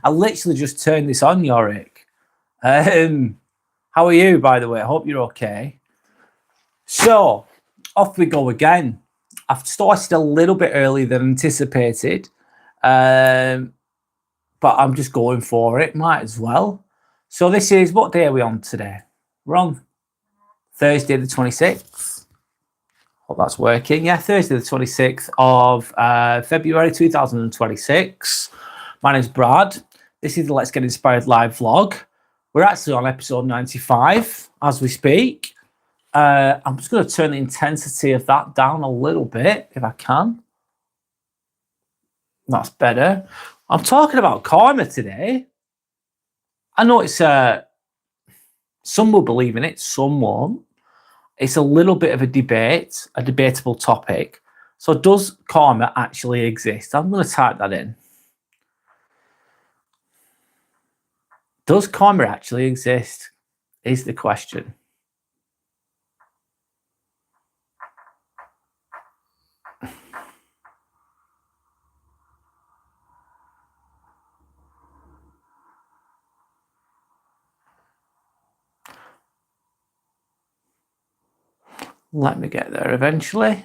I literally just turned this on, Yorick. How are you, by the way? I hope you're okay. So, off we go again. I've started a little bit earlier than anticipated, but I'm just going for it. Might as well. So this is, what day are we on today? We're on Thursday the 26th. Hope that's working. Yeah, Thursday the 26th of February 2026. My name's Brad. This is the Let's Get Inspired live vlog. We're actually on episode 95 as we speak. I'm just going to turn the intensity of that down a little bit if I can. That's better. I'm talking about karma today. I know it's some will believe in it, some won't. It's a little bit of a debate, a debatable topic. So does karma actually exist? I'm going to type that in. Does karma actually exist? Is the question. Let me get there eventually.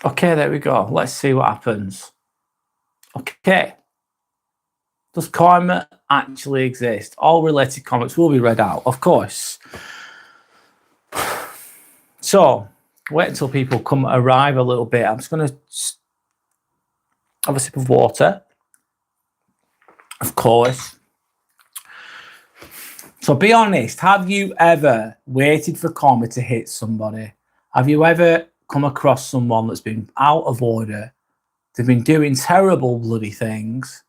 Okay, there we go. Let's see what happens. Okay. Does karma actually exist? All related comments will be read out, of course. So, wait until people arrive a little bit. I'm just going to have a sip of water. Of course. So be honest, have you ever waited for karma to hit somebody? Have you ever come across someone that's been out of order? They've been doing terrible bloody things.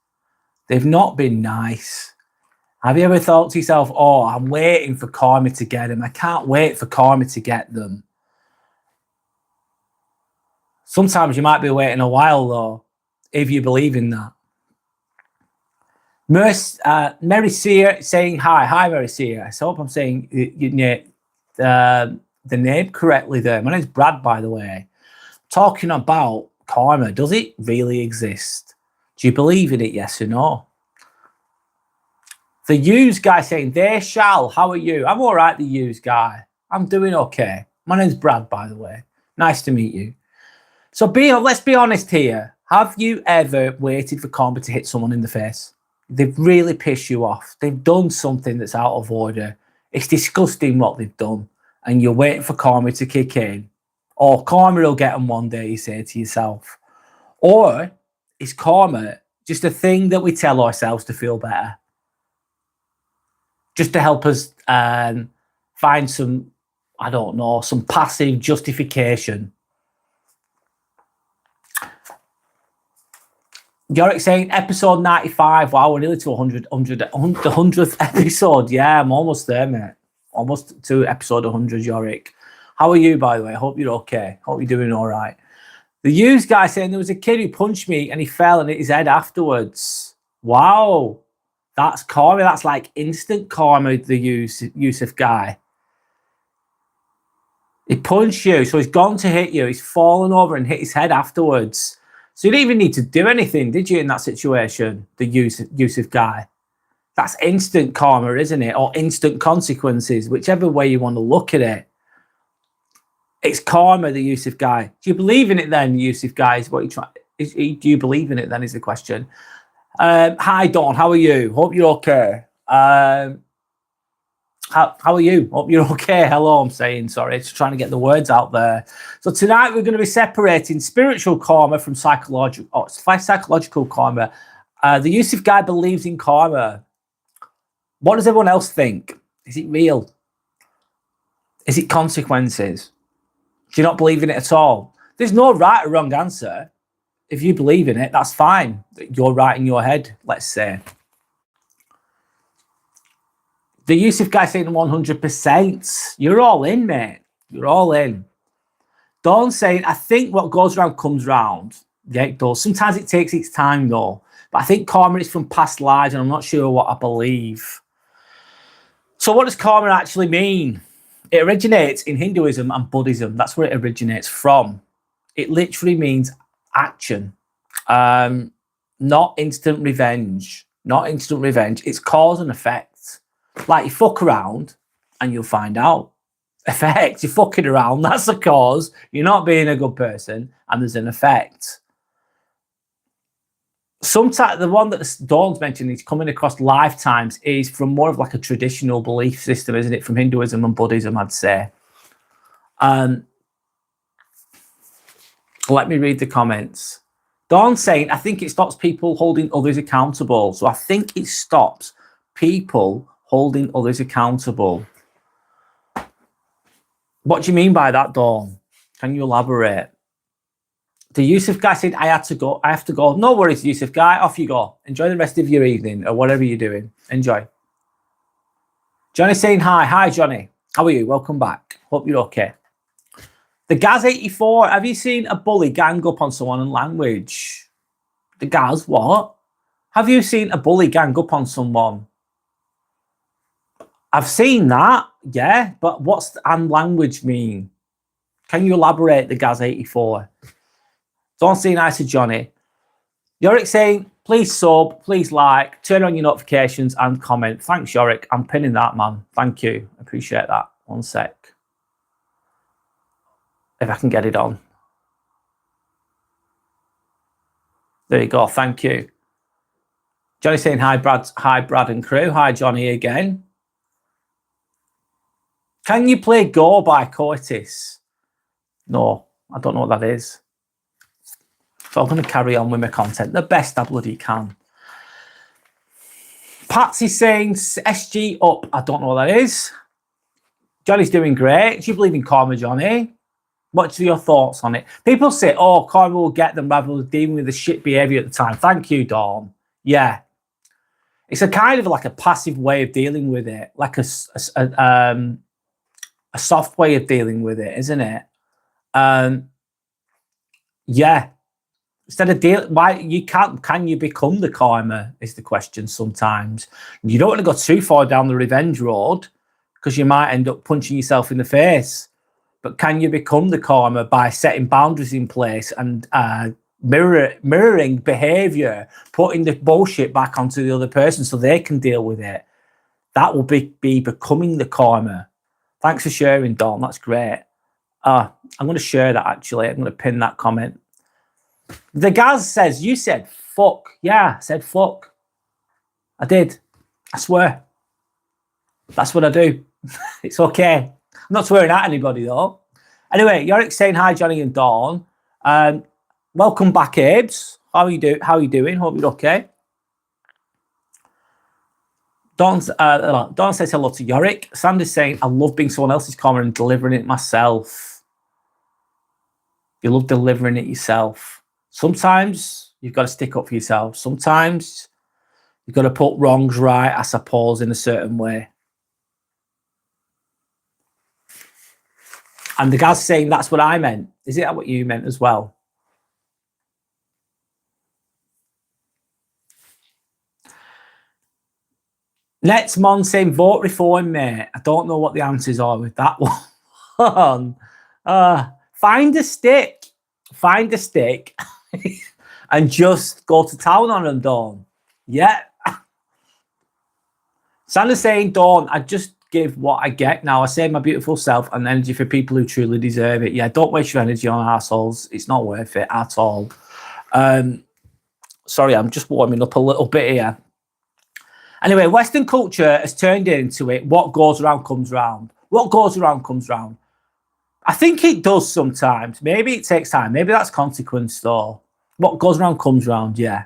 They've not been nice. Have you ever thought to yourself, oh, I'm waiting for karma to get them. I can't wait for karma to get them. Sometimes you might be waiting a while, though, if you believe in that. Mary Sear saying hi. Hi, Mary Sear. I hope I'm saying the name correctly there. My name's Brad, by the way. Talking about karma, does it really exist? Do you believe in it, yes or no? The used guy saying, they shall. How are you? I'm all right, the used guy. I'm doing okay. My name's Brad, by the way. Nice to meet you. So let's be honest here. Have you ever waited for karma to hit someone in the face? They've really pissed you off. They've done something that's out of order. It's disgusting what they've done. And you're waiting for karma to kick in. Or karma will get them one day, you say to yourself. Or is karma just a thing that we tell ourselves to feel better? Just to help us find some, I don't know, some passive justification. Yorick saying episode 95. Wow, we're nearly to 100, the 100th episode. Yeah, I'm almost there, mate. Almost to episode 100, Yorick. How are you, by the way? I hope you're okay. Hope you're doing all right. The used guy saying there was a kid who punched me and he fell and hit his head afterwards. Wow. That's karma. That's like instant karma, the Yusuf guy. He punched you, so he's gone to hit you. He's fallen over and hit his head afterwards. So you didn't even need to do anything, did you, in that situation, the Yusuf guy? That's instant karma, isn't it? Or instant consequences, whichever way you want to look at it. It's karma, the Yusuf guy. Do you believe in it then, Yusuf guy? Is what you try? Do you believe in it then? Is the question. Hi, Dawn. How are you? Hope you're okay. How are you? Hope you're okay. Hello, I'm saying, sorry. Just trying to get the words out there. So tonight we're going to be separating spiritual karma from psychological karma. The Yusuf guy believes in karma. What does everyone else think? Is it real? Is it consequences? Do you not believe in it at all? There's no right or wrong answer. If you believe in it, that's fine. You're right in your head, let's say. The Yusuf guy saying 100%. You're all in, mate. You're all in. Dawn saying, I think what goes around comes round. Yeah, it does. Sometimes it takes its time, though. But I think karma is from past lives, and I'm not sure what I believe. So what does karma actually mean? It originates in Hinduism and Buddhism. That's where it originates from. It literally means action. Not instant revenge. Not instant revenge. It's cause and effect. Like you fuck around and you'll find out. Effect. You're fucking around. That's the cause. You're not being a good person, and there's an effect. Sometimes the one that Dawn's mentioned is coming across lifetimes is from more of like a traditional belief system, isn't it? From Hinduism and Buddhism, I'd say. Let me read the comments. Dawn saying, I think it stops people holding others accountable. So I think it stops people holding others accountable. What do you mean by that, Dawn? Can you elaborate? The Yusuf guy said, I have to go. No worries, Yusuf guy. Off you go. Enjoy the rest of your evening or whatever you're doing. Enjoy. Johnny saying hi. Hi, Johnny. How are you? Welcome back. Hope you're okay. The Gaz84. Have you seen a bully gang up on someone in language? The Gaz, what? Have you seen a bully gang up on someone? I've seen that, yeah, but what's the and language mean? Can you elaborate, the Gaz84? Don't say nice to Johnny. Yorick saying, please sub, please like, turn on your notifications and comment. Thanks, Yorick. I'm pinning that, man. Thank you. Appreciate that. One sec. If I can get it on. There you go. Thank you. Johnny saying, hi, Brad and crew. Hi, Johnny again. Can you play Go by Coitus? No, I don't know what that is. So I'm going to carry on with my content the best I bloody can. Patsy saying SG up. I don't know what that is. Johnny's doing great. Do you believe in karma, Johnny? What's your thoughts on it? People say, oh, karma will get them rather than dealing with the shit behavior at the time. Thank you, Dawn. Yeah. It's a kind of like a passive way of dealing with it. Like a soft way of dealing with it, isn't it? Yeah. Instead of why you can't, can you become the karma is the question sometimes. You don't want to go too far down the revenge road because you might end up punching yourself in the face. But can you become the karma by setting boundaries in place and mirroring behavior, putting the bullshit back onto the other person so they can deal with it? That will be becoming the karma. Thanks for sharing, Dawn. That's great. I'm going to share that, actually. I'm going to pin that comment. The Gaz says, you said fuck. Yeah, I said fuck. I did. I swear. That's what I do. It's okay. I'm not swearing at anybody, though. Anyway, Yorick saying hi, Johnny and Dawn. Welcome back, Abes. How are you doing? Hope you're okay. Dawn says hello to Yorick. Sandy's saying, I love being someone else's karma and delivering it myself. You love delivering it yourself. Sometimes you've got to stick up for yourself. Sometimes you've got to put wrongs right, I suppose, in a certain way. And the guy's saying that's what I meant. Is it what you meant as well? Next Mon saying vote reform, mate. I don't know what the answers are with that one. Find a stick. Find a stick. And just go to town on them, Dawn. Yeah. Sandra's saying, Dawn, I just give what I get now. I save my beautiful self and energy for people who truly deserve it. Yeah, don't waste your energy on assholes. It's not worth it at all. Sorry, I'm just warming up a little bit here. Anyway, Western culture has turned into it. What goes around comes round. What goes around comes round. I think it does sometimes. Maybe it takes time. Maybe that's consequence, though. What goes around comes round, yeah.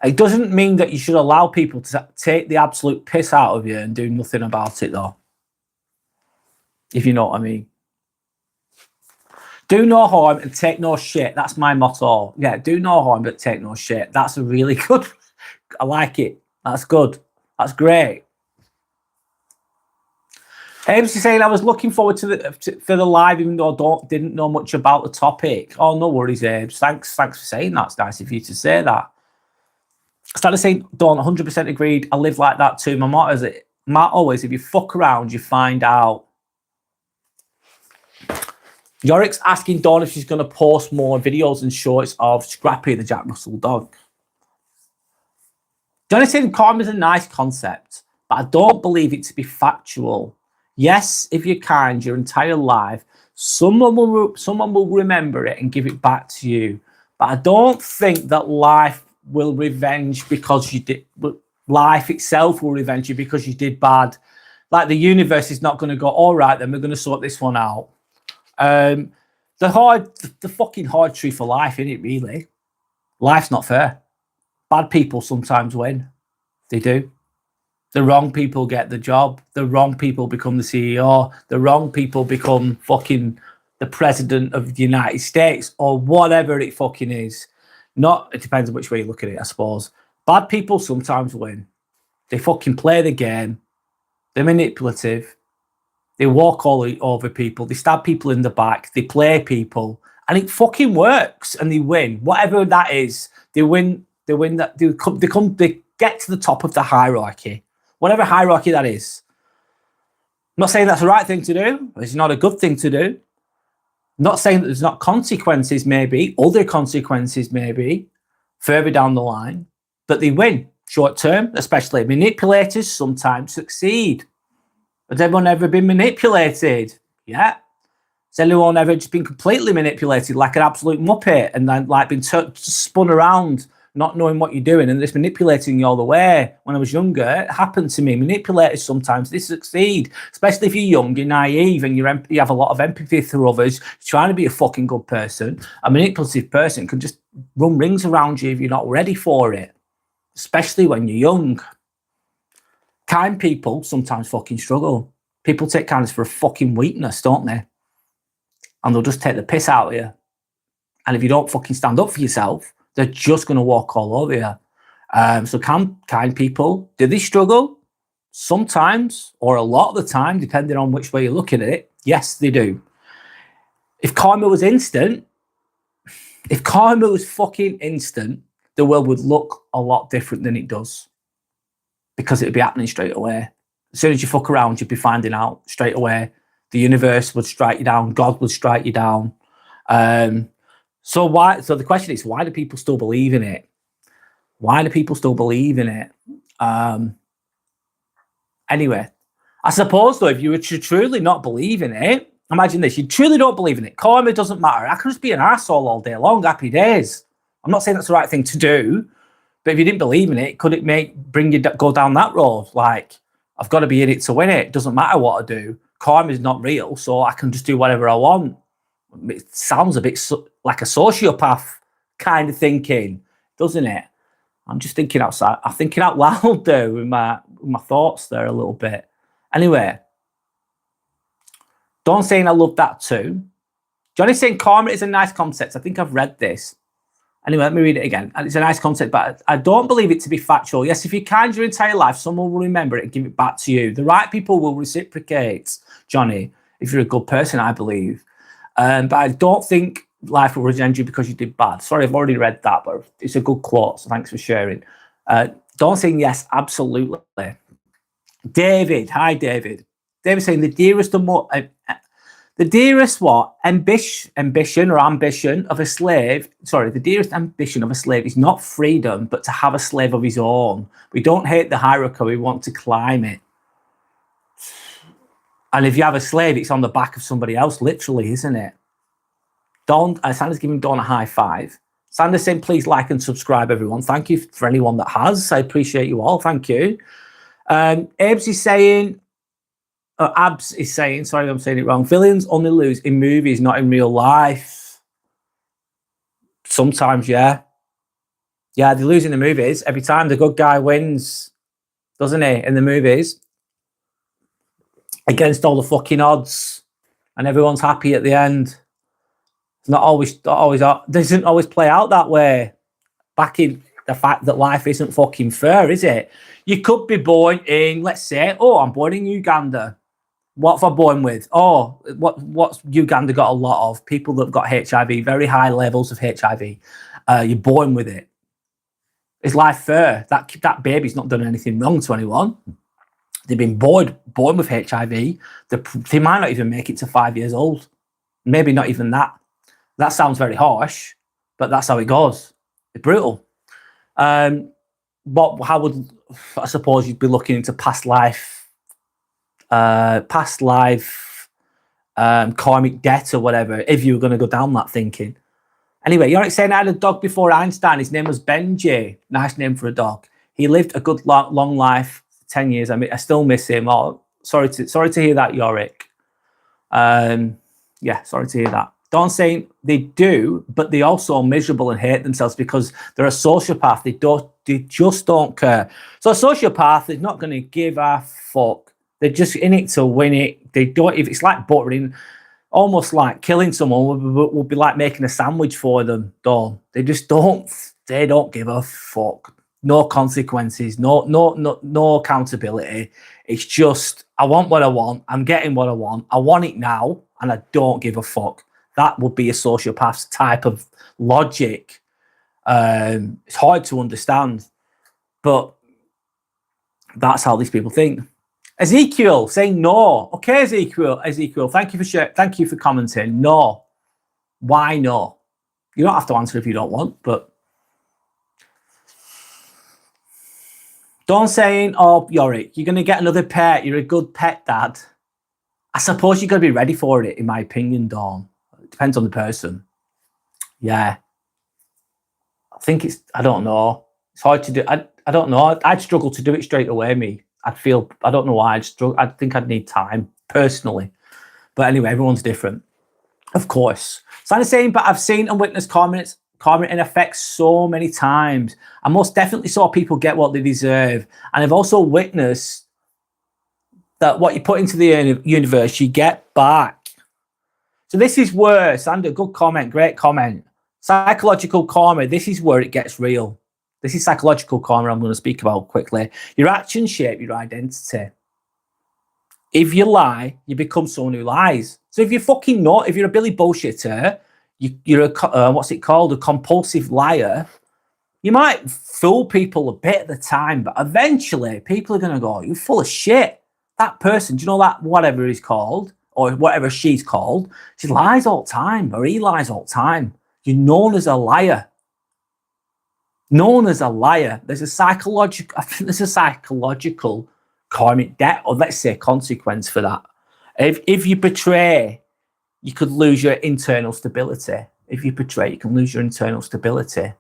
It doesn't mean that you should allow people to take the absolute piss out of you and do nothing about it, though. If you know what I mean. Do no harm and take no shit. That's my motto. Yeah, do no harm but take no shit. That's a really good... I like it. That's good. That's great. Abe's saying I was looking forward for the live, even though I didn't know much about the topic. Oh, no worries, Abe's. Thanks for saying that. It's nice of you to say that. Started saying, Dawn, 100% agreed. I live like that too. My motto is, if you fuck around, you find out. Yorick's asking Dawn if she's going to post more videos and shorts of Scrappy, the Jack Russell dog. Johnny saying karma is a nice concept, but I don't believe it to be factual. Yes, if you're kind your entire life, someone will remember it and give it back to you. But I don't think that life will revenge because you did. Life itself will revenge you because you did bad. Like the universe is not going to go, all right, then we're going to sort this one out. The fucking hard truth for life, isn't it, really? Life's not fair. Bad people sometimes win. They do. The wrong people get the job. The wrong people become the CEO. The wrong people become fucking the president of the United States or whatever it fucking is. It depends on which way you look at it, I suppose. Bad people sometimes win. They fucking play the game. They're manipulative. They walk all over people. They stab people in the back. They play people. And it fucking works. And they win. Whatever that is, they win. They win that. They get to the top of the hierarchy. Whatever hierarchy that is. I'm not saying that's the right thing to do. It's not a good thing to do. I'm not saying that there's not consequences, maybe. Other consequences, maybe. Further down the line. But they win. Short term, especially. Manipulators sometimes succeed. Has everyone ever been manipulated? Yeah. Has anyone ever just been completely manipulated like an absolute muppet and then like been spun around, not knowing what you're doing and just manipulating you all the way? When I was younger, it happened to me. Manipulators sometimes, they succeed, especially if you're young, you're naive and you have a lot of empathy for others, you're trying to be a fucking good person. A manipulative person can just run rings around you if you're not ready for it, especially when you're young. Kind people sometimes fucking struggle. People take kindness for a fucking weakness, don't they? And they'll just take the piss out of you. And if you don't fucking stand up for yourself, they're just going to walk all over you. So kind people, do they struggle? Sometimes, or a lot of the time, depending on which way you're looking at it. Yes, they do. If karma was instant, if karma was fucking instant, the world would look a lot different than it does. Because it would be happening straight away. As soon as you fuck around, you'd be finding out straight away. The universe would strike you down. God would strike you down. So the question is, why do people still believe in it? Why do people still believe in it? Anyway, I suppose, though, if you were to truly not believe in it, imagine this, you truly don't believe in it. Karma doesn't matter. I could just be an arsehole all day long, happy days. I'm not saying that's the right thing to do. But if you didn't believe in it, could it bring you go down that road? Like, I've got to be in it to win it. It doesn't matter what I do. Karma is not real, so I can just do whatever I want. It sounds a bit like a sociopath kind of thinking, doesn't it? I'm just thinking outside. I'm thinking out loud there with my thoughts there a little bit. Anyway, Dawn saying I love that too. Johnny saying karma is a nice concept. I think I've read this. Anyway, let me read it again. And it's a nice concept, but I don't believe it to be factual. Yes, if you're kind your entire life, someone will remember it and give it back to you. The right people will reciprocate, Johnny, if you're a good person, I believe. But I don't think life will revenge you because you did bad. Sorry, I've already read that, but it's a good quote, so thanks for sharing. Dawn saying yes, absolutely. David, hi, David. David saying the dearest ambition of a slave. Sorry, the dearest ambition of a slave is not freedom, but to have a slave of his own. We don't hate the hierarchy, we want to climb it. And if you have a slave, it's on the back of somebody else, literally, isn't it? Sandra's giving Dawn a high five. Sandra saying, please like and subscribe, everyone. Thank you for anyone that has. I appreciate you all. Thank you. Abs is saying, sorry, I'm saying it wrong. Villains only lose in movies, not in real life. Sometimes, yeah. Yeah, they lose in the movies. Every time the good guy wins, doesn't he, in the movies? Against all the fucking odds. And everyone's happy at the end. It's not always, doesn't always play out that way. Back in the fact that life isn't fucking fair, is it? You could be born in, let's say, I'm born in Uganda. What have I born with? Oh, what's Uganda got a lot of? People that've got HIV, very high levels of HIV. You're born with it. Is life fair? That baby's not done anything wrong to anyone. They've been born with HIV. They might not even make it to 5 years old. Maybe not even that. That sounds very harsh, but that's how it goes. It's brutal. But how would, I suppose, you'd be looking into past life, karmic debt or whatever, if you were going to go down that thinking. Anyway, you're saying I had a dog before Einstein. His name was Benji. Nice name for a dog. He lived a good long life, 10 years. I mean, I still miss him. Oh, sorry to hear that, Yorick. Yeah, sorry to hear that. Dawn saying they do, but they also are miserable and hate themselves because they're a sociopath. They just don't care. So a sociopath is not going to give a fuck. They're just in it to win it. They don't. If it's like buttering, almost like killing someone would be like making a sandwich for them. Dawn. They just don't. They don't give a fuck. No consequences. No accountability. It's just I want what I want. I'm getting what I want. I want it now, and I don't give a fuck. That would be a sociopath's type of logic. It's hard to understand, but that's how these people think. Ezekiel saying no. Okay, Ezekiel, thank you for commenting. No. Why no? You don't have to answer if you don't want, but don't saying, oh, Yorick, you're going to get another pet. You're a good pet dad. I suppose you've got to be ready for it, in my opinion, Dawn. It depends on the person. Yeah. I don't know. It's hard to do. I don't know. I'd struggle to do it straight away, me. I don't know why I'd struggle. I think I'd need time, personally. But anyway, everyone's different. Of course. So I'm saying, but I've seen and witnessed karma in effect so many times. I most definitely saw people get what they deserve. And I've also witnessed that what you put into the universe, you get back. So this is where, Sander, good comment, great comment. Psychological karma, this is where it gets real. This is psychological karma I'm going to speak about quickly. Your actions shape your identity. If you lie, you become someone who lies. So if you're if you're a Billy bullshitter, you're a, what's it called? A compulsive liar. You might fool people a bit at the time, but eventually people are going to go, you're full of shit. That person, do you know that whatever he's called or whatever she's called, she lies all the time or he lies all the time. You're known as a liar. Known as a liar. There's a psychological, I think there's a psychological karmic debt, or let's say consequence for that. If you betray, you could lose your internal stability. If you betray, you can lose your internal stability.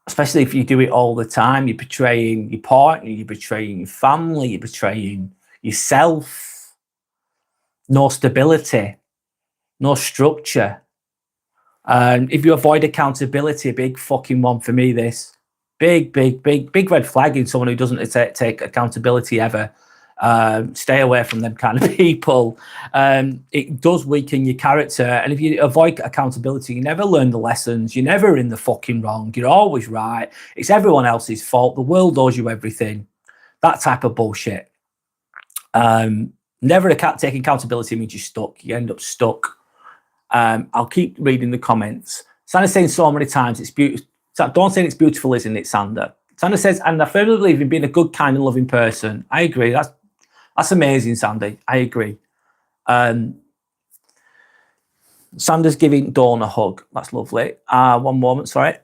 Especially if you do it all the time. You're betraying your partner, you're betraying your family, you're betraying yourself. No stability, no structure. And if you avoid accountability, a big fucking one for me, this. Big red flag in someone who doesn't take accountability ever. Stay away from them kind of people. It does weaken your character. And if you avoid accountability, you never learn the lessons. You're never in the fucking wrong. You're always right. It's everyone else's fault. The world owes you everything. That type of bullshit. Never taking accountability means you're stuck. You end up stuck. I'll keep reading the comments. Sander saying so many times, it's beautiful. Don't say it's beautiful, isn't it, Sander? Sander says, and I firmly believe in being a good, kind and loving person. I agree. That's amazing, Sandy. I agree. Sander's giving Dawn a hug. That's lovely. One moment, sorry.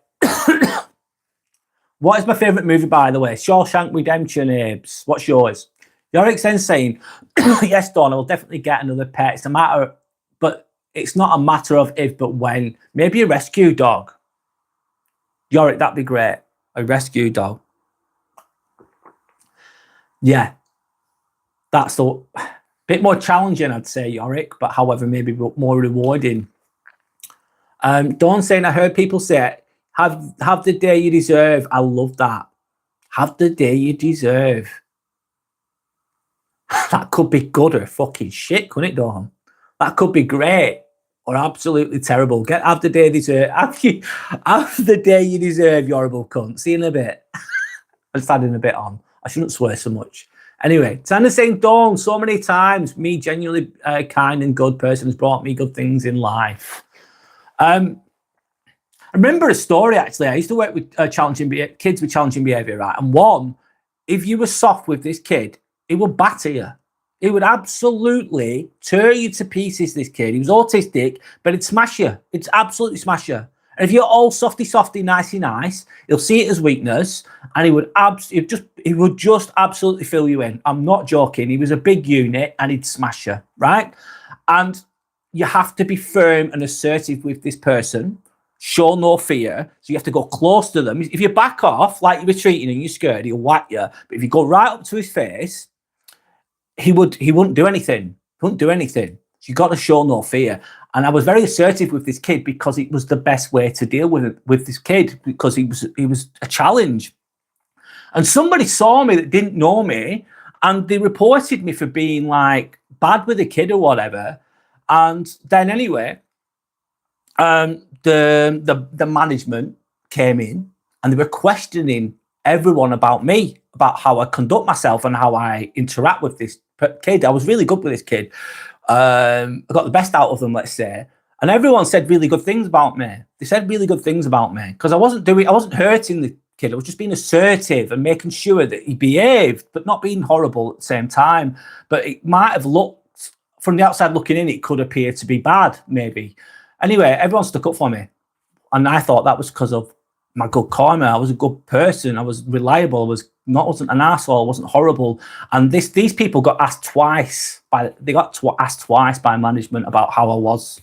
What is my favourite movie, by the way? Shawshank Redemption, Abes. What's yours? Yorick saying, yes, Dawn, I will definitely get another pet. It's a matter, but it's not a matter of if, but when. Maybe a rescue dog. Yorick, that'd be great. A rescue dog. Yeah. That's a bit more challenging, I'd say, Yorick, but however, maybe more rewarding. Dawn saying, I heard people say, have the day you deserve. I love that. Have the day you deserve. That could be good or fucking shit, couldn't it, Dawn? That could be great or absolutely terrible. Have the day you deserve. Have the day you deserve, you horrible cunt. See you in a bit. I'm just adding a bit on. I shouldn't swear so much. Anyway, Tanner saying, Dawn, so many times, me genuinely kind and good person has brought me good things in life. I remember a story, actually. I used to work with kids with challenging behaviour, right? And one, if you were soft with this kid, he would batter you. He would absolutely tear you to pieces, this kid. He was autistic, but he'd smash you. It's absolutely smash you. And if you're all softy, nicey nice, he'll see it as weakness, and he would just absolutely fill you in. I'm not joking. He was a big unit, and he'd smash you, right? And you have to be firm and assertive with this person. Show no fear. So you have to go close to them. If you back off, like you're retreating and you're scared, he'll whack you. But if you go right up to his face, he wouldn't do anything. He wouldn't do anything. So you got to show no fear. And I was very assertive with this kid because it was the best way to deal with this kid, because he was a challenge. And somebody saw me that didn't know me, and they reported me for being like bad with a kid or whatever. And then anyway, the management came in and they were questioning everyone about me, about how I conduct myself and how I interact with this kid. I was really good with this kid. I got the best out of them, let's say. And everyone said really good things about me. They said really good things about me because I wasn't hurting the kid. I was just being assertive and making sure that he behaved, but not being horrible at the same time. But it might have looked, from the outside looking in, it could appear to be bad, maybe. Anyway, everyone stuck up for me. And I thought that was because of my good karma. I was a good person. I was reliable. I wasn't an asshole. I wasn't horrible. And these people got asked twice asked twice by management about how I was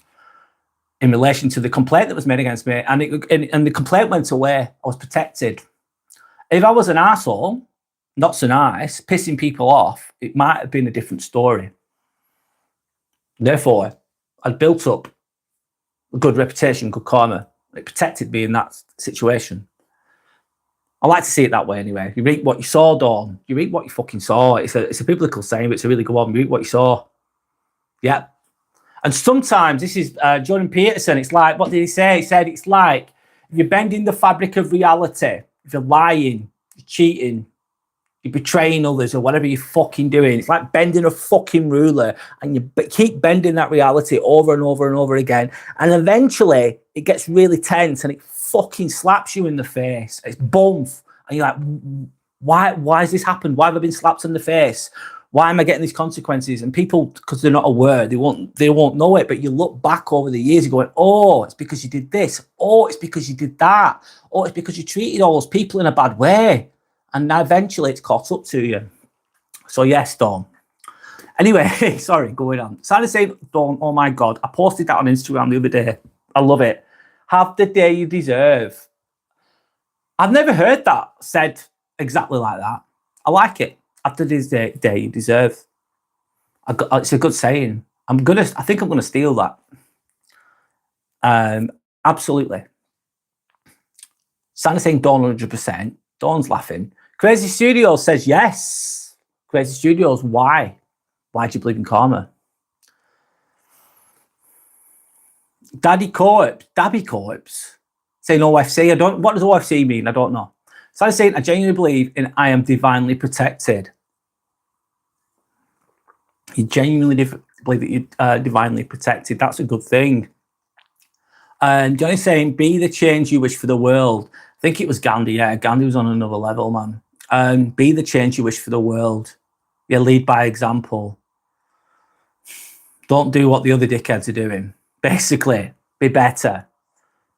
in relation to the complaint that was made against me. And the complaint went away. I was protected. If I was an asshole, not so nice, pissing people off, it might have been a different story. Therefore, I'd built up a good reputation, good karma. It protected me in that situation. I like to see it that way anyway. You reap what you saw, Dawn. You reap what you fucking saw. It's a biblical saying, but it's a really good one. You reap what you saw. Yeah. And sometimes, this is Jordan Peterson, it's like, what did he say? He said, it's like, if you're bending the fabric of reality, if you're lying, you're cheating, you're betraying others or whatever you're fucking doing, it's like bending a fucking ruler, and you keep bending that reality over and over and over again. And eventually it gets really tense and it fucking slaps you in the face. It's boomf. And you're like, why has this happened? Why have I been slapped in the face? Why am I getting these consequences? And people, because they're not aware, they won't know it. But you look back over the years, you're going, oh, it's because you did this. Oh, it's because you did that. Oh, it's because you treated all those people in a bad way. And now eventually it's caught up to you. So yes, Dawn. Anyway, sorry, going on. Sally saying, Dawn, oh my God, I posted that on Instagram the other day. I love it. Have the day you deserve. I've never heard that said exactly like that. I like it. After this day you deserve. It's a good saying. I think I'm gonna steal that. Absolutely. Santa's saying Dawn 100%. Dawn's laughing. Crazy Studios says yes. Crazy Studios, why? Why do you believe in karma? Dabby Corpse saying OFC. What does OFC mean? I don't know. Santa's saying I genuinely believe in I am divinely protected. You genuinely believe that you're divinely protected. That's a good thing. And Johnny's saying, be the change you wish for the world. I think it was Gandhi. Yeah, Gandhi was on another level, man. Be the change you wish for the world. Yeah, lead by example. Don't do what the other dickheads are doing. Basically, be better.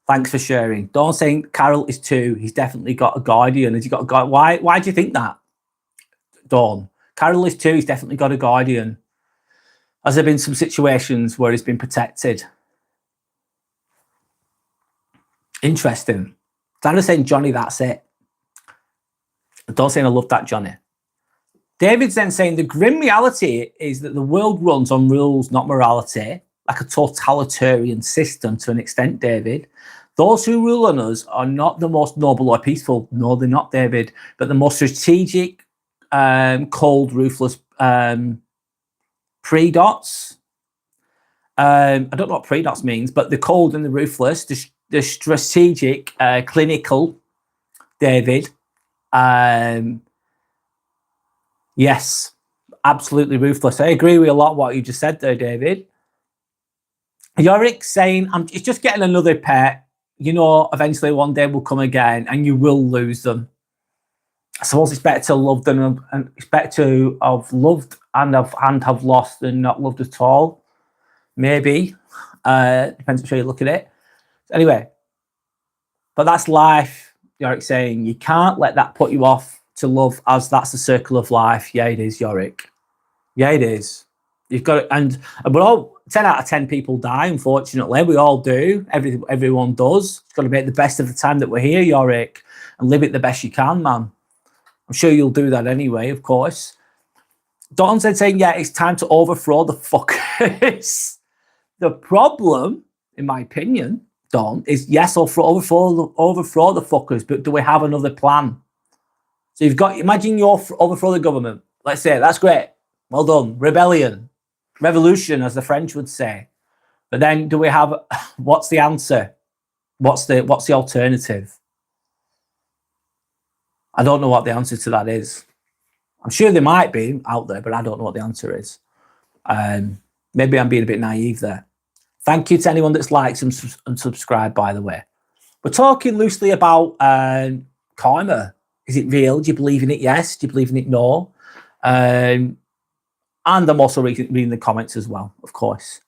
Thanks for sharing. Dawn saying Carol is 2. He's definitely got a guardian. Has he got a guardian? Why do you think that, Dawn? Carol is 2. He's definitely got a guardian. Has there been some situations where he's been protected? Interesting. Dana saying, Johnny, that's it. Don't saying I love that, Johnny. David's then saying the grim reality is that the world runs on rules, not morality, like a totalitarian system to an extent, David. Those who rule on us are not the most noble or peaceful. No, they're not, David. But the most strategic, cold, ruthless pre-dots. I don't know what pre-dots means, but the cold and the ruthless, the strategic, clinical, David. Yeah, Yes, absolutely ruthless. I agree with a lot of what you just said there, David. Yorick saying, it's just getting another pet. You know, eventually one day will come again and you will lose them. I suppose it's better to love them and it's better to have loved and have lost than not loved at all. Maybe. Depends which way you look at it. Anyway, but that's life. Yorick saying you can't let that put you off to love, as that's the circle of life. Yeah, it is, Yorick. Yeah, it is. You've got it, and we're all 10 out of 10 people die, unfortunately. We all do. Everyone does. It's got to make the best of the time that we're here, Yorick, and live it the best you can, man. I'm sure you'll do that anyway, of course. Don said saying, yeah, it's time to overthrow the fuckers. The problem, in my opinion, Don, is yes, overthrow the fuckers, but do we have another plan? So you've got, imagine you overthrow the government. Let's say, that's great. Well done. Rebellion. Revolution, as the French would say. But then do we have, what's the answer? What's the alternative? I don't know what the answer to that is. I'm sure there might be out there, but I don't know what the answer is. Maybe I'm being a bit naive there. Thank you to anyone that's liked and subscribed, by the way. We're talking loosely about karma. Is it real? Do you believe in it? Yes. Do you believe in it? No. And I'm also reading the comments as well, of course.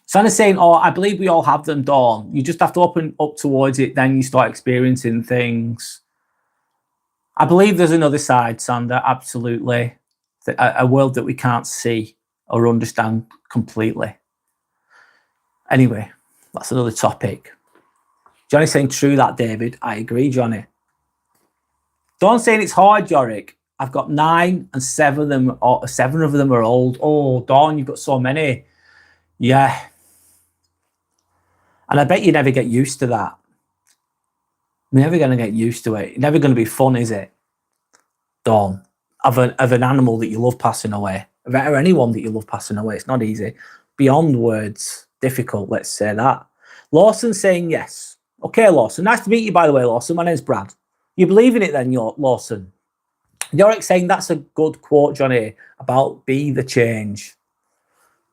Santa's saying, oh, I believe we all have them, Dawn. You just have to open up towards it, then you start experiencing things. I believe there's another side, Sander, absolutely. A world that we can't see or understand completely. Anyway, that's another topic. Johnny's saying, true that, David. I agree, Johnny. Dawn saying it's hard, Yorick. I've got 9 and 7 of them are old. Oh, Dawn, you've got so many. Yeah. And I bet you never get used to that. You're never going to get used to it. It's never going to be fun, is it? Dawn, of an animal that you love passing away, or anyone that you love passing away. It's not easy. Beyond words, difficult, let's say that. Lawson saying yes. Okay, Lawson. Nice to meet you, by the way, Lawson. My name's Brad. You believe in it then, Lawson? Yorick saying that's a good quote, Johnny, about be the change.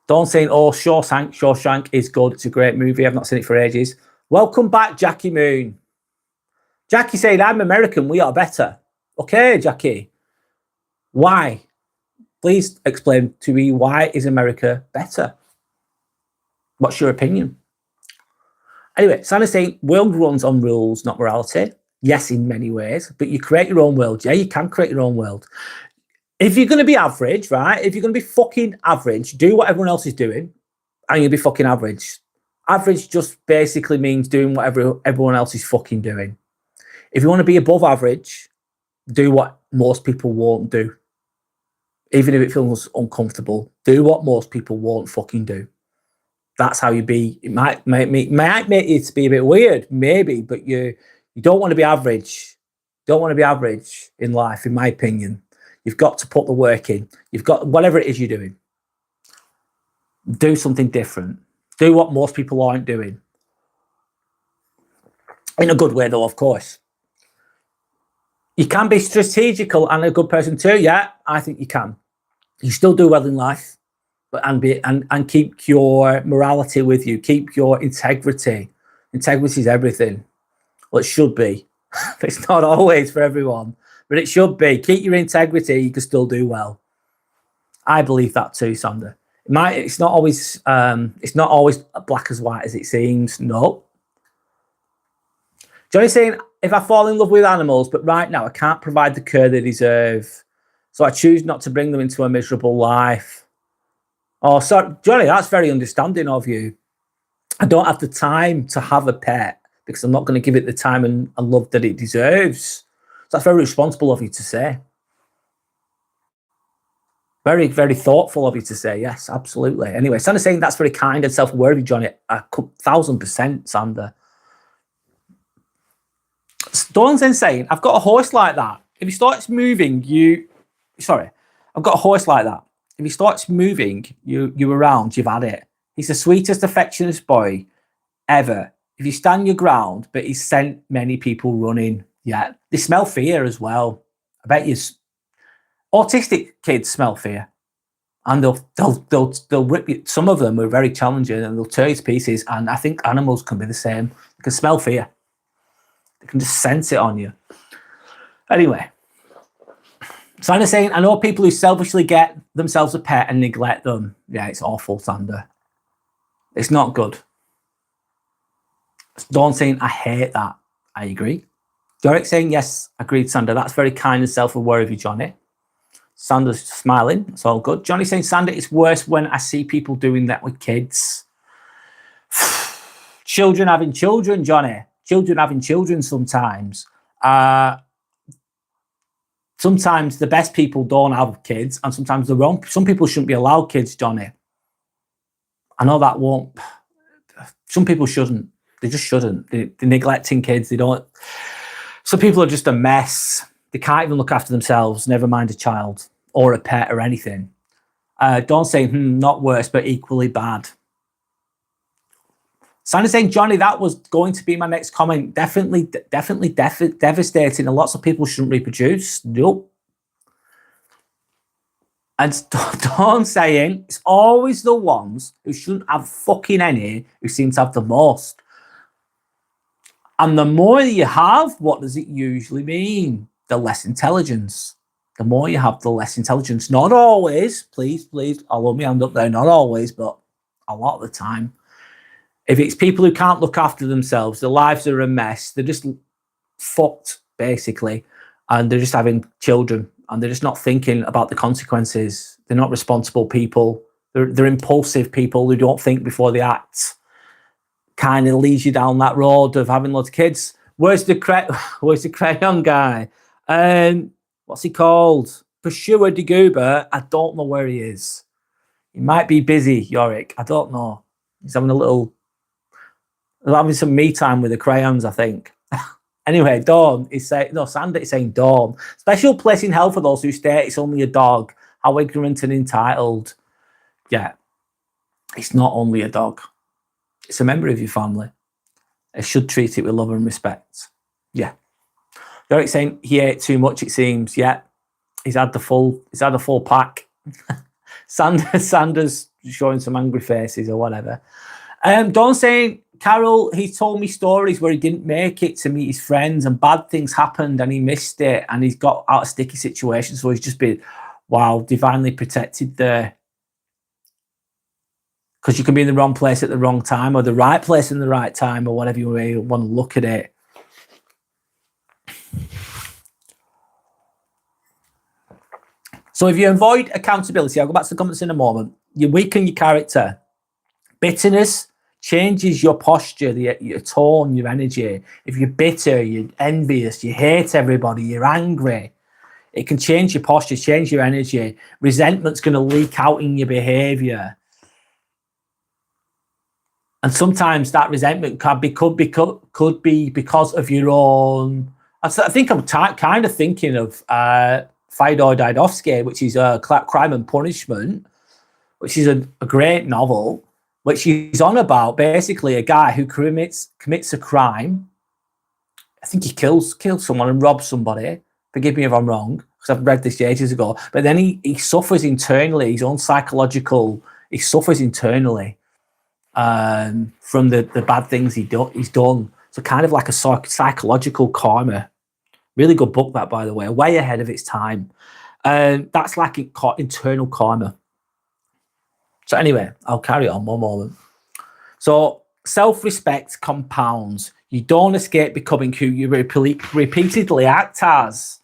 Dawn saying, oh, Shawshank is good. It's a great movie. I've not seen it for ages. Welcome back, Jackie Moon. Jackie saying, I'm American. We are better. Okay, Jackie. Why? Please explain to me, why is America better? What's your opinion? Anyway, Santa's saying, world runs on rules, not morality. Yes, in many ways, but you create your own world. Yeah, you can create your own world. If you're going to be average, right? If you're going to be fucking average, do what everyone else is doing and you'll be fucking average. Average just basically means doing whatever everyone else is fucking doing. If you want to be above average, do what most people won't do. Even if it feels uncomfortable, do what most people won't fucking do. That's how you be. It might make it to be a bit weird, maybe, but you don't want to be average. Don't want to be average in life, in my opinion. You've got to put the work in. You've got, whatever it is you're doing, do something different. Do what most people aren't doing. In a good way, though, of course. You can be strategical and a good person too. Yeah, I think you can. You still do well in life, but and keep your morality with you. Keep your integrity. Integrity is everything. Well, it should be. It's not always for everyone, but it should be. Keep your integrity. You can still do well. I believe that too, Sander. It's not always black as white as it seems. No. Johnny's saying, if I fall in love with animals, but right now I can't provide the care they deserve, so I choose not to bring them into a miserable life. Oh, sorry, Johnny, that's very understanding of you. I don't have the time to have a pet because I'm not going to give it the time and love that it deserves. So that's very responsible of you to say. Very, very thoughtful of you to say. Yes, absolutely. Anyway, Sander's saying that's very kind and self-aware of you, Johnny. 1,000%, Sander. Dawn's then saying, I've got a horse like that. If he starts moving, I've got a horse like that. If he starts moving you around, you've had it. He's the sweetest, affectionate boy ever. If you stand your ground, but he's sent many people running. Yeah, they smell fear as well. I bet you. Autistic kids smell fear. And they'll rip you. Some of them are very challenging and they'll tear you to pieces. And I think animals can be the same. They can smell fear. They can just sense it on you. Anyway, Sandra's saying, I know people who selfishly get themselves a pet and neglect them. Yeah, it's awful, Sandra. It's not good. Dawn saying, I hate that. I agree. Derek saying, yes, agreed, Sandra. That's very kind and self-aware of you, Johnny. Sandra's smiling. It's all good. Johnny saying, Sandra, it's worse when I see people doing that with kids. Children having children, Johnny. Children having children sometimes. Sometimes the best people don't have kids, and sometimes the wrong. Some people shouldn't be allowed kids, Johnny. I know that won't. Some people shouldn't. They just shouldn't. They're neglecting kids. They don't. Some people are just a mess. They can't even look after themselves, never mind a child or a pet or anything. Don't say, not worse, but equally bad. Sandra's saying, Johnny, that was going to be my next comment. Definitely devastating. And lots of people shouldn't reproduce. Nope. And Dawn saying, it's always the ones who shouldn't have fucking any who seem to have the most. And the more you have, what does it usually mean? The less intelligence. The more you have, the less intelligence. Not always. Please, I'll hold my hand up there. Not always, but a lot of the time. If it's people who can't look after themselves, their lives are a mess. They're just fucked, basically. And they're just having children. And they're just not thinking about the consequences. They're not responsible people. They're impulsive people who don't think before they act. Kind of leads you down that road of having lots of kids. Where's the crayon guy? What's he called? Pursuer de Goober. I don't know where he is. He might be busy, Yorick. I don't know. He's having some me time with the crayons, I think. Anyway, Dawn is saying, no, Sandra is saying Dawn. Special place in hell for those who state it's only a dog. How ignorant and entitled. Yeah. It's not only a dog. It's a member of your family. I should treat it with love and respect. Yeah. Derek saying he ate too much, it seems. Yeah. He's had a full pack. Sanders showing some angry faces or whatever. Dawn saying, Carol, he told me stories where he didn't make it to meet his friends and bad things happened and he missed it and he's got out of sticky situations. So he's just been, wow, divinely protected there. Because you can be in the wrong place at the wrong time or the right place in the right time or whatever you want to look at it. So if you avoid accountability, I'll go back to the comments in a moment, you weaken your character. Bitterness changes your posture, your tone, your energy. If you're bitter, you're envious, you hate everybody, you're angry, it can change your posture, change your energy. Resentment's going to leak out in your behavior. And sometimes that resentment could be because of your own. I think I'm kind of thinking of Fyodor Dostoevsky, which is Crime and Punishment, which is a great novel, which is on about basically a guy who commits a crime. I think he kills someone and robs somebody. Forgive me if I'm wrong, because I've read this ages ago. But then he suffers internally, his own psychological. He suffers internally. From the bad things he's done. So kind of like a psychological karma. Really good book, that, by the way. Way ahead of its time. That's like internal karma. So anyway, I'll carry on one moment. So self-respect compounds. You don't escape becoming who you repeatedly act as.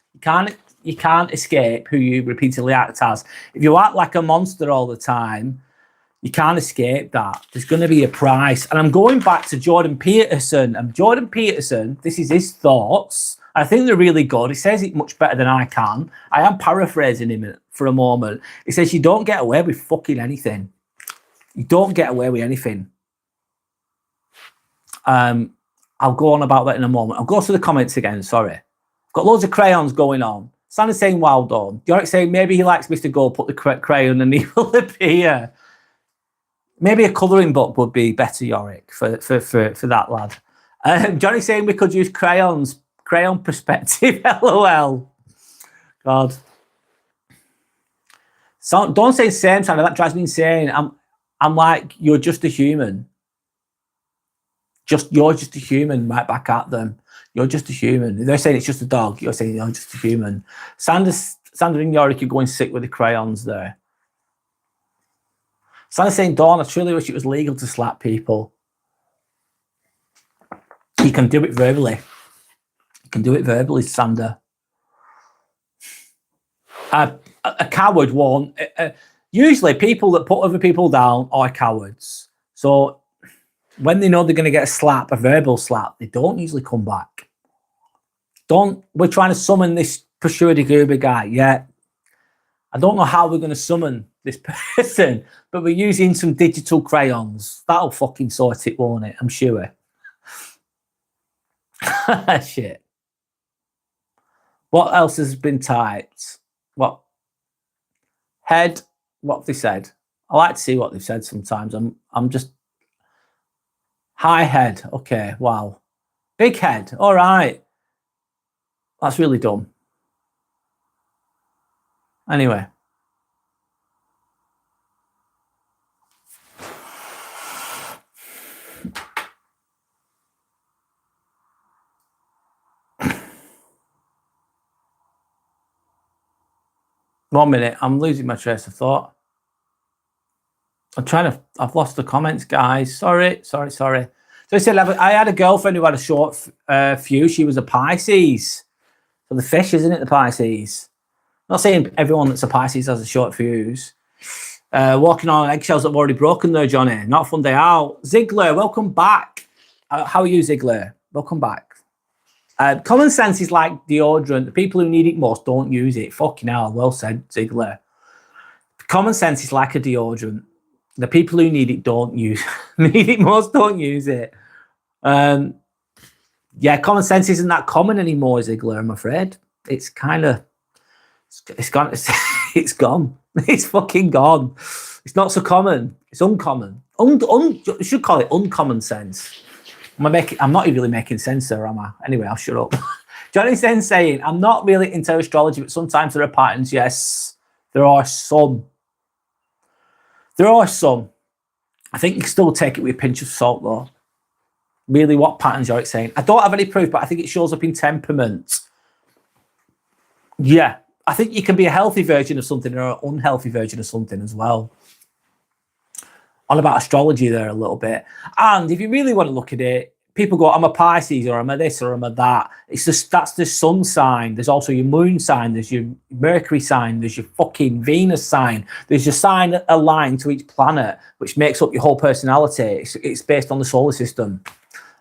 You can't escape who you repeatedly act as. If you act like a monster all the time, you can't escape that. There's going to be a price. And I'm going back to Jordan Peterson. And Jordan Peterson, this is his thoughts. I think they're really good. He says it much better than I can. I am paraphrasing him for a moment. He says, you don't get away with fucking anything. You don't get away with anything. I'll go on about that in a moment. I'll go through the comments again, sorry. I've got loads of crayons going on. Sandra's saying, wow, Dawn. Yorick saying, maybe he likes Mr. Gold, put the correct crayon and he will appear. Maybe a colouring book would be better, Yorick, for that lad. Johnny saying we could use crayon perspective. LOL. God. So don't say same, Sandra. That drives me insane. I'm like, you're just a human. You're just a human, right back at them. You're just a human. They're saying it's just a dog. You're saying you're just a human. Sandra and Yorick are going sick with the crayons there. Sandra's saying, Dawn, I truly wish it was legal to slap people. You can do it verbally. You can do it verbally, Sandra. A coward won't. Usually, people that put other people down are cowards. So when they know they're going to get a slap, a verbal slap, they don't usually come back. We're trying to summon this Pursuer de Goober guy. Yeah. I don't know how we're going to summon this person, but we're using some digital crayons. That'll fucking sort it, won't it? I'm sure. Shit. What else has been typed? What? Head. What have they said? I like to see what they've said sometimes. I'm just... High head. Okay, wow. Big head. All right. That's really dumb. Anyway. One minute. I'm losing my trace of thought. I've lost the comments, guys. Sorry. So he said, I had a girlfriend who had a short fuse. She was a Pisces. So the fish, isn't it, the Pisces? I'm not saying everyone that's a Pisces has a short fuse. Walking on eggshells that have already broken there, Johnny. Not a fun day out. Ziggler, welcome back. How are you, Ziggler? Welcome back. Common sense is like deodorant. The people who need it most don't use it. Fucking hell, well said, Ziggler. Common sense is like a deodorant. The people who need it don't use need it most don't use it. Yeah, common sense isn't that common anymore, Ziggler, I'm afraid. It's kind of it's gone. It's gone. It's fucking gone. It's not so common. It's uncommon. You should call it uncommon sense. I'm not really making sense there, am I? Anyway, I'll shut up. Johnny's then saying, I'm not really into astrology, but sometimes there are patterns. Yes, there are some. There are some. I think you can still take it with a pinch of salt, though. Really, what patterns are it saying? I don't have any proof, but I think it shows up in temperament. Yeah, I think you can be a healthy version of something or an unhealthy version of something as well. On about astrology there a little bit. And if you really want to look at it, people go, I'm a Pisces or I'm a this or I'm a that. It's just, that's the sun sign. There's also your moon sign. There's your Mercury sign. There's your fucking Venus sign. There's your sign aligned to each planet, which makes up your whole personality. It's based on the solar system.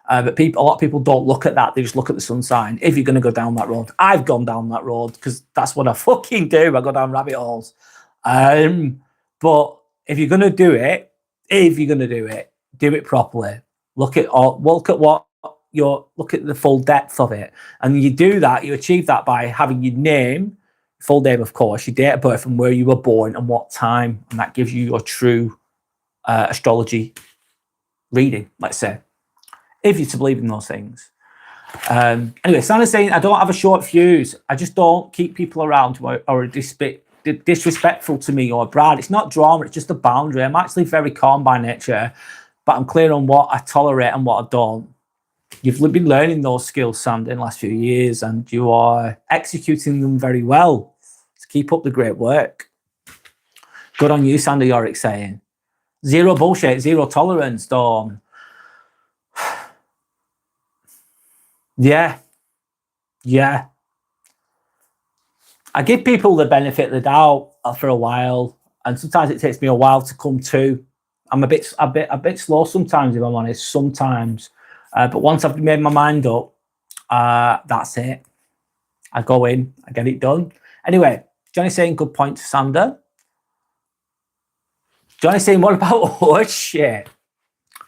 But a lot of people don't look at that. They just look at the sun sign. If you're going to go down that road, I've gone down that road because that's what I fucking do. I go down rabbit holes. But if you're going to do it, do it properly. Look at the full depth of it. And you do that, you achieve that by having your name, full name, of course, your date of birth and where you were born and what time. And that gives you your true astrology reading, let's say, if you're to believe in those things. Anyway, Sandra's saying, I don't have a short fuse. I just don't keep people around who are disrespectful to me or Brad. It's not drama, it's just a boundary. I'm actually very calm by nature, but I'm clear on what I tolerate and what I don't. You've been learning those skills, Sandra, in the last few years, and you are executing them very well. So keep up the great work. Good on you, Sandra Yorick saying. Zero bullshit, zero tolerance, Dawn. Yeah. I give people the benefit of the doubt for a while, and sometimes it takes me a while to come to. I'm a bit slow sometimes, if I'm honest. Sometimes, but once I've made my mind up, that's it. I go in, I get it done. Anyway, Johnny's saying good point to Sandra. Johnny's saying, what about horse shit?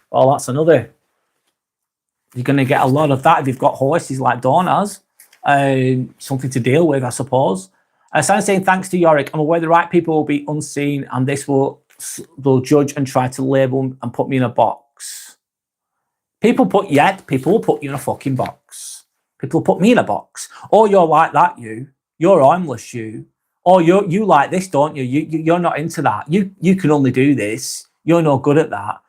Well, that's another. You're going to get a lot of that if you've got horses like Dawn has. Something to deal with, I suppose. Sandra's saying, thanks to Yorick, I'm aware the right people will be unseen and this will judge and try to label and put me in a box. People will put you in a fucking box. People will put me in a box. Or you're like that, you're harmless, oh, you like this, don't you? You're not into that. You can only do this. You're no good at that.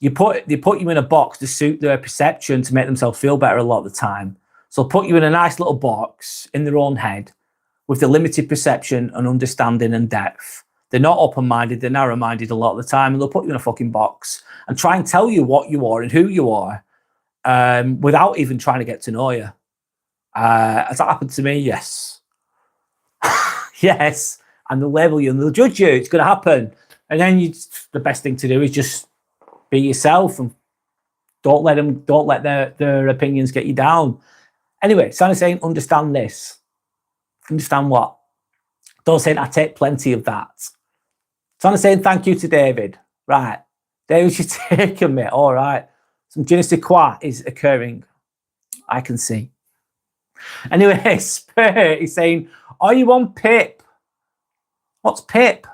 They put you in a box to suit their perception to make themselves feel better a lot of the time. So they'll put you in a nice little box in their own head with the limited perception and understanding and depth. They're not open-minded, they're narrow-minded a lot of the time, and they'll put you in a fucking box and try and tell you what you are and who you are without even trying to get to know you. Has that happened to me? Yes. Yes. And they'll label you and they'll judge you. It's going to happen. And then the best thing to do is just be yourself and don't let their opinions get you down. Anyway, Santa's saying, understand this. Understand what? Don't say I take plenty of that. Santa's saying thank you to David. Right. David, you're taking me. All right. Some je ne sais quoi is occurring. I can see. Anyway, Spirit is saying, are you on PIP? What's PIP?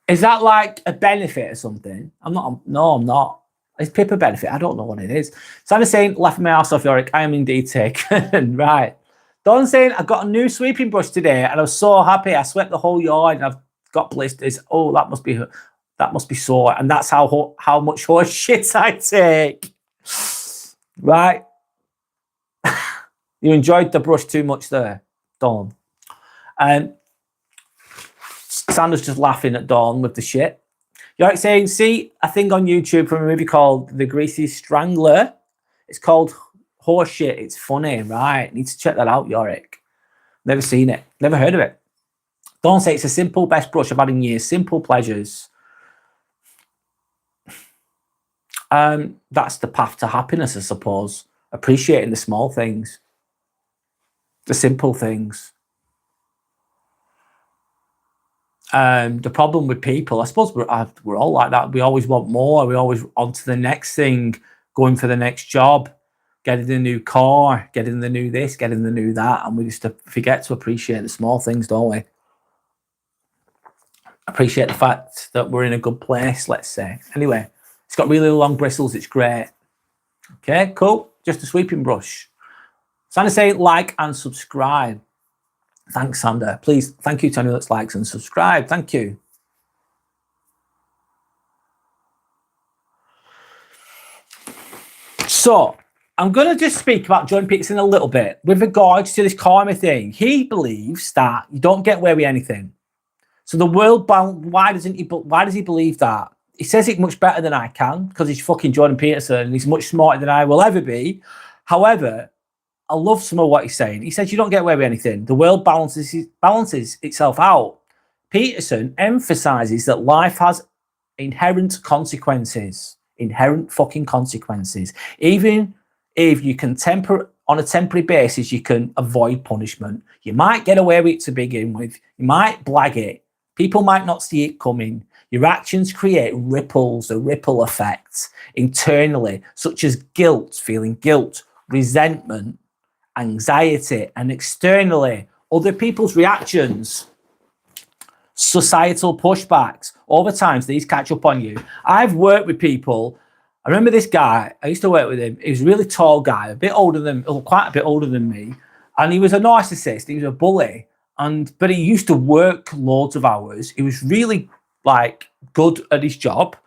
Is that like a benefit or something? I'm not. Is PIP a benefit? I don't know what it is. Santa's saying, laughing my ass off, Yorick. I am indeed taken. Right. Don's saying, I got a new sweeping brush today and I was so happy. I swept the whole yard and I've got blisters. Oh, that must be sore. And that's how much horse shit I take. Right. You enjoyed the brush too much there, Dawn. And Sandra's just laughing at Dawn with the shit. You're like saying, see a thing on YouTube from a movie called The Greasy Strangler. It's called Horse Shit. It's funny, right? Need to check that out, Yorick. Never seen it. Never heard of it. Dawn say it's a simple best brush I've had in years. Simple pleasures. That's the path to happiness, I suppose. Appreciating the small things. The simple things. The problem with people, I suppose we're all like that. We always want more. We always on to the next thing, going for the next job, getting the new car, getting the new this, getting the new that. And we just forget to appreciate the small things, don't we? Appreciate the fact that we're in a good place, let's say. Anyway, it's got really long bristles. It's great. Okay, cool. Just a sweeping brush. Sander saying like and subscribe. Thanks, Sander. Please, thank you to anyone that's likes and subscribe. Thank you. So, I'm going to just speak about Jordan Peterson a little bit with regards to this karma thing. He believes that you don't get away with anything. So the world balance, why does he believe that? He says it much better than I can because he's fucking Jordan Peterson and he's much smarter than I will ever be. However, I love some of what he's saying. He says you don't get away with anything. The world balances itself out. Peterson emphasizes that life has inherent consequences. Inherent fucking consequences. Even if you can on a temporary basis, you can avoid punishment. You might get away with it to begin with. You might blag it. People might not see it coming. Your actions create ripples, a ripple effect internally, such as guilt, feeling guilt, resentment, anxiety, and externally, other people's reactions, societal pushbacks. Over time, these catch up on you. I've worked with people. I remember this guy, I used to work with him. He was a really tall guy, quite a bit older than me. And he was a narcissist. He was a bully. But he used to work loads of hours. He was really good at his job.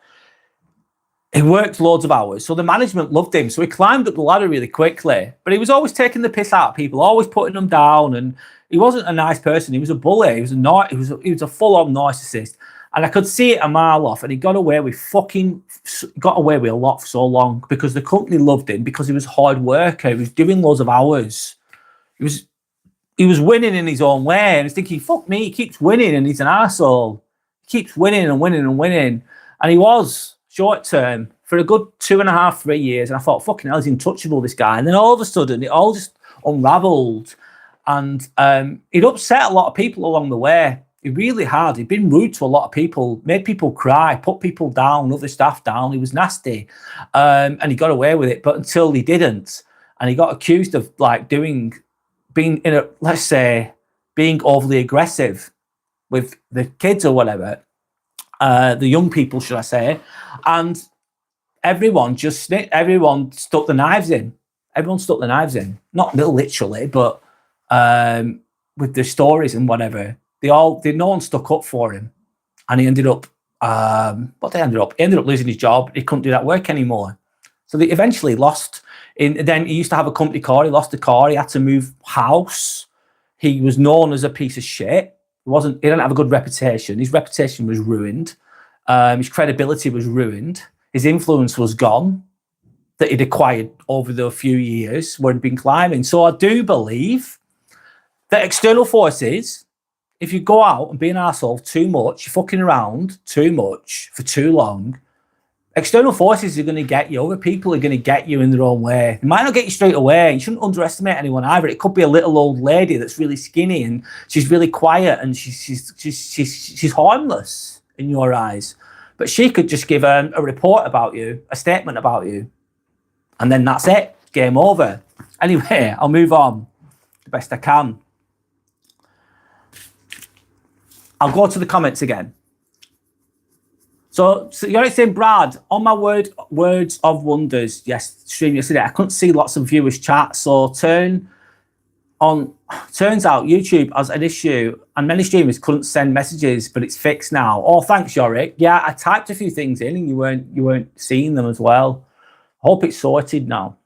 He worked loads of hours. So the management loved him. So he climbed up the ladder really quickly. But he was always taking the piss out of people, always putting them down. And he wasn't a nice person. He was a bully. He was a full-on narcissist. And I could see it a mile off. And he got away with a lot for so long because the company loved him because he was a hard worker. He was doing loads of hours. He was winning in his own way. And he's thinking, fuck me, he keeps winning and he's an arsehole. He keeps winning and winning and winning. And he was short term for a good 2.5, 3 years. And I thought, fucking hell, he's untouchable, this guy. And then all of a sudden, it all just unraveled. And he'd upset a lot of people along the way. He really had. He'd been rude to a lot of people, made people cry, put people down, other staff down. He was nasty. And he got away with it, but until he didn't. And he got accused of being overly aggressive with the kids or whatever, the young people, should I say. And everyone stuck the knives in. Everyone stuck the knives in. Not literally, but with the stories and whatever. No one stuck up for him, and he ended up he ended up losing his job. He couldn't do that work anymore, so they eventually lost. Then he used to have a company car. He lost the car. He had to move house. He was known as a piece of shit. He didn't have a good reputation. His reputation was ruined. His credibility was ruined. His influence was gone that he'd acquired over the few years where he'd been climbing. So I do believe that external forces, if you go out and be an arsehole too much, you're fucking around too much for too long, external forces are going to get you. Other people are going to get you in their own way. They might not get you straight away. You shouldn't underestimate anyone either. It could be a little old lady that's really skinny and she's really quiet and she's harmless in your eyes. But she could just give a report about you, a statement about you, and then that's it. Game over. Anyway, I'll move on the best I can. I'll go to the comments again. So you're saying, Brad, on my words of wonders, yes, stream yesterday, I couldn't see lots of viewers chat. So turns out YouTube has an issue and many streamers couldn't send messages, but it's fixed now. Oh, thanks, Yorick. Yeah, I typed a few things in and you weren't seeing them as well. Hope it's sorted now.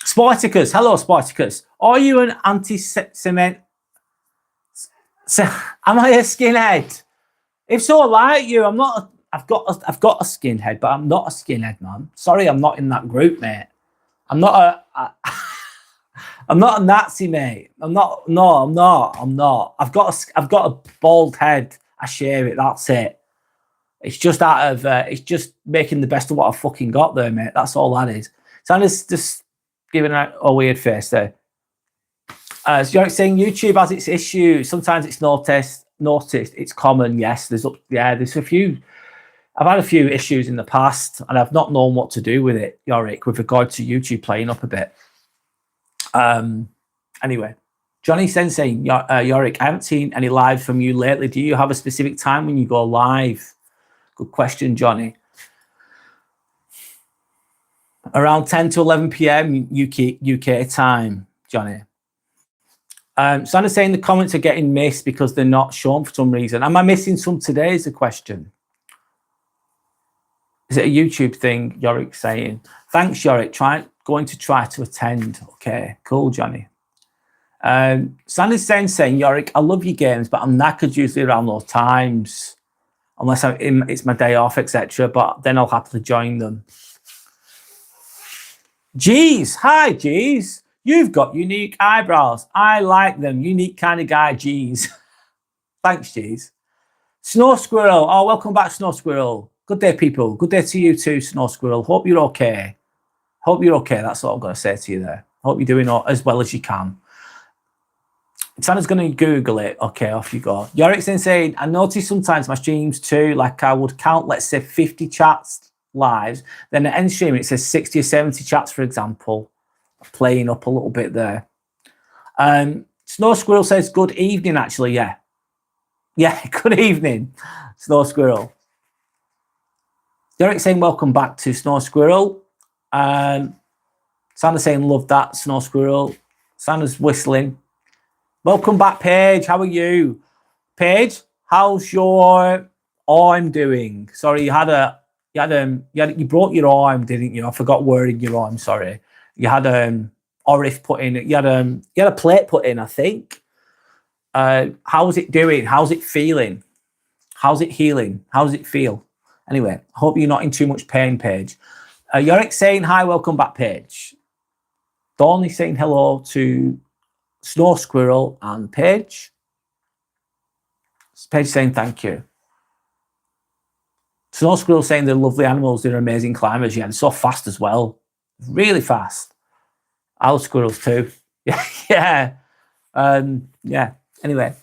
Spartacus, hello, Spartacus. Are you an anti-Semitic? Am I a skinhead? If so, I like you. I'm not. I've got a skinhead, but I'm not a skinhead, man. Sorry, I'm not in that group, mate. I'm not I'm not a Nazi, mate. I'm not. No, I'm not. I'm not. I've got a bald head. I shave it. That's it. It's just it's just making the best of what I've fucking got there, mate. That's all that is. So I'm just giving a weird face there. So you're saying YouTube has its issues. Sometimes it's noticed. It's common. Yes, there's a few. I've had a few issues in the past, and I've not known what to do with it, Yorick, with regard to YouTube playing up a bit. Anyway, Johnny Sensei, Yorick, I haven't seen any live from you lately. Do you have a specific time when you go live? Good question, Johnny. Around 10 to 11 p.m. UK time, Johnny. Sandra's saying the comments are getting missed because they're not shown for some reason. Am I missing some today is the question. Is it a YouTube thing, Yorick saying? Thanks, Yorick. Going to try to attend. Okay, cool, Johnny. Sandra's saying, Yorick, I love your games, but I'm knackered usually around those times. Unless it's my day off, etc. But then I'll happily join them. Jeez, hi, Jeez. You've got unique eyebrows. I like them. Unique kind of guy, Jeez. Thanks, Jeez. Snow Squirrel. Oh, welcome back, Snow Squirrel. Good day, people. Good day to you too, Snow Squirrel. Hope you're okay. Hope you're okay. That's all I'm going to say to you there. Hope you're doing as well as you can. Santa's going to Google it. Okay, off you go. Yorick's saying, I notice sometimes my streams too, like I would count, let's say 50 chats lives. Then at end stream, it says 60 or 70 chats, for example. Playing up a little bit there. Snow Squirrel says, good evening, actually. Yeah, good evening, Snow Squirrel. Derek saying, welcome back to Snow Squirrel. Sandra's saying, love that, Snow Squirrel. Sandra's whistling. Welcome back, Paige. How are you? Paige, how's your arm doing? Sorry, you broke your arm, didn't you? I forgot where in your arm, sorry. You had Orif put in. You had a plate put in, I think. How's it doing? How's it feeling? How's it healing? How does it feel? Anyway, I hope you're not in too much pain, Paige. Yorick saying hi, welcome back, Paige. Dawn is saying hello to Snow Squirrel and Paige. Paige saying thank you. Snow Squirrel saying they're lovely animals, they're amazing climbers. Yeah, they're so fast as well. Really fast. Owl squirrels too. Yeah. Anyway.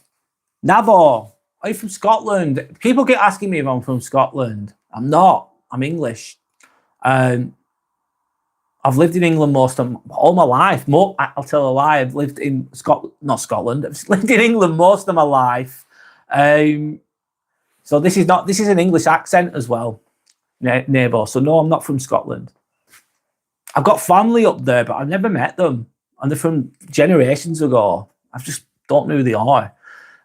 Navo, are you from Scotland? People get asking me if I'm from Scotland. I'm not. I'm English. I've lived in England all my life. I'll tell a lie. I've lived in not Scotland. I've lived in England most of my life. So this is an English accent as well, neighbour. So no, I'm not from Scotland. I've got family up there, but I've never met them. and they're from generations ago. I just don't know who they are.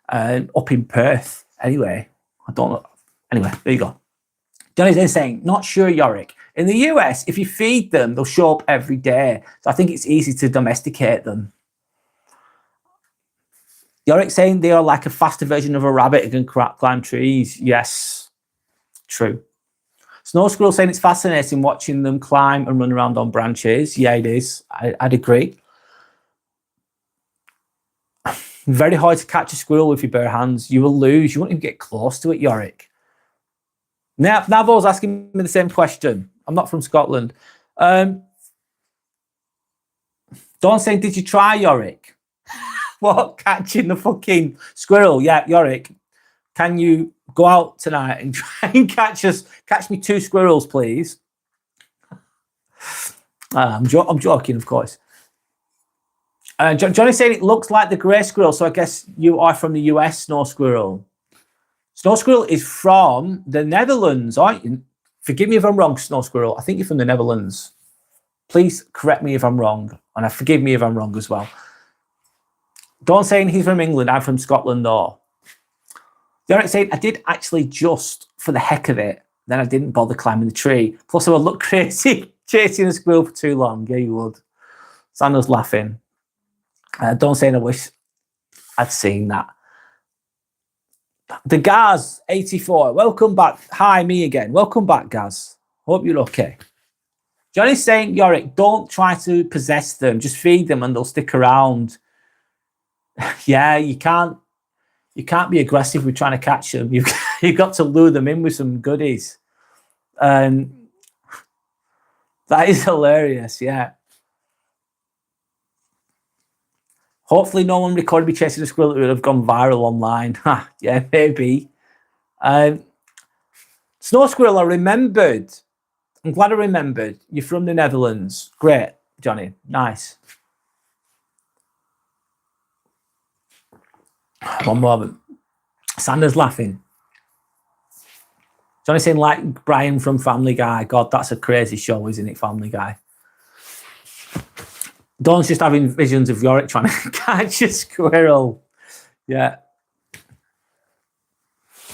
Up in Perth. Anyway, I don't know. Anyway, there you go. Johnny's then saying, not sure, Yorick. In the US, if you feed them, they'll show up every day. So I think it's easy to domesticate them. Yorick saying they are like a faster version of a rabbit and can climb trees. Yes, true. Snow Squirrel saying it's fascinating watching them climb and run around on branches. Yeah, it is. I'd agree. Very hard to catch a squirrel with your bare hands. You will lose. You won't even get close to it, Yorick. Navo's asking me the same question. I'm not from Scotland. Dawn saying, did you try, Yorick? What? Catching the fucking squirrel? Yeah, Yorick. Can you go out tonight and try and catch me 2 squirrels, please? I'm joking, of course. Johnny's saying it looks like the grey squirrel, so I guess you are from the US, Snow Squirrel. Snow Squirrel is from the Netherlands, aren't you? Forgive me if I'm wrong, Snow Squirrel. I think you're from the Netherlands. Please correct me if I'm wrong, and forgive me if I'm wrong as well. Don't saying he's from England. I'm from Scotland, though. Derek saying I did actually just for the heck of it. Then I didn't bother climbing the tree. Plus, I would look crazy chasing a squirrel for too long. Yeah, you would. Sanders laughing. Don't saying I wish I'd seen that. The Gaz 84. Welcome back. Hi, me again. Welcome back, Gaz. Hope you're okay. Johnny's saying, Yorick, don't try to possess them. Just feed them and they'll stick around. Yeah, you can't be aggressive with trying to catch them. You've got to lure them in with some goodies. That is hilarious, yeah. Hopefully no one recorded me chasing a squirrel that would have gone viral online. Yeah, maybe. Snow Squirrel, I remembered. I'm glad I remembered. You're from the Netherlands. Great, Johnny. Nice. One moment. Sanders laughing. Johnny saying like Brian from Family Guy. God, that's a crazy show, isn't it, Family Guy? Dawn's just having visions of Yorick trying to catch a squirrel. Yeah.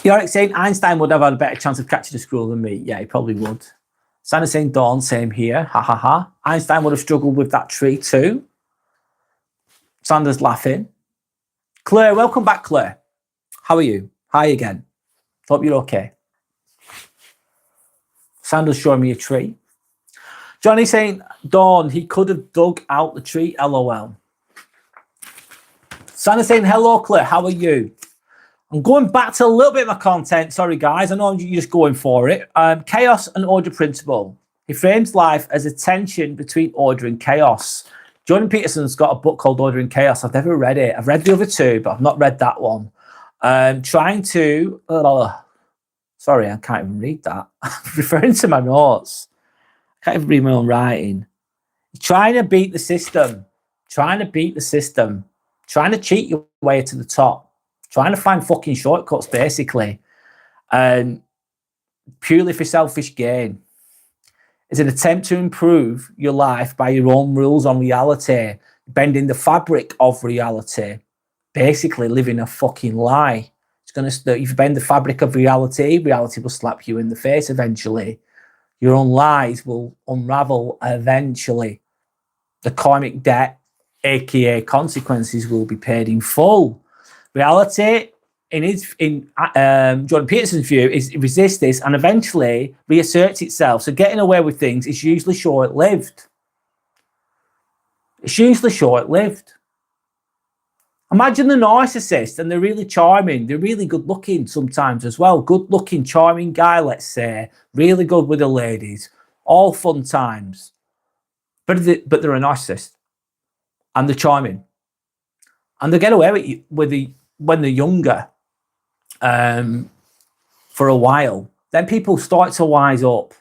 Yorick saying Einstein would have had a better chance of catching a squirrel than me. Yeah, he probably would. Sanders saying Dawn, same here. Ha ha ha. Einstein would have struggled with that tree too. Sanders laughing. Claire, welcome back, Claire. How are you? Hi again. Hope you're okay. Sanders showing me a tree. Johnny saying, Dawn, he could have dug out the tree, LOL. Sanders saying, hello, Claire, how are you? I'm going back to a little bit of my content. Sorry, guys. I know you're just going for it. Chaos and order principle. He frames life as a tension between order and chaos. Jordan Peterson's got a book called Order and Chaos. I've never read it. I've read the other two, but I've not read that one. Trying to... sorry, I can't even read that. I'm referring to my notes. I can't even read my own writing. Trying to beat the system. Trying to beat the system. Trying to cheat your way to the top. Trying to find fucking shortcuts, basically. Purely for selfish gain. It's an attempt to improve your life by your own rules on reality. Bending the fabric of reality. Basically living a fucking lie. If you bend the fabric of reality, reality will slap you in the face eventually. Your own lies will unravel eventually. The karmic debt, aka consequences, will be paid in full. Reality, in Jordan Peterson's view, is resists this and eventually reasserts itself. So getting away with things is usually short-lived. It's usually short-lived. Imagine the narcissist, and they're really charming. They're really good-looking sometimes as well. Good-looking, charming guy, let's say. Really good with the ladies. All fun times. But they're a narcissist. And they're charming. And they get away with when they're younger for a while. Then people start to wise up.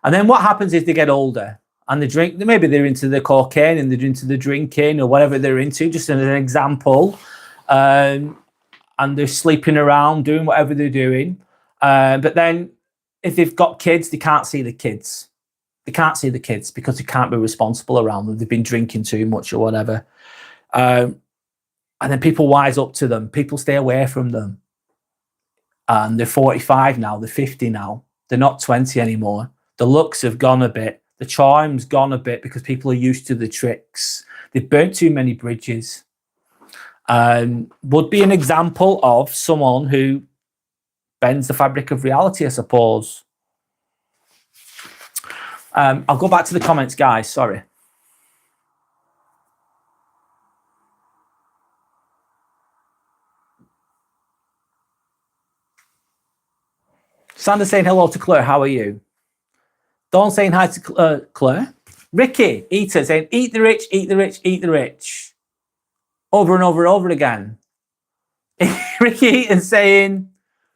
And then what happens is they get older. And they drink, maybe they're into the cocaine and they're into the drinking or whatever they're into, just as an example. And they're sleeping around, doing whatever they're doing. But then if they've got kids, they can't see the kids. They can't see the kids because they can't be responsible around them. They've been drinking too much or whatever. And then people wise up to them. People stay away from them. And they're 45 now. They're 50 now. They're not 20 anymore. The looks have gone a bit. The charm's gone a bit because people are used to the tricks. They've burnt too many bridges. Would be an example of someone who bends the fabric of reality, I suppose. I'll go back to the comments, guys. Sorry. Sandra saying hello to Claire. How are you? Dawn saying hi to Claire. Ricky Eater saying, eat the rich, eat the rich, eat the rich. Over and over and over again. Ricky Eaton saying,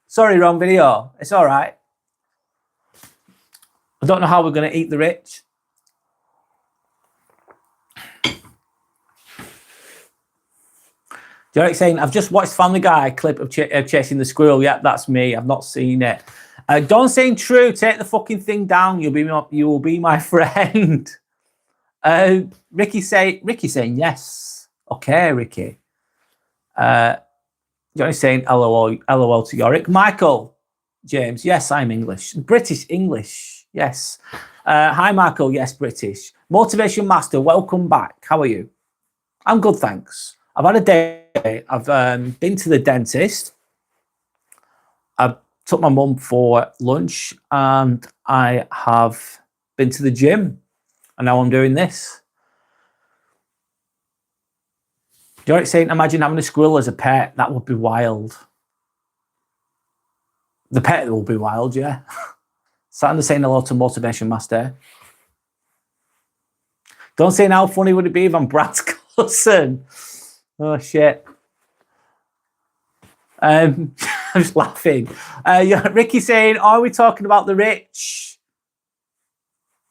sorry, wrong video. It's all right. I don't know how we're going to eat the rich. Derek saying, I've just watched Family Guy clip of chasing the squirrel. Yeah, that's me. I've not seen it. Don saying, true. Take the fucking thing down. You will be my friend. Ricky saying, yes. Okay, Ricky. Johnny saying, LOL to Yorick. Michael James, yes, I'm English. British English, yes. Hi, Michael. Yes, British. Motivation Master, welcome back. How are you? I'm good, thanks. I've had a day. I've been to the dentist. I took my mum for lunch and I have been to the gym. And now I'm doing this. You're saying, imagine having a squirrel as a pet. That would be wild. The pet will be wild, yeah. Sandra saying hello to Motivation Master. Don't say how funny would it be if I'm Brad's cousin. Oh, shit. I'm just laughing. Ricky saying, are we talking about the rich?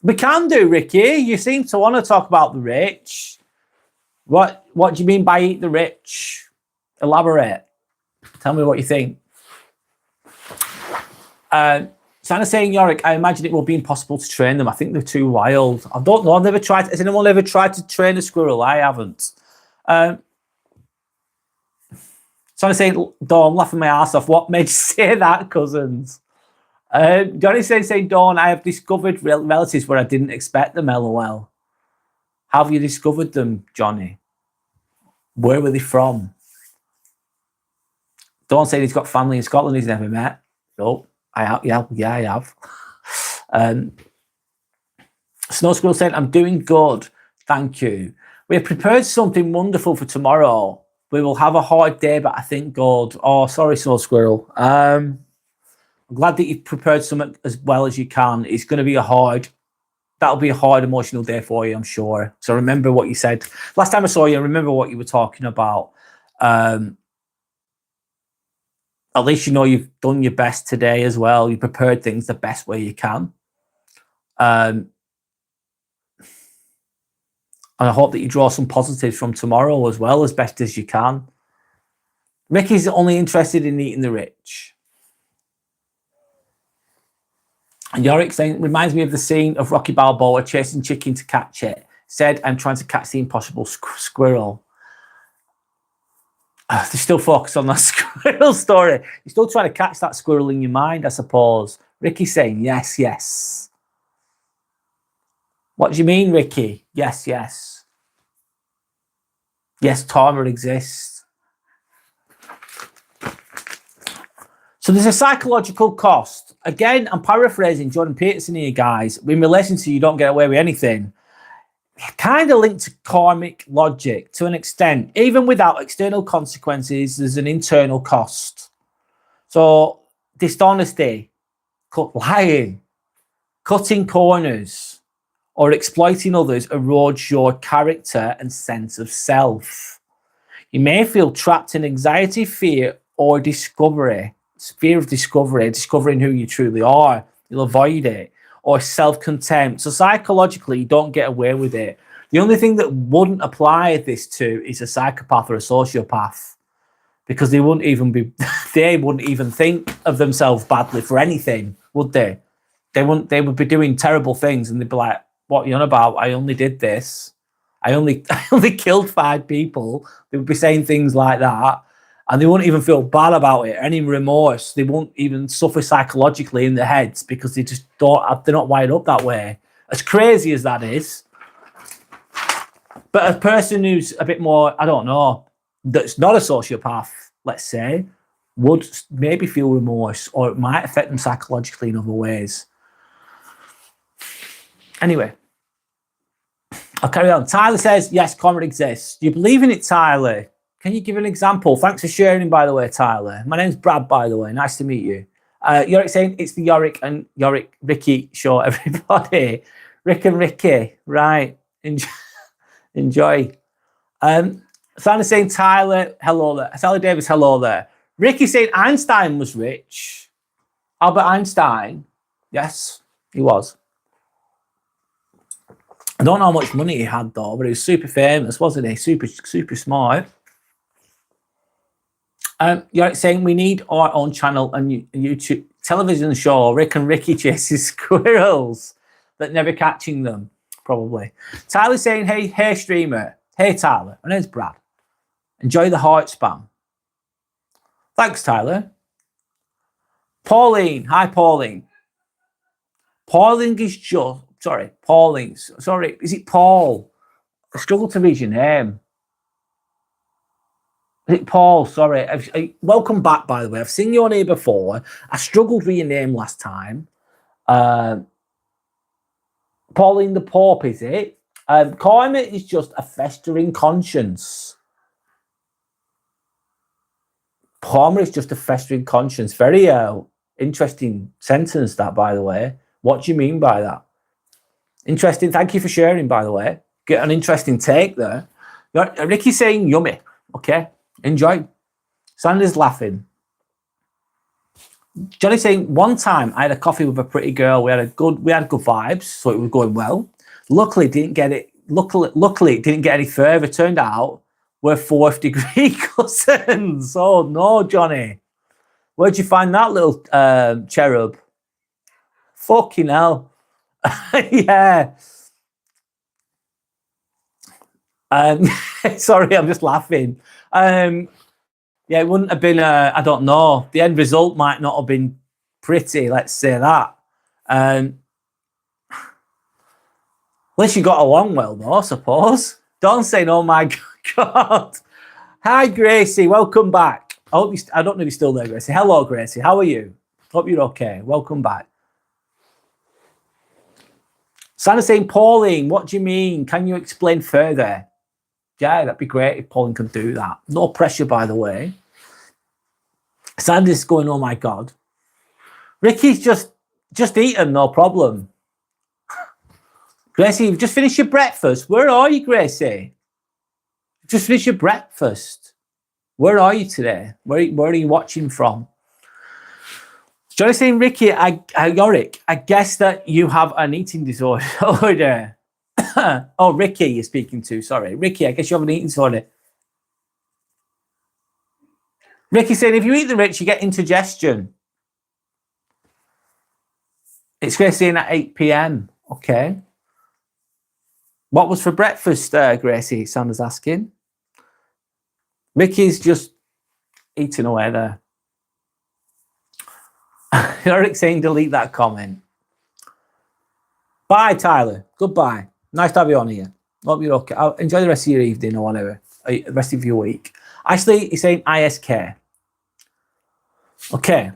We can do, Ricky. You seem to want to talk about the rich. What do you mean by eat the rich? Elaborate. Tell me what you think. Santa saying, Yorick, I imagine it will be impossible to train them. I think they're too wild. I don't know. I've never tried. Has anyone ever tried to train a squirrel? I haven't. Santa saying, Dawn, I'm laughing my ass off. What made you say that, cousins? Johnny saying, Dawn, I have discovered relatives where I didn't expect them, LOL. How have you discovered them, Johnny? Where were they from? Dawn saying he's got family in Scotland he's never met. Oh, I have. Yeah, I have. Snow Squirrel saying, I'm doing good. Thank you. We have prepared something wonderful for tomorrow. We will have a hard day, but I think God. Oh, sorry, Snow Squirrel. I'm glad that you've prepared something as well as you can. It's going to be that'll be a hard emotional day for you, I'm sure. So remember what you said. Last time I saw you, remember what you were talking about. At least you know you've done your best today as well. You prepared things the best way you can. And I hope that you draw some positives from tomorrow as well, as best as you can. Ricky's only interested in eating the rich. And Yorick saying, reminds me of the scene of Rocky Balboa chasing chicken to catch it. Said, I'm trying to catch the impossible squirrel. They're still focused on that squirrel story. You're still trying to catch that squirrel in your mind, I suppose. Ricky's saying, yes, yes. What do you mean, Ricky? Yes, yes. Yes, Torma exists. So there's a psychological cost. Again, I'm paraphrasing Jordan Peterson here, guys. In relation to you don't get away with anything. Kind of linked to karmic logic to an extent. Even without external consequences, there's an internal cost. So dishonesty, lying, cutting corners, or exploiting others erodes your character and sense of self. You may feel trapped in anxiety, fear, or discovery. Fear of discovering who you truly are. You'll avoid it. Or self-contempt. So psychologically, you don't get away with it. The only thing that wouldn't apply this to is a psychopath or a sociopath, because they wouldn't even think of themselves badly for anything, would they? they would be doing terrible things, and they'd be like, "What are you on about? I only did this. I only killed 5 people." They would be saying things like that, and they wouldn't even feel bad about it, any remorse. They won't even suffer psychologically in their heads because they just don't. They're not wired up that way. As crazy as that is, but a person who's a bit more, I don't know, that's not a sociopath, let's say, would maybe feel remorse, or it might affect them psychologically in other ways. Anyway, I'll carry on. Tyler says, yes, karma exists. Do you believe in it, Tyler? Can you give an example? Thanks for sharing, by the way, Tyler. My name's Brad, by the way. Nice to meet you. Yorick saying it's the Yorick and Yorick Ricky show, everybody. Rick and Ricky. Right. Enjoy. Sandra saying Tyler, hello there. Sally Davis, hello there. Ricky saying Einstein was rich. Albert Einstein. Yes, he was. I don't know how much money he had though, but he was super famous, wasn't he? Super smart. You're saying we need our own channel and YouTube television show. Rick and Ricky chases squirrels, but never catching them. Probably. Tyler's saying, hey streamer. Hey Tyler, my name's Brad. Enjoy the heart spam. Thanks, Tyler. Pauline, hi Pauline. Pauline is just Pauline. Sorry, is it Paul? I struggle to read your name. Is it Paul? Sorry. Welcome back, by the way. I've seen you on here before. I struggled with your name last time. Pauline the Pope, is it? Karma is just a festering conscience. Karma is just a festering conscience. Very interesting sentence, that, by the way. What do you mean by that? Interesting. Thank you for sharing, by the way. Get an interesting take there. Ricky's saying yummy. Okay. Enjoy. Sandra's laughing. Johnny's saying one time I had a coffee with a pretty girl. We had good vibes, so it was going well. Luckily, it didn't get any further. Turned out we're 4th degree cousins. Oh no, Johnny. Where'd you find that little cherub? Fucking hell. Yeah. Sorry, I'm just laughing. Yeah, it wouldn't have been, I don't know. The end result might not have been pretty, let's say that. At least you got along well, though, I suppose. Don't say, oh my God. Hi, Gracie. Welcome back. I don't know if you're still there, Gracie. Hello, Gracie. How are you? Hope you're okay. Welcome back. Sandra's saying, Pauline, what do you mean? Can you explain further? Yeah, that'd be great if Pauline could do that. No pressure, by the way. Sandra's going, oh my God. Ricky's just eaten, no problem. Gracie, you've just finished your breakfast. Where are you, Gracie? Just finished your breakfast. Where are you today? Where are you watching from? Johnny saying, Ricky, Yorick, I guess that you have an eating disorder. Oh, Ricky you're speaking to. Sorry. Ricky, I guess you have an eating disorder. Ricky saying, if you eat the rich, you get indigestion. It's Gracie at 8 p.m. Okay. What was for breakfast, Gracie? Sandra's asking. Ricky's just eating away there. Eric saying, delete that comment. Bye, Tyler. Goodbye. Nice to have you on here. Hope you're okay. Enjoy the rest of your evening or whatever. The rest of your week. Actually, he's saying ISK. Okay.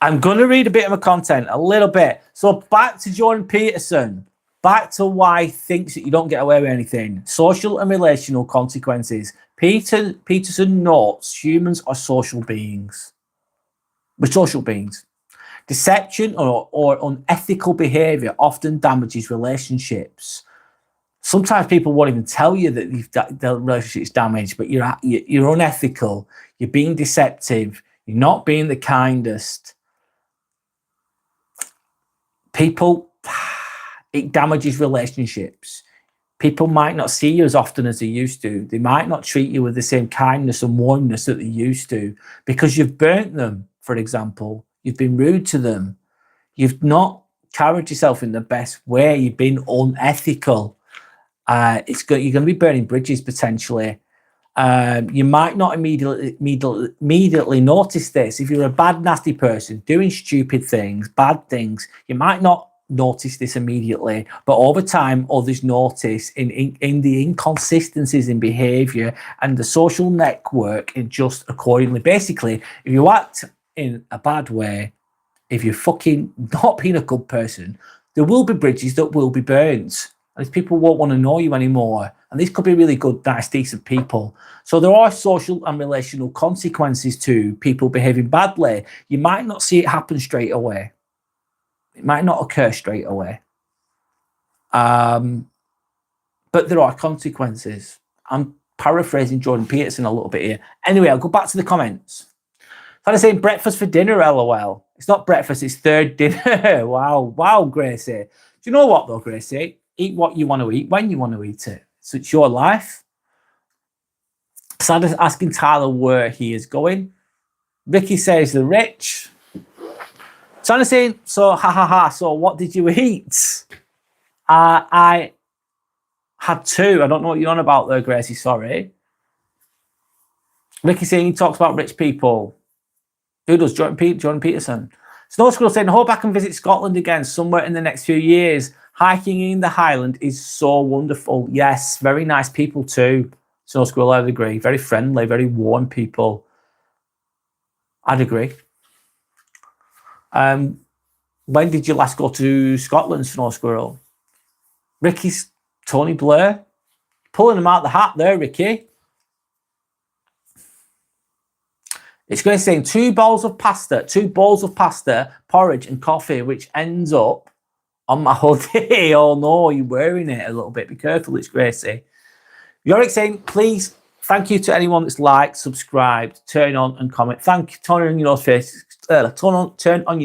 I'm going to read a bit of my content, a little bit. So back to Jordan Peterson. Back to why he thinks that you don't get away with anything. Social and relational consequences. Peterson notes humans are social beings. We're social beings. Deception or unethical behavior often damages relationships. Sometimes people won't even tell you that the relationship's damaged, but you're unethical. You're being deceptive. You're not being the kindest. People, it damages relationships. People might not see you as often as they used to. They might not treat you with the same kindness and warmness that they used to because you've burnt them, for example. You've been rude to them. You've not carried yourself in the best way, you've been unethical, you're going to be burning bridges potentially. You might not immediately notice this. If you're a bad, nasty person doing stupid things, bad things, you might not notice this immediately, but over time, others notice in the inconsistencies in behavior and the social network adjust accordingly. Basically, if you act in a bad way, if you're fucking not being a good person, there will be bridges that will be burnt. And people won't want to know you anymore. And these could be really good, nice, decent people. So there are social and relational consequences to people behaving badly. You might not see it happen straight away. It might not occur straight away. But there are consequences. I'm paraphrasing Jordan Peterson a little bit here. Anyway, I'll go back to the comments. I'm saying breakfast for dinner, LOL. It's not breakfast, it's third dinner. Wow, Gracie. Do you know what though, Gracie? Eat what you want to eat when you want to eat it. So it's your life. Sandra's asking Tyler where he is going. Ricky says the rich. Sandra's saying, so so what did you eat? I had two. I don't know what you're on about there, Gracie, sorry. Ricky saying he talks about rich people. Who does? Jordan Peterson. Snow Squirrel saying, I hope I can visit Scotland again somewhere in the next few years. Hiking in the Highland is so wonderful. Yes, very nice people too. Snow Squirrel, I'd agree. Very friendly, very warm people. I'd agree. When did you last go to Scotland, Snow Squirrel? Ricky's Tony Blair. Pulling him out the hat there, Ricky. It's going to say 2 bowls of pasta, porridge and coffee, which ends up on my hoodie. Oh no, you're wearing it a little bit. Be careful, it's Gracie. Yorick saying, please, thank you to anyone that's liked, subscribed, turn on and comment. Turn on your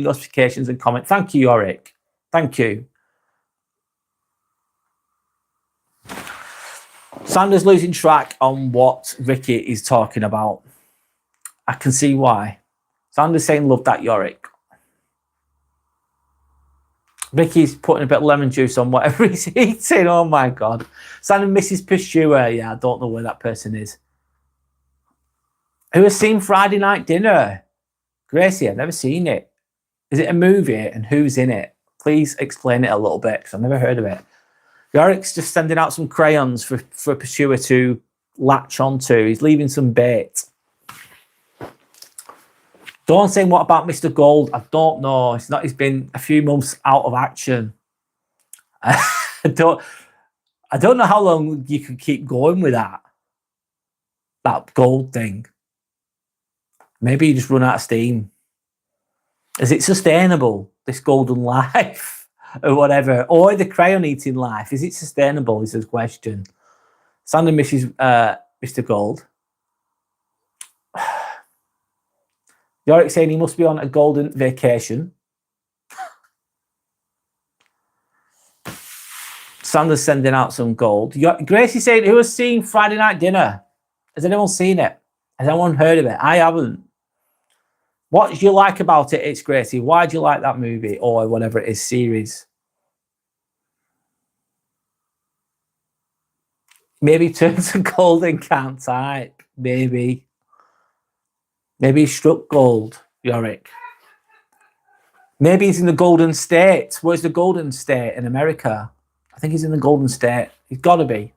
notifications and comment. Thank you, Yorick. Thank you. Sandra's losing track on what Ricky is talking about. I can see why. Sandra's saying, love that, Yorick. Ricky's putting a bit of lemon juice on whatever he's eating. Oh my God. Sandra Mrs. Pursuer. Yeah, I don't know where that person is. Who has seen Friday Night Dinner? Gracie, I've never seen it. Is it a movie and who's in it? Please explain it a little bit because I've never heard of it. Yorick's just sending out some crayons for Pursuer to latch onto. He's leaving some bait. Dawn saying, what about Mr. Gold? I don't know. He's been a few months out of action. I don't know how long you can keep going with that gold thing. Maybe you just run out of steam. Is it sustainable, this golden life or whatever? Or the crayon eating life? Is it sustainable is his question. Sandra misses Mr. Gold. Yorick saying he must be on a golden vacation. Sandra's sending out some gold. Gracie saying, who has seen Friday Night Dinner? Has anyone seen it? Has anyone heard of it? I haven't. What do you like about it? It's Gracie. Why do you like that movie or whatever it is, series? Maybe turn to gold and can't type. Maybe. Maybe he struck gold, Yorick. Maybe he's in the Golden State. Where's the Golden State in America? I think he's in the Golden State. He's got to be.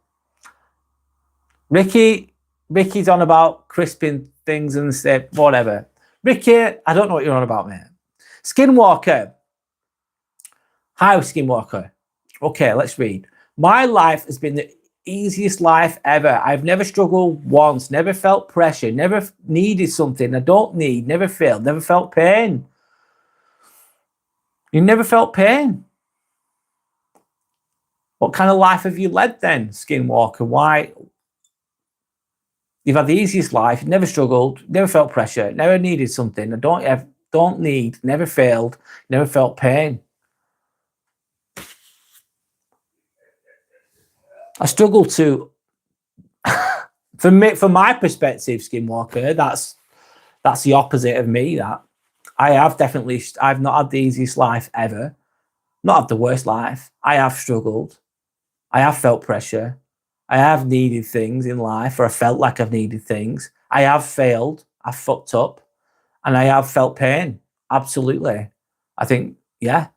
Ricky's on about crisping things and stuff, whatever. Ricky, I don't know what you're on about, mate. Skinwalker. Hi, Skinwalker. Okay, let's read. My life has been the easiest life ever. I've never struggled once, never felt pressure, never needed something I don't need, never failed, never felt pain. You never felt pain. What kind of life have you led then, Skinwalker? Why? You've had the easiest life, never struggled, never felt pressure, never needed something I don't need, never failed, never felt pain. I struggle to, from my perspective, Skinwalker, that's the opposite of me. That I've not had the easiest life ever. Not have the worst life. I have struggled. I have felt pressure. I have needed things in life, or I felt like I've needed things. I have failed. I've fucked up. And I have felt pain. Absolutely. I think, yeah.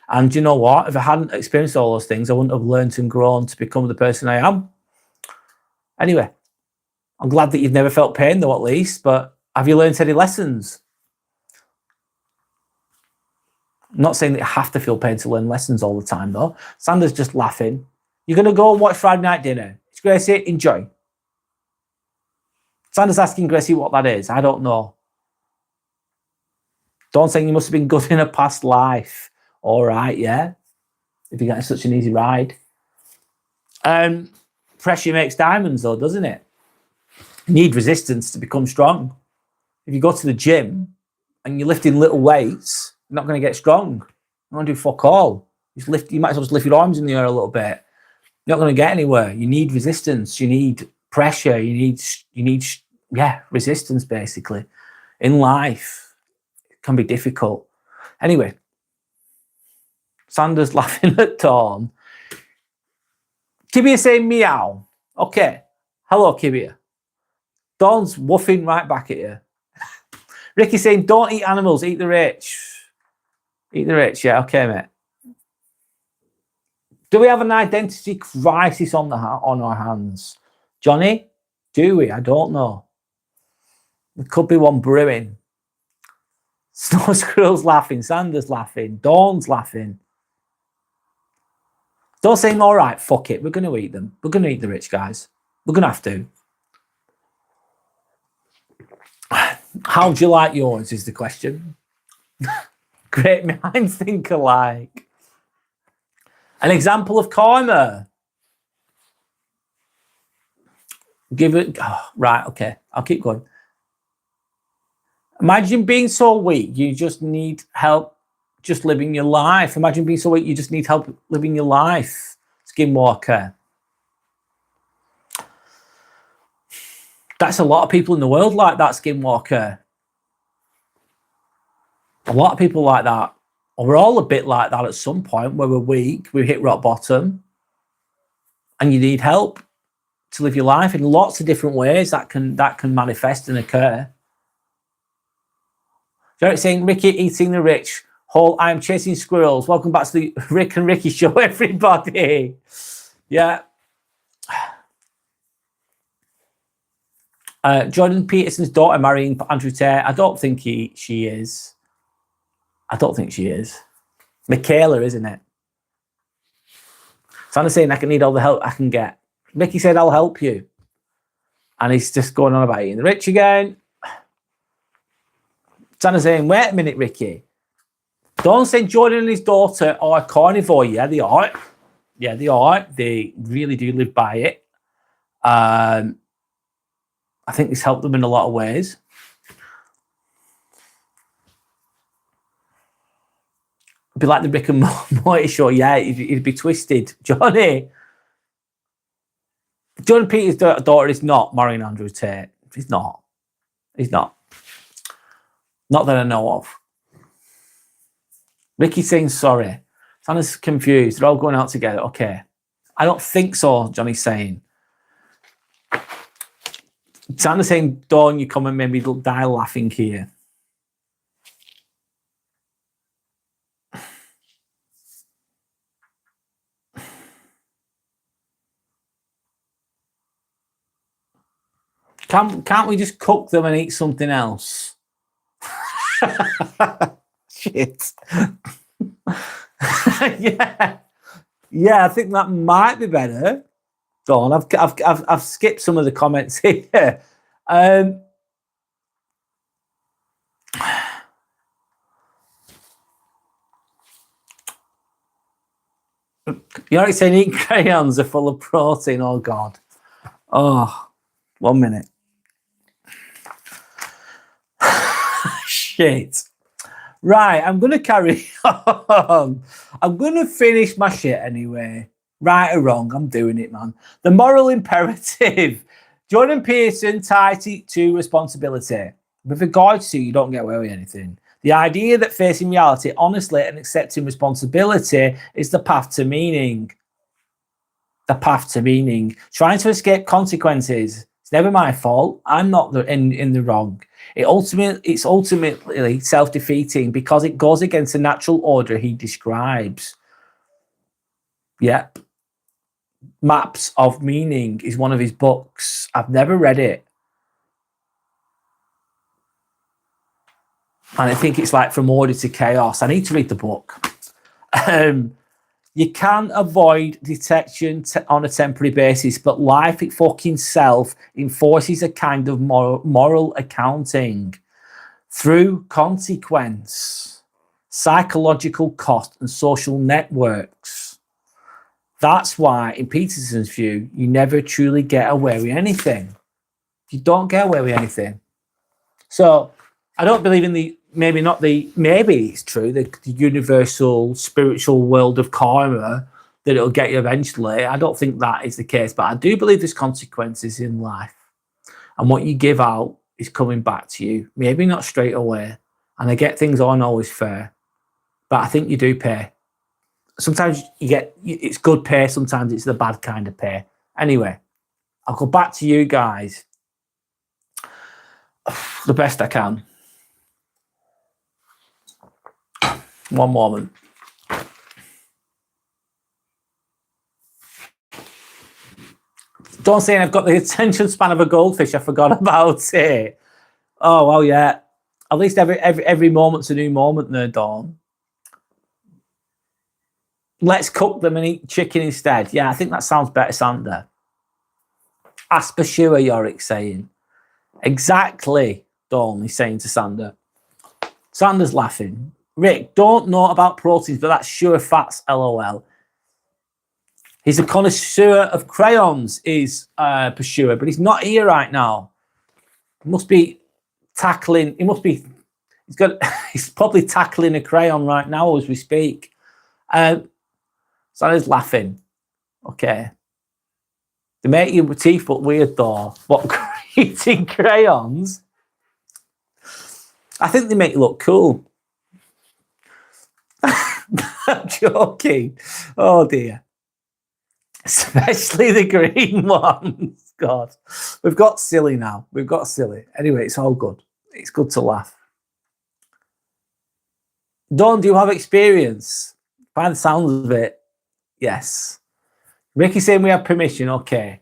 And you know what? If I hadn't experienced all those things, I wouldn't have learned and grown to become the person I am. Anyway, I'm glad that you've never felt pain, though, at least. But have you learned any lessons? I'm not saying that you have to feel pain to learn lessons all the time, though. Sanders just laughing. You're going to go and watch Friday Night Dinner. It's Gracie, enjoy. Sanders asking Gracie what that is. I don't know. Dawn saying you must have been good in a past life. All right, yeah. If you're getting such an easy ride. Pressure makes diamonds, though, doesn't it? You need resistance to become strong. If you go to the gym and you're lifting little weights, you're not going to get strong. You're not going to do fuck all. You might as well just lift your arms in the air a little bit. You're not going to get anywhere. You need resistance. You need pressure. You need resistance, basically. In life, it can be difficult. Anyway, Sanders laughing at Dawn. Kibia saying meow. Okay. Hello, Kibia. Dawn's woofing right back at you. Ricky saying, don't eat animals, eat the rich. Eat the rich, yeah, okay, mate. Do we have an identity crisis on our hands? Johnny, do we? I don't know. There could be one brewing. Snow Squirrel's laughing, Sanders laughing, Dawn's laughing. Dawn saying, all right, fuck it, we're going to eat them. We're going to eat the rich, guys. We're going to have to. How do you like yours is the question. Great minds think alike. An example of karma. Give it. Oh, right, okay. I'll keep going. Imagine being so weak, you just need help just living your life. Imagine being so weak, you just need help living your life. Skinwalker. That's a lot of people in the world like that, Skinwalker. A lot of people like that. Or we're all a bit like that at some point where we're weak, we hit rock bottom, and you need help to live your life in lots of different ways that can manifest and occur. Jared saying, Ricky eating the rich. Whole, I'm chasing squirrels. Welcome back to the Rick and Ricky show, everybody. Yeah. Jordan Peterson's daughter marrying Andrew Tate. I don't think she is. I don't think she is. Michaela, isn't it? Santa's saying I can need all the help I can get. Mickey said I'll help you. And he's just going on about eating the rich again. Santa's saying, wait a minute, Ricky. Don't say Jordan and his daughter are carnivore. Yeah, they are. Yeah, they are. They really do live by it. I think this helped them in a lot of ways. It'd be like the Rick and Morty show. Yeah, it'd be twisted. Johnny. Jordan Peter's daughter is not marrying Andrew Tate. He's not. He's not. Not that I know of. Ricky's saying sorry. Santa's confused. They're all going out together. Okay. I don't think so, Johnny's saying. Santa's saying, Dawn, you come and made me die laughing here. Can't we just cook them and eat something else? Shit. Yeah, I think that might be better. Dawn, I've skipped some of the comments here. You're like saying eat crayons are full of protein. Oh God. Oh, 1 minute. Shit. Right, I'm going to carry on. I'm going to finish my shit anyway. Right or wrong, I'm doing it, man. The moral imperative. Jordan Peterson ties it to responsibility. With regards to you don't get away with anything. The idea that facing reality honestly and accepting responsibility is the path to meaning. The path to meaning. Trying to escape consequences. It's never my fault. I'm not in the wrong. It's ultimately self-defeating because it goes against the natural order he describes. Yep. Maps of Meaning is one of his books. I've never read it. And I think it's like From Order to Chaos. I need to read the book. You can avoid detection on a temporary basis, but life itself enforces a kind of moral accounting through consequence, psychological cost, and social networks. That's why, in Peterson's view, you never truly get away with anything. You don't get away with anything. So I don't believe in maybe it's true, the universal spiritual world of karma, that it'll get you eventually. I don't think that is the case, but I do believe there's consequences in life. And what you give out is coming back to you. Maybe not straight away. And I get things aren't always fair, but I think you do pay. Sometimes it's good pay, sometimes it's the bad kind of pay. Anyway, I'll go back to you guys the best I can. One moment. Don't say I've got the attention span of a goldfish. I forgot about it. Oh, well, yeah. At least every moment's a new moment there, Dawn. Let's cook them and eat chicken instead. Yeah, I think that sounds better, Sander. Ask Peshua, Yorick saying. Exactly, Dawn is saying to Sander. Sander's laughing. Rick, don't know about proteins, but that's sure fats, LOL. He's a connoisseur of crayons, is Peshua, but he's not here right now. He must be tackling, he's probably tackling a crayon right now as we speak. Sander's laughing. Okay. They make your teeth look weird though. What, eating crayons? I think they make you look cool. I'm joking. Oh dear. Especially the green ones. God. We've got silly now. We've got silly. Anyway, it's all good. It's good to laugh. Dawn, do you have experience? By the sounds of it, yes. Ricky saying we have permission. Okay.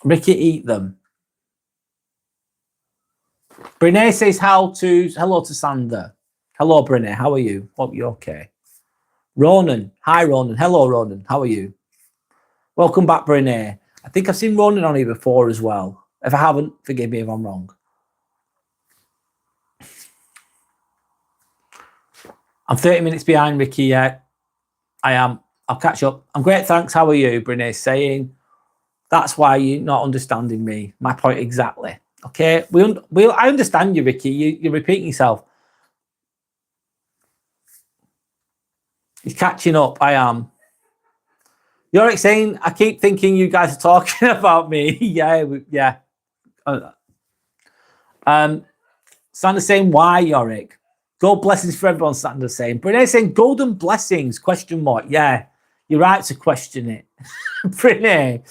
Ricky, eat them. Brene says hello to Sander. Hello, Brene. How are you? Hope you're okay. Ronan. Hi, Ronan. Hello, Ronan. How are you? Welcome back, Brene. I think I've seen Ronan on here before as well. If I haven't, forgive me if I'm wrong. I'm 30 minutes behind, Ricky. Yeah, I am. I'll catch up. I'm great, thanks. How are you? Brene saying. That's why you're not understanding me. My point exactly. Okay, I understand you, Ricky. You're repeating yourself. He's catching up. I am. You're saying, I keep thinking you guys are talking about me. yeah. Sander's saying, why, Yorick? Gold blessings for everyone, Sander's saying. Brene's saying, golden blessings, question mark. Yeah, you're right to question it. Brene.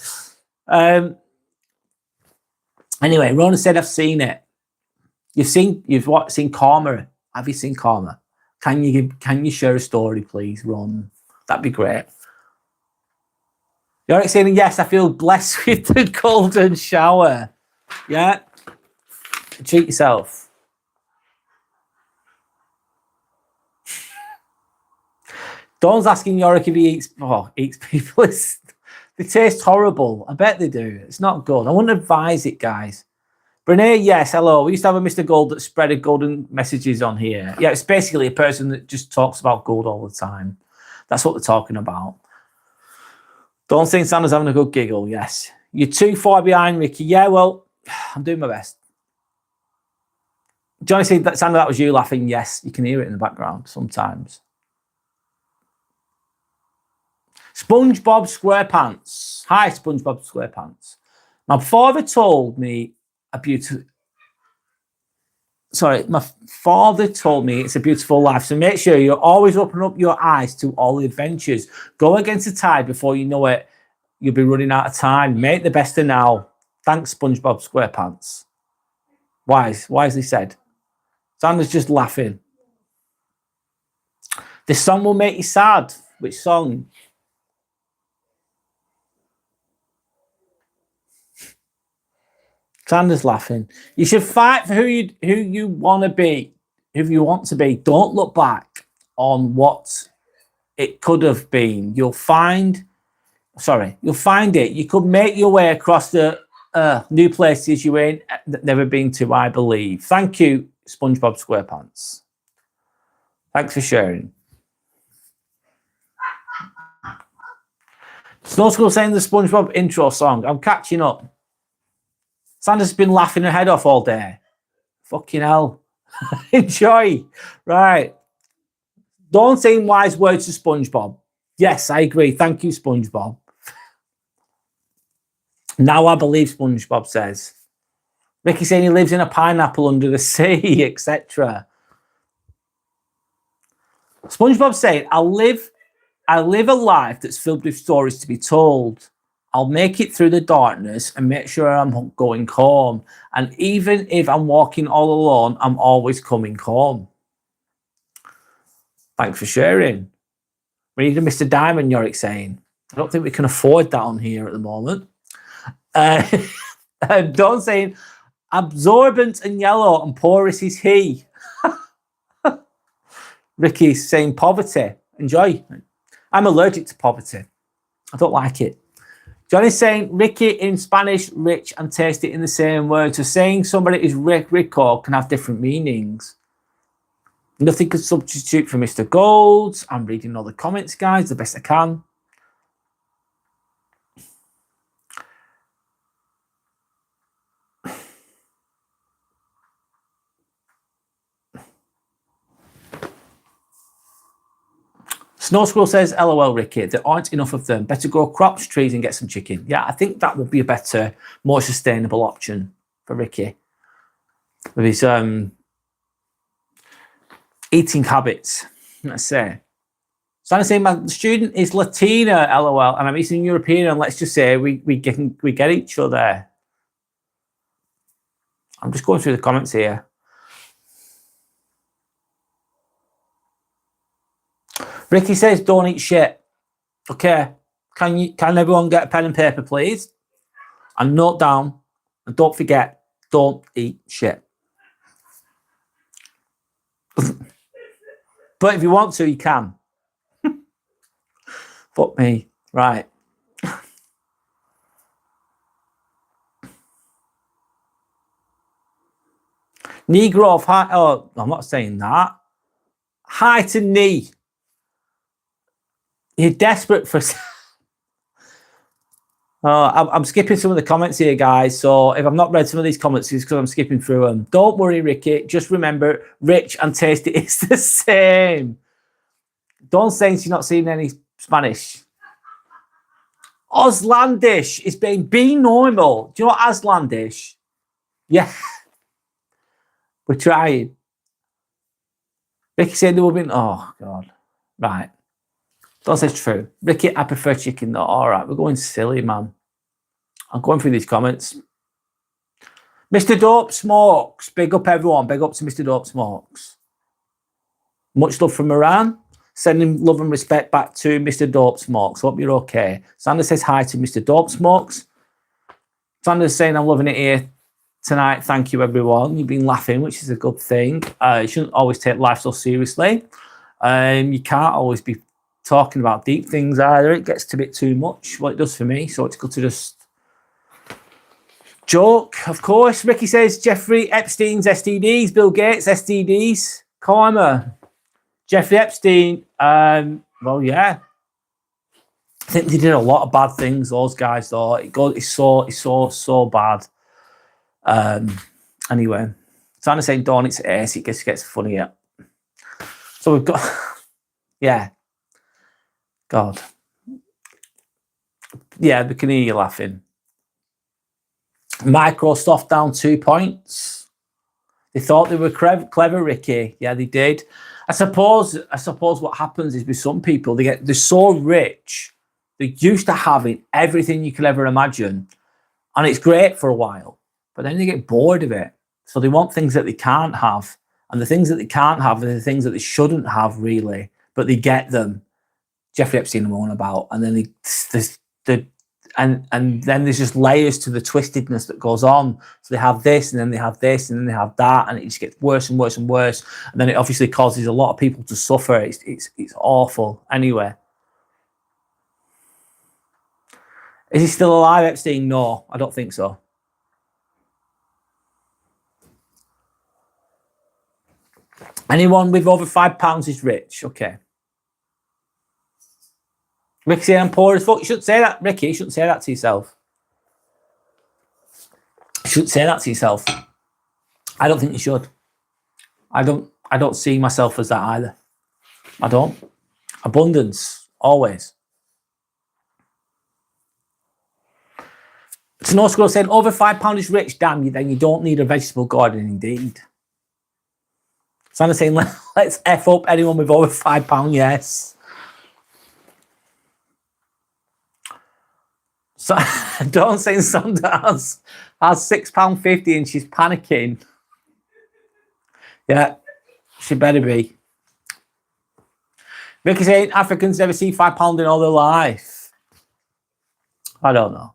Anyway, Rona said, I've seen it. You've seen Karma. Have you seen Karma? Can you share a story, please, Ron? That'd be great. You're saying, yes, I feel blessed with the golden shower. Yeah. Treat yourself. Dawn's asking Yorick if he eats people. They taste horrible. I bet they do. It's not good. I wouldn't advise it, guys. Brene, yes, hello. We used to have a Mr. Gold that spreaded golden messages on here. Yeah, it's basically a person that just talks about gold all the time. That's what they're talking about. Don't think Sander's having a good giggle. Yes. You're too far behind, Ricky. Yeah, well, I'm doing my best. Johnny said that, Sander, that was you laughing. Yes, you can hear it in the background sometimes. SpongeBob SquarePants. Hi, SpongeBob SquarePants. My father told me a beautiful... sorry, my father told me it's a beautiful life. So make sure you always open up your eyes to all the adventures. Go against the tide before you know it. You'll be running out of time. Make the best of now. Thanks, SpongeBob SquarePants. Wisely said. Sandra's just laughing. This song will make you sad. Which song? Sandra's laughing. You should fight for who you want to be. Who you want to be. Don't look back on what it could have been. You'll find it. You could make your way across the new places you ain't never been to, I believe. Thank you, SpongeBob SquarePants. Thanks for sharing. Snow School saying the SpongeBob intro song. I'm catching up. Sandra's been laughing her head off all day. Fucking hell. Enjoy. Right. Don't say wise words to SpongeBob. Yes, I agree. Thank you, SpongeBob. Now I believe, SpongeBob says. Ricky saying he lives in a pineapple under the sea, etc. SpongeBob saying, I live a life that's filled with stories to be told. I'll make it through the darkness and make sure I'm going home. And even if I'm walking all alone, I'm always coming home. Thanks for sharing. We need a Mr. Diamond, Yorick saying. I don't think we can afford that on here at the moment. Don saying, absorbent and yellow and porous is he. Ricky's saying poverty. Enjoy. I'm allergic to poverty. I don't like it. Johnny's saying Ricky in Spanish, rich and tasty in the same word. So saying somebody is rico can have different meanings. Nothing can substitute for Mr. Golds. I'm reading all the comments, guys, the best I can. Snow Squirrel says, LOL, Ricky, there aren't enough of them. Better grow crops, trees, and get some chicken. Yeah, I think that would be a better, more sustainable option for Ricky. With his eating habits, let's say. So I'm saying my student is Latina, LOL, and I'm Eastern European, and let's just say we get each other. I'm just going through the comments here. Ricky says, don't eat shit. Okay. Can everyone get a pen and paper, please? And note down, and don't forget, don't eat shit. But if you want to, you can. Fuck me. Right. Negro of high. Oh, I'm not saying that. High to knee. You're desperate for. I'm skipping some of the comments here, guys. So if I've not read some of these comments, it's because I'm skipping through them. Don't worry, Ricky. Just remember, rich and tasty is the same. Don't say you're not seeing any Spanish. Auslandish is being be normal. Do you know what Auslandish? Yeah. We're trying. Ricky said there will be. Oh, God. Right. That's true. Ricky, I prefer chicken though. All right, we're going silly, man. I'm going through these comments. Mr. Dope Smokes. Big up, everyone. Big up to Mr. Dope Smokes. Much love from Iran. Sending love and respect back to Mr. Dope Smokes. Hope you're okay. Sandra says hi to Mr. Dope Smokes. Sandra's saying I'm loving it here tonight. Thank you, everyone. You've been laughing, which is a good thing. You shouldn't always take life so seriously. You can't always be talking about deep things either. It gets a bit too much. Well, it does for me. So it's good to just joke. Of course, Ricky says Jeffrey Epstein's STDs, Bill Gates STDs, Karma, Jeffrey Epstein. Well, yeah. I think they did a lot of bad things. Those guys, though, it's so bad. Anyway, trying to say Dawn, it's ace. It gets funnier. So we've got, yeah. God. Yeah, we can hear you laughing. Microsoft down 2 points. They thought they were clever, Ricky. Yeah, they did. I suppose what happens is with some people, they're so rich, they're used to having everything you could ever imagine, and it's great for a while, but then they get bored of it. So they want things that they can't have, and the things that they can't have are the things that they shouldn't have, really, but they get them. Jeffrey Epstein I'm on about, and then and then there's just layers to the twistedness that goes on. So they have this, and then they have this, and then they have that, and it just gets worse and worse and worse. And then it obviously causes a lot of people to suffer. It's awful. Anyway, is he still alive, Epstein? No, I don't think so. Anyone with over £5 is rich. Okay. Ricky saying I'm poor as fuck. You shouldn't say that, Ricky. You shouldn't say that to yourself. You shouldn't say that to yourself. I don't think you should. I don't see myself as that either. I don't. Abundance, always. It's no scroll saying over £5 is rich. Damn, then you don't need a vegetable garden, indeed. Santa saying let's F up anyone with over £5. Yes. So don't say Sandra has £6.50 and she's panicking. Yeah, she better be. Ricky saying Africans never see £5 in all their life. I don't know.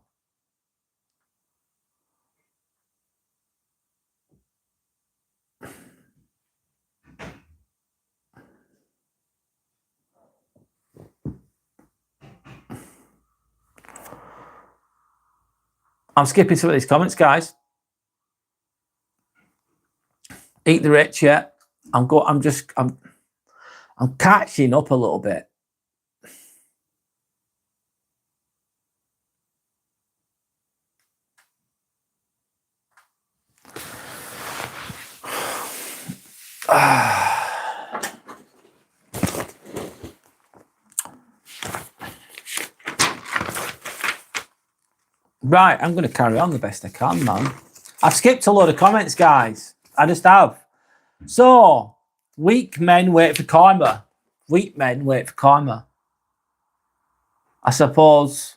I'm skipping some of these comments, guys. Eat the rich, yeah. I'm catching up a little bit. Right, I'm going to carry on the best I can, man. I've skipped a lot of comments, guys. I just have. So, weak men wait for karma. Weak men wait for karma. I suppose.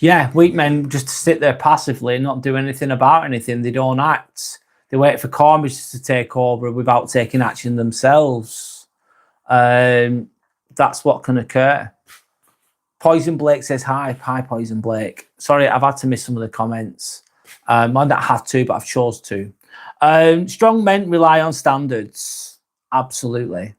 Yeah, weak men just sit there passively and not do anything about anything. They don't act. They wait for karma to take over without taking action themselves. That's what can occur. Poison Blake says hi. Hi, Poison Blake. Sorry, I've had to miss some of the comments. I don't have to, but I've chose to. Strong men rely on standards. Absolutely.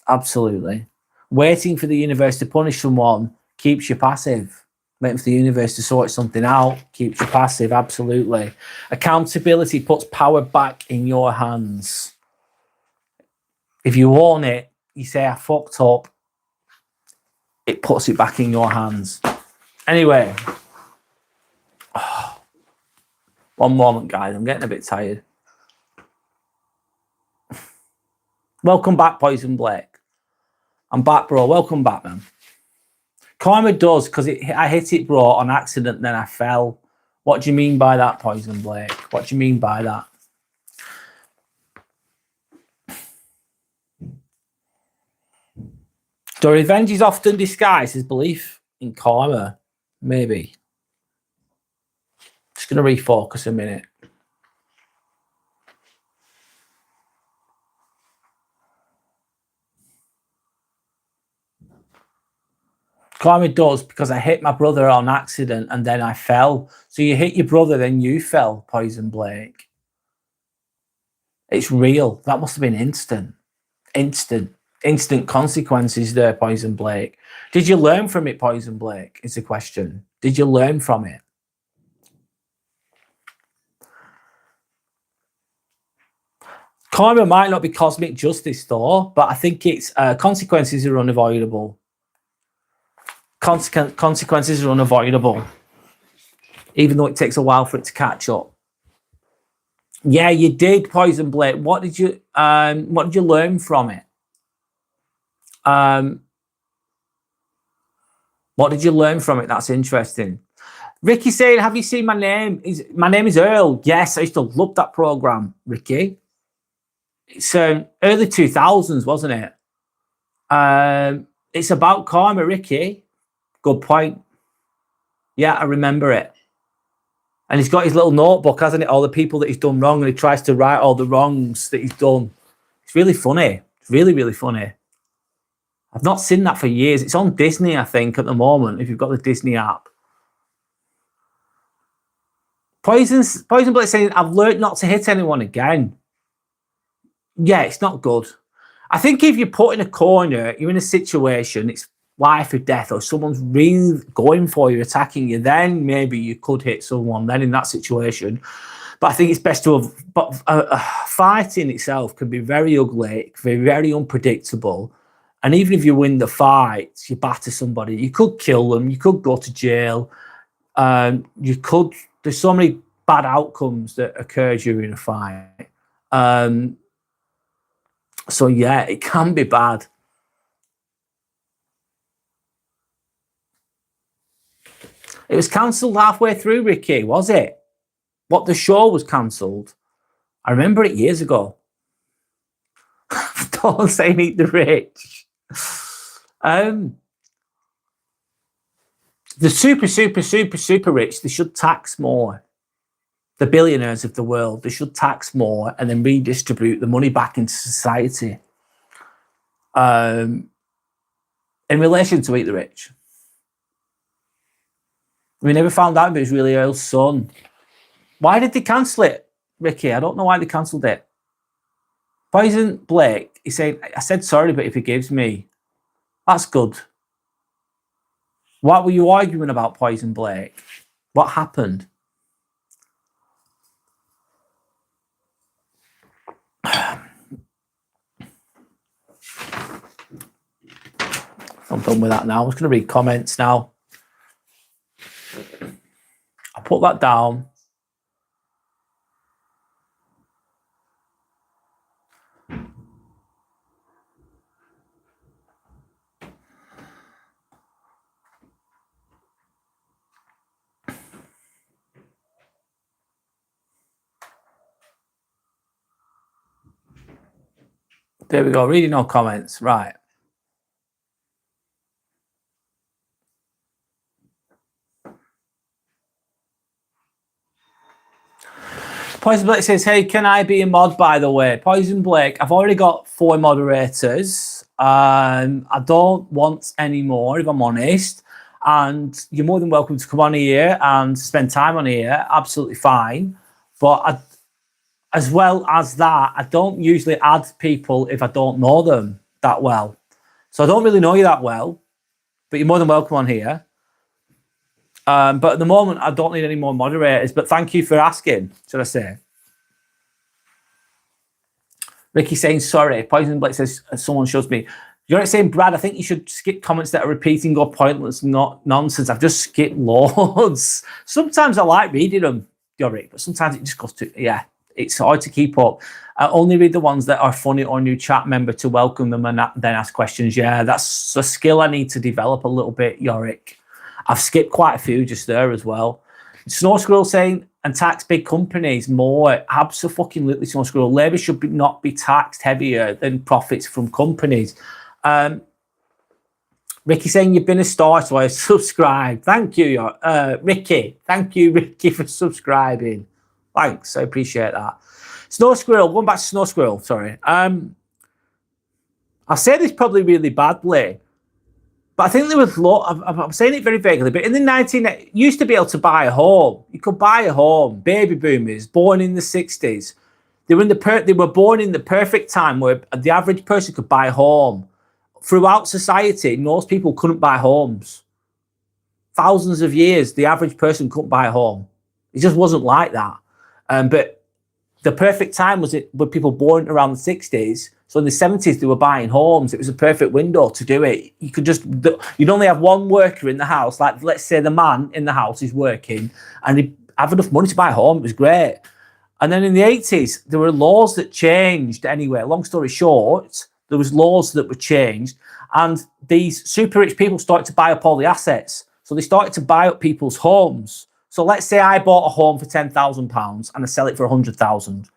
Absolutely. Waiting for the universe to punish someone keeps you passive. Waiting for the universe to sort something out keeps you passive. Absolutely. Accountability puts power back in your hands. If you own it, you say, I fucked up. It puts it back in your hands. Anyway. One moment, guys. I'm getting a bit tired. Welcome back, Poison Blake. I'm back, bro. Welcome back, man. Karma does, because I hit it, bro, on accident, then I fell. What do you mean by that, Poison Blake? What do you mean by that? So revenge is often disguised as belief in karma. Maybe. Just going to refocus a minute. Karma does, because I hit my brother on accident and then I fell. So you hit your brother, then you fell, Poison Blake. It's real. That must have been instant. Instant consequences there, Poison Blake. Did you learn from it, Poison Blake? Is the question. Did you learn from it? Karma might not be cosmic justice, though, but I think it's consequences are unavoidable. Consequences are unavoidable, even though it takes a while for it to catch up. Yeah, you did, Poison Blake. What did you learn from it? What did you learn from it? That's interesting. Ricky saying, have you seen My Name? My Name is Earl. Yes, I used to love that program, Ricky. It's early 2000s, wasn't it? It's about karma, Ricky. Good point. Yeah, I remember it. And he's got his little notebook, hasn't it? All the people that he's done wrong, and he tries to write all the wrongs that he's done. It's really funny. It's really, really funny. I've not seen that for years. It's on Disney, I think, at the moment, if you've got the Disney app. Poison Blake saying, I've learned not to hit anyone again. Yeah, it's not good. I think if you're put in a corner, you're in a situation, it's life or death, or someone's really going for you, attacking you, then maybe you could hit someone then in that situation. But I think it's best to have, but fighting itself can be very ugly, it can be very unpredictable. And even if you win the fight, you batter somebody, you could kill them, you could go to jail. There's so many bad outcomes that occur during a fight. So yeah, it can be bad. It was cancelled halfway through, Ricky, was it? What, the show was cancelled? I remember it years ago. Don't say Meet the Rich. The super rich, they should tax more. The billionaires of the world, they should tax more and then redistribute the money back into society. In relation to Eat the Rich. We never found out if it was really Earl's son. Why did they cancel it, Ricky? I don't know why they cancelled it. Poison Blake, he said, I said sorry, but he forgives me. That's good. What were you arguing about, Poison Blake? What happened? I'm done with that now. I'm just going to read comments now. I'll put that down. There we go. Reading all comments. Right. Poison Blake says, hey, can I be a mod, by the way? Poison Blake, I've already got 4 moderators. I don't want any more, if I'm honest. And you're more than welcome to come on here and spend time on here. Absolutely fine. But as well as that, I don't usually add people if I don't know them that well. So I don't really know you that well, but you're more than welcome on here. But at the moment, I don't need any more moderators, but thank you for asking, should I say. Ricky saying, sorry. Poison Blake says, someone shows me. You're saying, Brad, I think you should skip comments that are repeating or pointless, not nonsense. I've just skipped loads. Sometimes I like reading them, Yorick, but sometimes it just goes to, yeah, it's hard to keep up. I only read the ones that are funny or new chat member to welcome them and then ask questions. Yeah, that's a skill I need to develop a little bit, Yorick. I've skipped quite a few just there as well. Snow Squirrel saying, and tax big companies more. Absolutely, Snow Squirrel. Labour should not be taxed heavier than profits from companies. Ricky saying, you've been a star, so I subscribed. Thank you, Ricky. Thank you, Ricky, for subscribing. Thanks, I appreciate that. Snow Squirrel, going back to Snow Squirrel, sorry. I'll say this probably really badly, but I think there was I'm saying it very vaguely, but in the 1980s, you used to be able to buy a home. You could buy a home. Baby boomers, born in the 60s. They were born in the perfect time where the average person could buy a home. Throughout society, most people couldn't buy homes. Thousands of years, the average person couldn't buy a home. It just wasn't like that. But the perfect time was it when people born around the 60s. So in the 70s, they were buying homes. It was a perfect window to do it. You could you'd only have one worker in the house. Like, let's say the man in the house is working and he'd have enough money to buy a home. It was great. And then in the 80s, there were laws that changed anyway. Long story short, there was laws that were changed. And these super rich people started to buy up all the assets. So they started to buy up people's homes. So let's say I bought a home for £10,000 and I sell it for 100,000.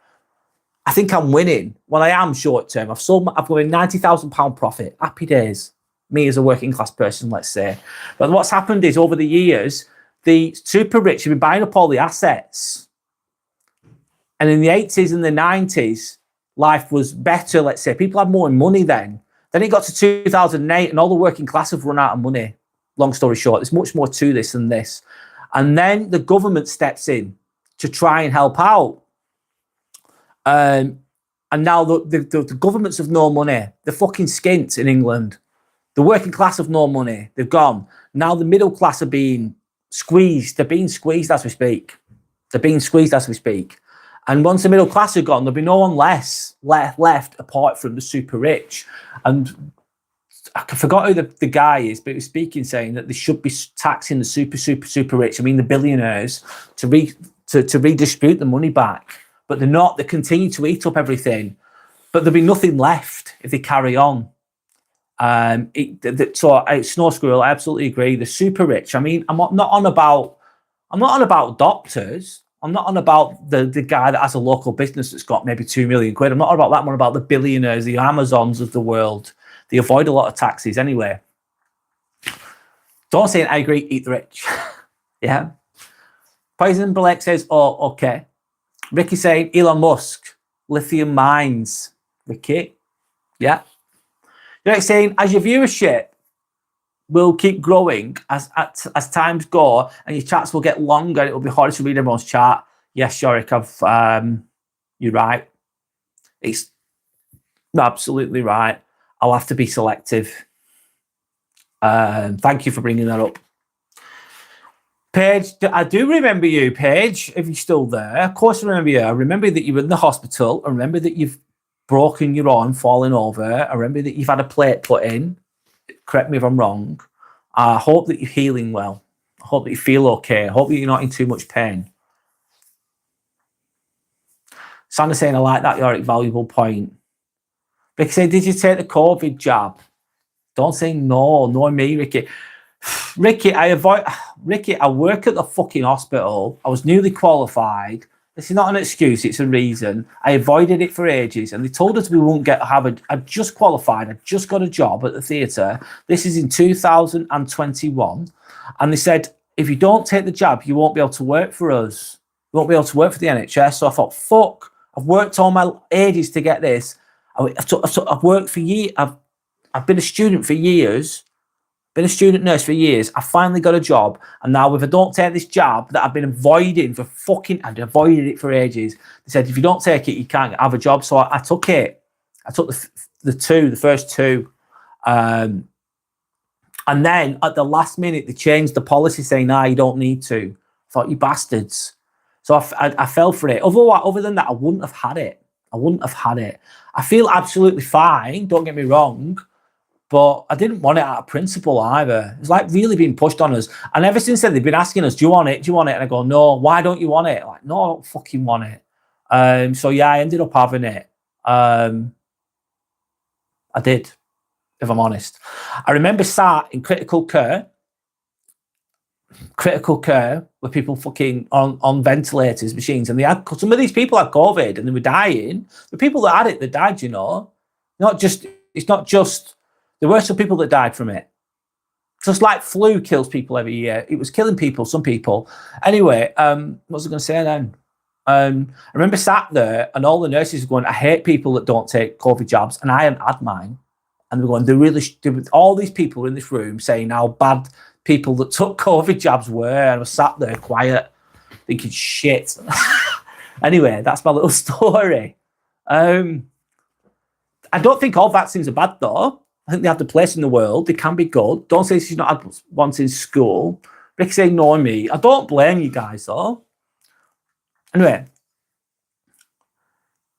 I think I'm winning. Well, I am short term. I've got a £90,000 profit. Happy days. Me as a working class person, let's say. But what's happened is over the years, the super rich have been buying up all the assets. And in the 80s and the 90s, life was better, let's say. People had more money then. Then it got to 2008 and all the working class have run out of money. Long story short, there's much more to this than this. And then the government steps in to try and help out. And now the governments have no money. They're fucking skint in England. The working class have no money. They've gone. Now the middle class are being squeezed. They're being squeezed as we speak. And once the middle class are gone, there'll be no one left apart from the super rich. And I forgot who the guy is, but he was speaking saying that they should be taxing the super rich. I mean, the billionaires to redistribute the money back. But they're not. They continue to eat up everything. But there'll be nothing left if they carry on. So Snow Squirrel, I absolutely agree. The super rich. I mean, I'm not on about doctors. I'm not on about the guy that has a local business that's got maybe 2 million quid. I'm not on about that. I'm on about the billionaires, the Amazons of the world. They avoid a lot of taxes anyway. Don't say it, I agree, eat the rich. Yeah. Poison Blake says, oh, okay. Ricky saying Elon Musk, lithium mines. Ricky, yeah. You're saying as your viewership will keep growing as times go and your chats will get longer, it will be harder to read everyone's chat. Yes, Shorik, you're right. It's absolutely right. I'll have to be selective. Thank you for bringing that up. Paige, I do remember you, Paige, if you're still there. Of course I remember you. I remember that you were in the hospital. I remember that you've broken your arm falling over. I remember that you've had a plate put in. Correct me if I'm wrong. I hope that you're healing well. I hope that you feel okay. I hope that you're not in too much pain. Sandra's saying, I like that, Yorick, valuable point. Ricky said, did you take the COVID jab? Don't say no me, Ricky. Ricky, I work at the fucking hospital. I was newly qualified. This is not an excuse, it's a reason. I avoided it for ages, and they told us we won't I just qualified, I just got a job at the theatre. This is in 2021. And they said, if you don't take the jab, you won't be able to work for us. You won't be able to work for the NHS. So I thought, fuck, I've worked all my ages to get this. I've worked for years. I've been a student for years. Been a student nurse for years. I finally got a job, and now if I don't take this jab that I've been avoiding for I'd avoided it for ages. They said if you don't take it, you can't have a job. So I took it. I took the first two, and then at the last minute they changed the policy saying, "Nah, you don't need to." I thought, you bastards. So I fell for it. Other than that, I wouldn't have had it. I feel absolutely fine. Don't get me wrong. But I didn't want it out of principle either. It's like really being pushed on us. And ever since then, they've been asking us, do you want it? And I go, no, why don't you want it? Like, no, I don't fucking want it. So yeah, I ended up having it. I did, if I'm honest. I remember sat in critical care with people fucking on ventilators, machines. And some of these people had COVID and they were dying. The people that had it, they died, you know. It's not just... There were some people that died from it. Just like flu kills people every year. It was killing people, some people. Anyway, what was I going to say then? I remember sat there and all the nurses were going, I hate people that don't take COVID jabs. And I hadn't had mine. And they were going, all these people in this room saying how bad people that took COVID jabs were. And I was sat there quiet, thinking, shit. Anyway, that's my little story. I don't think all vaccines are bad, though. I think they have the place in the world. They can be good. Don't say she's not had once in school. Rick's ignoring me. I don't blame you guys, though. Anyway,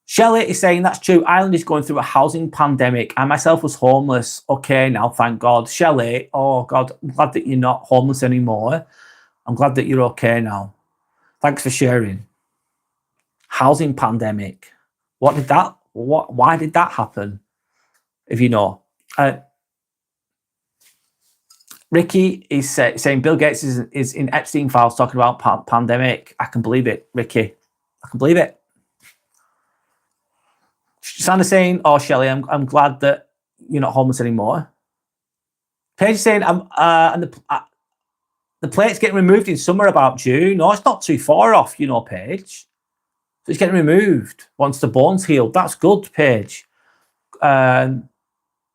Shelley is saying that's true. Ireland is going through a housing pandemic. I myself was homeless. Okay, now, thank God. Shelley, oh, God, I'm glad that you're not homeless anymore. I'm glad that you're okay now. Thanks for sharing. Housing pandemic. Why did that happen? If you know. Ricky is saying Bill Gates is in Epstein files talking about pandemic. I can believe it, Ricky. I can believe it. Sandra saying, "Oh, Shelley, I'm glad that you're not homeless anymore." Paige is saying, and the plate's getting removed in summer about June. No, it's not too far off, you know, Paige. So it's getting removed once the bone's healed. That's good, Paige.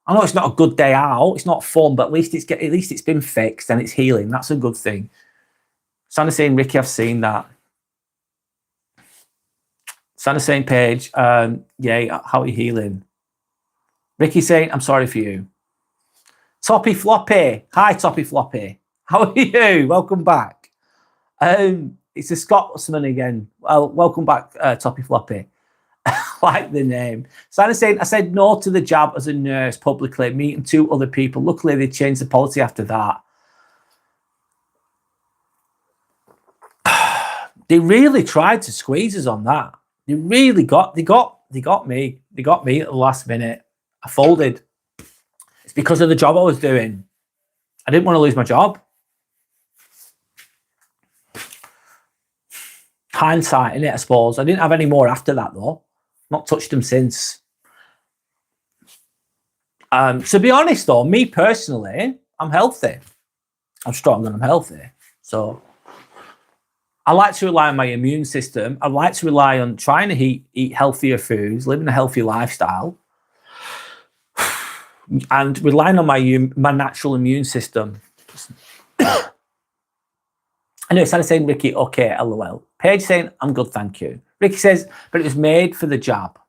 I know it's not a good day out. It's not fun, but at least it's been fixed and it's healing. That's a good thing. Sandra saying, Ricky, I've seen that. Sandra saying, Paige, yeah, how are you healing? Ricky saying, I'm sorry for you. Toppy Floppy. Hi, Toppy Floppy. How are you? Welcome back. It's a Scotsman again. Well, welcome back, Toppy Floppy. Like the name. Sandra saying, I said no to the jab as a nurse publicly, meeting 2 other people. Luckily, they changed the policy after that. They really tried to squeeze us on that. They really got me. They got me at the last minute. I folded. It's because of the job I was doing. I didn't want to lose my job. Hindsight, innit, I suppose. I didn't have any more after that, though. Not touched them since. To be honest, though, me personally, I'm healthy. I'm strong and I'm healthy. So I like to rely on my immune system. I like to rely on trying to eat healthier foods, living a healthy lifestyle, and relying on my natural immune system. Anyway, Sally saying, Ricky, okay, LOL. Paige saying, I'm good, thank you. Ricky says, but it was made for the jab.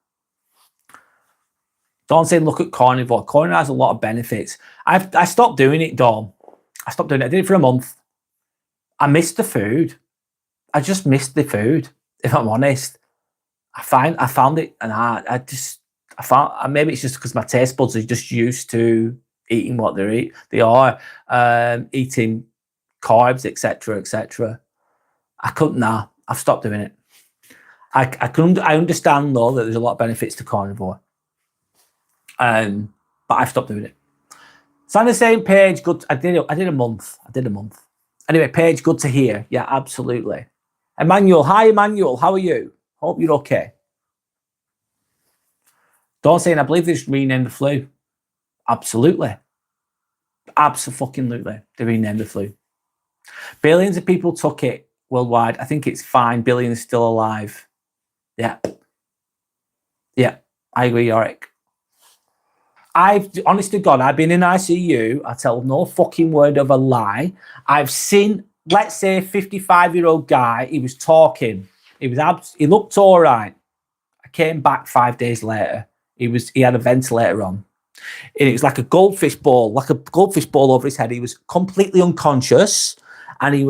Dawn saying, look at carnivore. Carnivore has a lot of benefits. I stopped doing it, Dawn. I stopped doing it. I did it for a month. I missed the food. I just missed the food, if I'm honest. I found it, and I found maybe it's just because my taste buds are just used to eating what they are, eating carbs, etc. I couldn't. Nah, I've stopped doing it. I understand though that there's a lot of benefits to carnivore, but I've stopped doing it. Sandra's saying, Paige, good. I did a month. Anyway, Paige, good to hear. Yeah, absolutely. Emmanuel, hi Emmanuel, how are you? Hope you're okay. Dawn saying, I believe they just renamed the flu. Absolutely. Absolutely. They renamed the flu. Billions of people took it worldwide. I think it's fine. Billions still alive. Yeah. Yeah, I agree, Yorick. Honest to God, I've been in ICU. I tell no fucking word of a lie. I've seen, let's say, a 55-year-old guy. He was talking. He looked all right. I came back 5 days later. He had a ventilator on. And it was like a goldfish ball over his head. He was completely unconscious, and he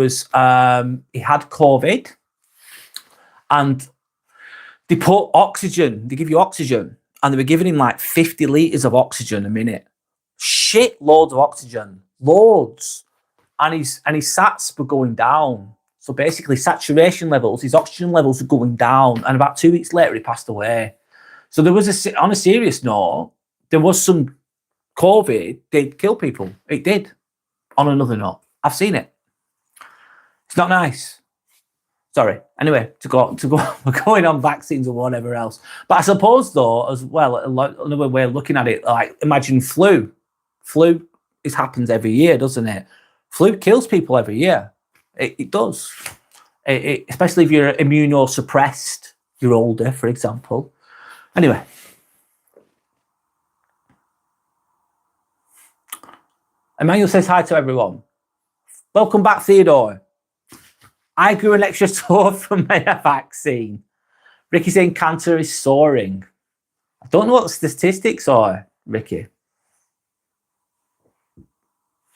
had COVID. And they put oxygen. They give you oxygen. And they were giving him like 50 litres of oxygen a minute. Shit loads of oxygen. Loads. And his sats were going down. So basically saturation levels, his oxygen levels were going down. And about 2 weeks later, he passed away. So there was on a serious note, there was some COVID did kill people. It did. On another note. I've seen it. It's not nice. Sorry. Anyway, we're going on vaccines or whatever else. But I suppose, though, as well, another way of looking at it, like imagine flu. Flu happens every year, doesn't it? Flu kills people every year. It does. Especially if you're immunosuppressed, you're older, for example. Anyway. Emmanuel says hi to everyone. Welcome back, Theodore. I grew an extra toe from my vaccine. Ricky saying cancer is soaring. I don't know what the statistics are, Ricky.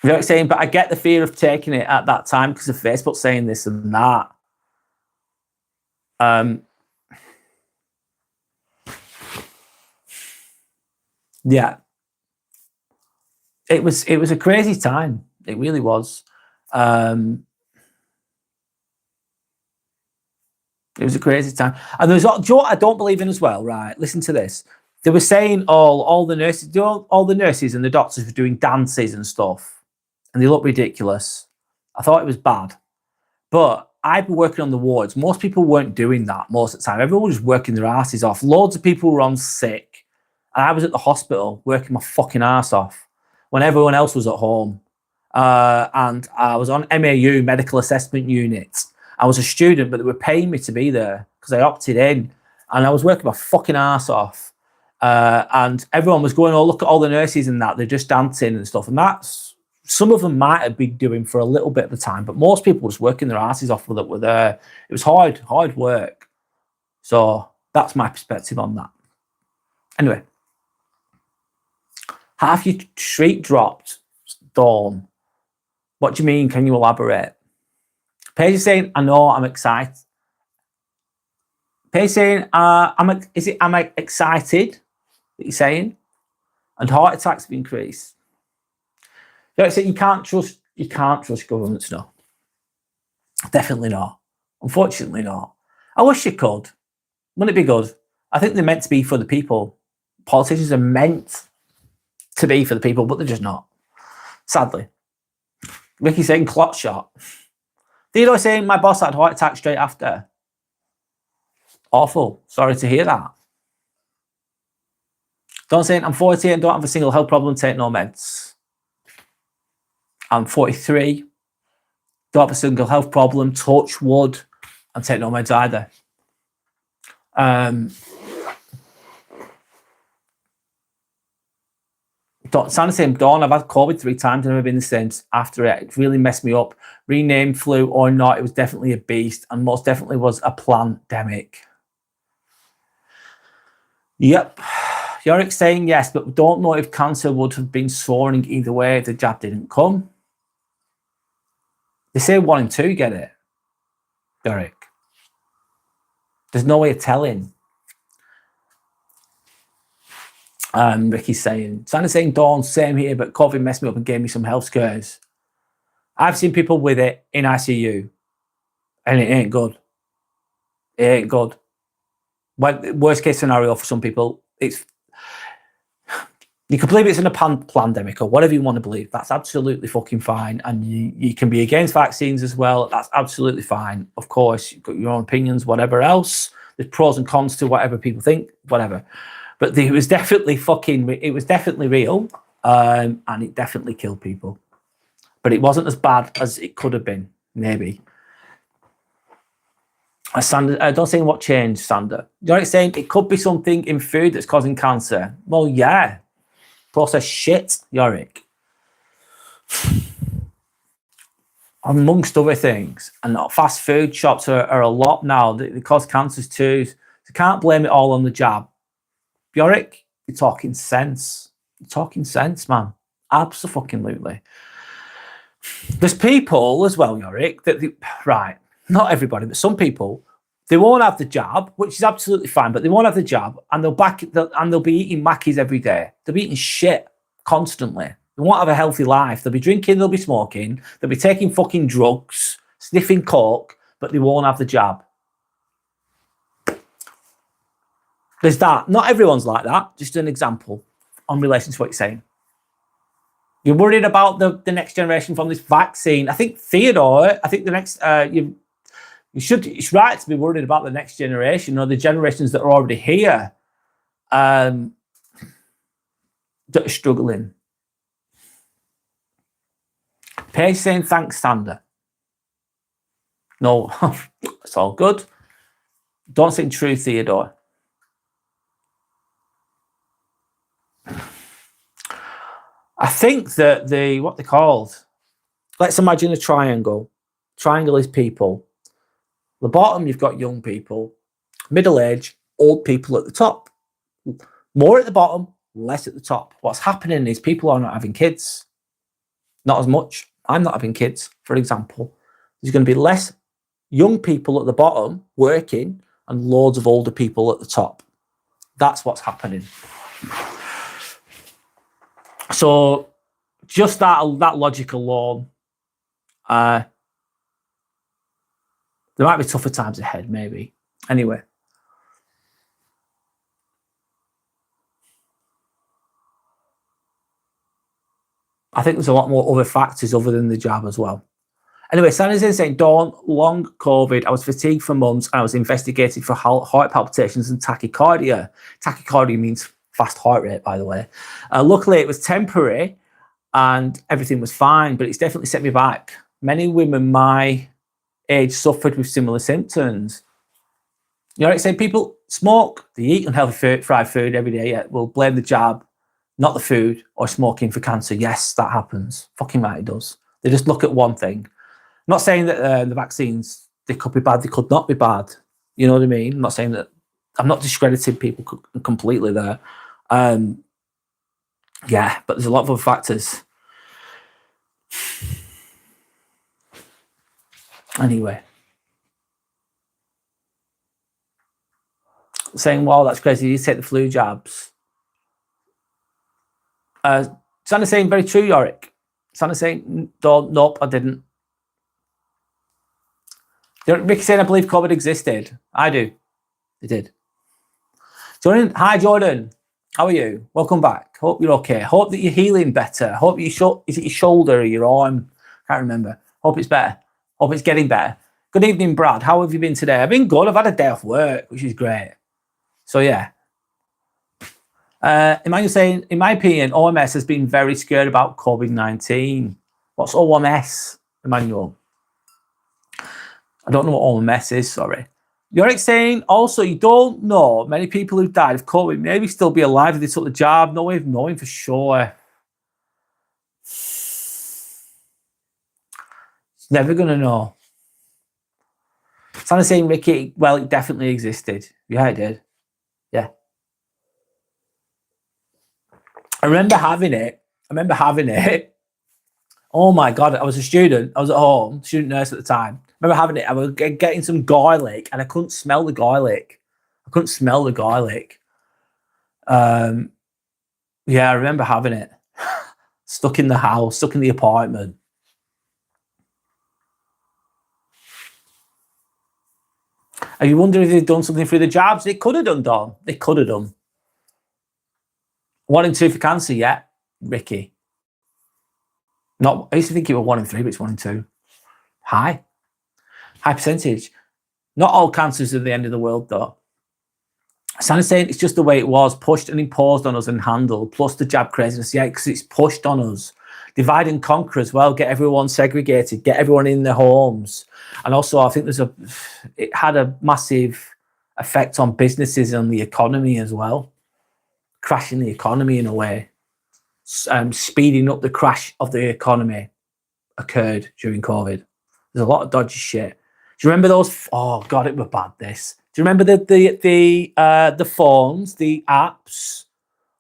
You're saying, but I get the fear of taking it at that time because of Facebook saying this and that. Yeah. It was a crazy time. It really was. It was a crazy time. And there's what I don't believe in as well, right? Listen to this. They were saying all the nurses and the doctors were doing dances and stuff and they looked ridiculous. I thought it was bad. But I'd been working on the wards. Most people weren't doing that most of the time. Everyone was working their asses off. Loads of people were on sick. And I was at the hospital working my fucking ass off when everyone else was at home. And I was on MAU, Medical Assessment Unit. I was a student, but they were paying me to be there because I opted in. And I was working my fucking ass off. And everyone was going, oh, look at all the nurses and that. They're just dancing and stuff. And that's, some of them might have been doing for a little bit of the time, but most people were just working their asses off that were there. It was hard work. So that's my perspective on that. Anyway, half your street dropped, Dawn. What do you mean? Can you elaborate? Paige is saying, I know, I'm excited. Paige saying, am I excited that you're saying? And heart attacks have increased. You can't trust governments, no. Definitely not. Unfortunately not. I wish you could. Wouldn't it be good? I think they're meant to be for the people. Politicians are meant to be for the people, but they're just not. Sadly. Ricky's saying clot shot. Theodore saying my boss had a heart attack straight after. Awful. Sorry to hear that. Don't say I'm 40 and don't have a single health problem, take no meds. I'm 43, don't have a single health problem, touch wood, and take no meds either. Sandy saying, Dawn, I've had COVID 3 times and never been the same after it. It really messed me up. Renamed flu or not, it was definitely a beast and most definitely was a pandemic. Yep. Yorick saying yes, but we don't know if cancer would have been soaring either way if the jab didn't come. They say 1 in 2 get it, Derek. There's no way of telling. Ricky's saying, Sandy's saying, Dawn, same here, but COVID messed me up and gave me some health scares. I've seen people with it in ICU, and it ain't good. It ain't good. Well, worst case scenario for some people, it's you can believe it's in a pandemic or whatever you want to believe. That's absolutely fucking fine. And you can be against vaccines as well. That's absolutely fine. Of course, you've got your own opinions, whatever else. There's pros and cons to whatever people think, whatever. But it was definitely real. And it definitely killed people. But it wasn't as bad as it could have been, maybe. Sander, don't say what changed, Sander. You're saying it could be something in food that's causing cancer. Well, yeah. Processed shit, Yorick. Amongst other things. And fast food shops are a lot now. They cause cancers too. So you can't blame it all on the jab. Yorick, you're talking sense. You're talking sense, man. Absolutely. There's people as well, Yorick, right, not everybody, but some people, they won't have the jab, which is absolutely fine, but they won't have the jab, and they'll be eating Mackies every day. They'll be eating shit constantly. They won't have a healthy life. They'll be drinking, they'll be smoking, they'll be taking fucking drugs, sniffing coke, but they won't have the jab. There's that. Not everyone's like that. Just an example on relation to what you're saying. You're worried about the next generation from this vaccine. I think Theodore, the next it's right to be worried about the next generation or the generations that are already here that are struggling. Paige saying thanks, Sander. No, it's all good. Don't sing true, Theodore. I think that what they're called, let's imagine a triangle. Triangle is people. The bottom, you've got young people, middle age, old people at the top. More at the bottom, less at the top. What's happening is people are not having kids. Not as much. I'm not having kids, for example. There's going to be less young people at the bottom working and loads of older people at the top. That's what's happening. So just that logic alone, there might be tougher times ahead, maybe. Anyway. I think there's a lot more other factors other than the jab as well. Anyway, Sandy's in saying, Dawn, long COVID. I was fatigued for months and I was investigated for heart palpitations and tachycardia. Tachycardia means fast heart rate, by the way. Luckily, it was temporary and everything was fine, but it's definitely set me back. Many women my age suffered with similar symptoms. You know, like saying people smoke, they eat unhealthy food, fried food every day, yet will blame the jab, not the food or smoking for cancer. Yes, that happens. Fucking right, it does. They just look at one thing. I'm not saying that the vaccines, they could be bad, they could not be bad. You know what I mean? I'm not saying that, I'm not discrediting people completely there. Yeah, but there's a lot of other factors. Anyway. Saying, wow, that's crazy, you take the flu jabs. Sandy saying, very true, Yorick. Sandy saying, nope, I didn't. Ricky saying, I believe COVID existed. I do. It did. Jordan, hi, Jordan. How are you? Welcome back. Hope you're okay. Hope that you're healing better. Hope you is it your shoulder or your arm? Can't remember. Hope it's better. Hope it's getting better. Good evening, Brad. How have you been today? I've been good. I've had a day off work, which is great. So yeah. Emmanuel saying, in my opinion, OMS has been very scared about COVID-19. What's OMS, Emmanuel? I don't know what OMS is, sorry. Yorick saying, also, you don't know many people who died of COVID maybe still be alive if they took the jab. No way of knowing for sure. It's never going to know. Sandy's saying, Ricky, well, it definitely existed. Yeah, it did. Yeah. I remember having it. Oh my God, I was a student. I was at home, student nurse at the time. I remember having it. I was getting some garlic and I couldn't smell the garlic. Yeah, I remember having it. Stuck in the house, stuck in the apartment. Are you wondering if they've done something through the jabs? They could have done, Don. They could have done. 1 in 2 for cancer, yeah, Ricky. Not, I used to think it was 1 in 3, but it's 1 in 2. High percentage. Not all cancers are the end of the world, though. Sandy's saying it's just the way it was, pushed and imposed on us and handled, plus the jab craziness. Yeah, because it's pushed on us. Divide and conquer as well, get everyone segregated, get everyone in their homes. And also, I think it had a massive effect on businesses and the economy as well. Crashing the economy in a way. Speeding up the crash of the economy occurred during COVID. There's a lot of dodgy shit. Do you remember those? Oh God, it was bad. This. Do you remember the phones, the apps?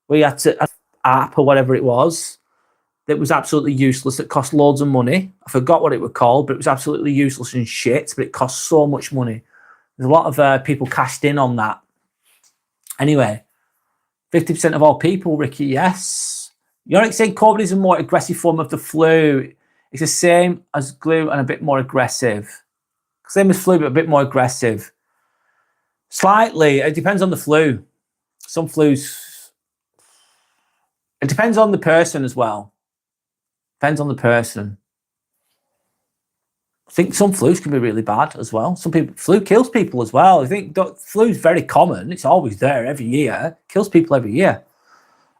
We had to app or whatever it was. That was absolutely useless. It cost loads of money. I forgot what it was called, but it was absolutely useless and shit. But it cost so much money. There's a lot of people cashed in on that. Anyway, 50% of all people, Ricky. Yes. You're not saying COVID is a more aggressive form of the flu. It's the same as flu and a bit more aggressive. Same as flu, but a bit more aggressive. Slightly. It depends on the flu. Some flus. It depends on the person as well. Depends on the person. I think some flus can be really bad as well. Some people, flu kills people as well. I think flu is very common. It's always there every year. Kills people every year.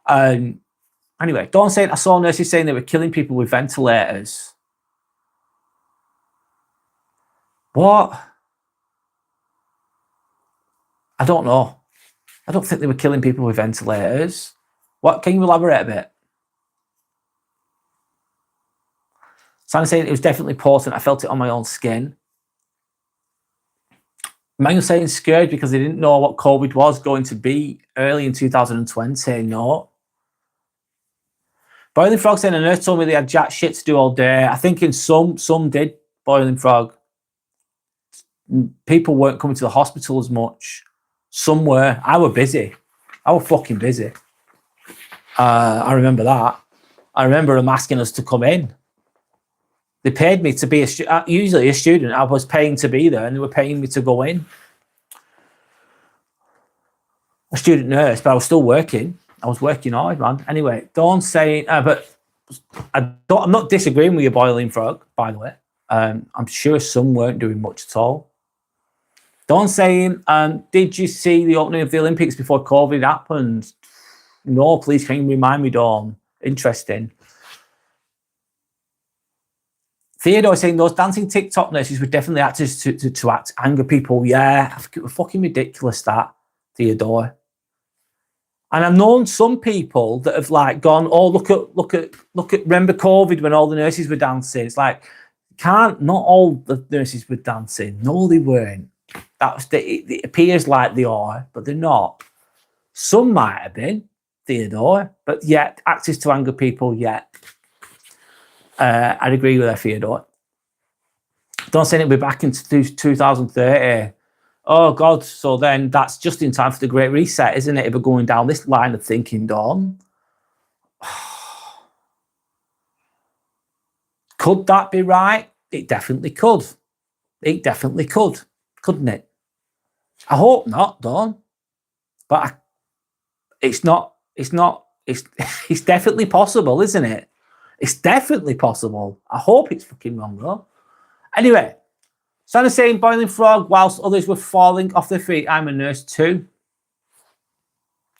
Anyway, Dawn saying, I saw nurses saying they were killing people with ventilators. What? I don't know. I don't think they were killing people with ventilators. What? Can you elaborate a bit? Sandy saying it was definitely potent. I felt it on my own skin. Manuel saying scared because they didn't know what COVID was going to be early in 2020. No. Boiling Frog saying a nurse told me they had jack shit to do all day. I think in some did, Boiling Frog. People weren't coming to the hospital as much. Some were. I was busy. I was fucking busy. I remember that. I remember them asking us to come in. They paid me to be usually a student. I was paying to be there and they were paying me to go in. A student nurse, but I was still working. I was working hard, man. Anyway, Dawn saying, but I'm not disagreeing with your boiling frog, by the way. I'm sure some weren't doing much at all. Don saying, did you see the opening of the Olympics before COVID happened? No, please, can you remind me, Dawn? Interesting. Theodore saying those dancing TikTok nurses were definitely actors to act anger people. Yeah, fucking ridiculous, that, Theodore. And I've known some people that have like gone, oh, look at remember COVID when all the nurses were dancing? It's like, not all the nurses were dancing. No, they weren't. It appears like they are, but they're not. Some might have been, Theodore, but yet actors to anger people, yet. I'd agree with that, Theodore. Don't say it'll be back into 2030. Oh, God, so then that's just in time for the Great Reset, isn't it? If we're going down this line of thinking, Dawn. Could that be right? It definitely could. It definitely could, couldn't it? I hope not, Dawn. But it's definitely possible, isn't it? It's definitely possible. I hope it's fucking wrong, though. Anyway, Santa saying boiling frog whilst others were falling off their feet. I'm a nurse too.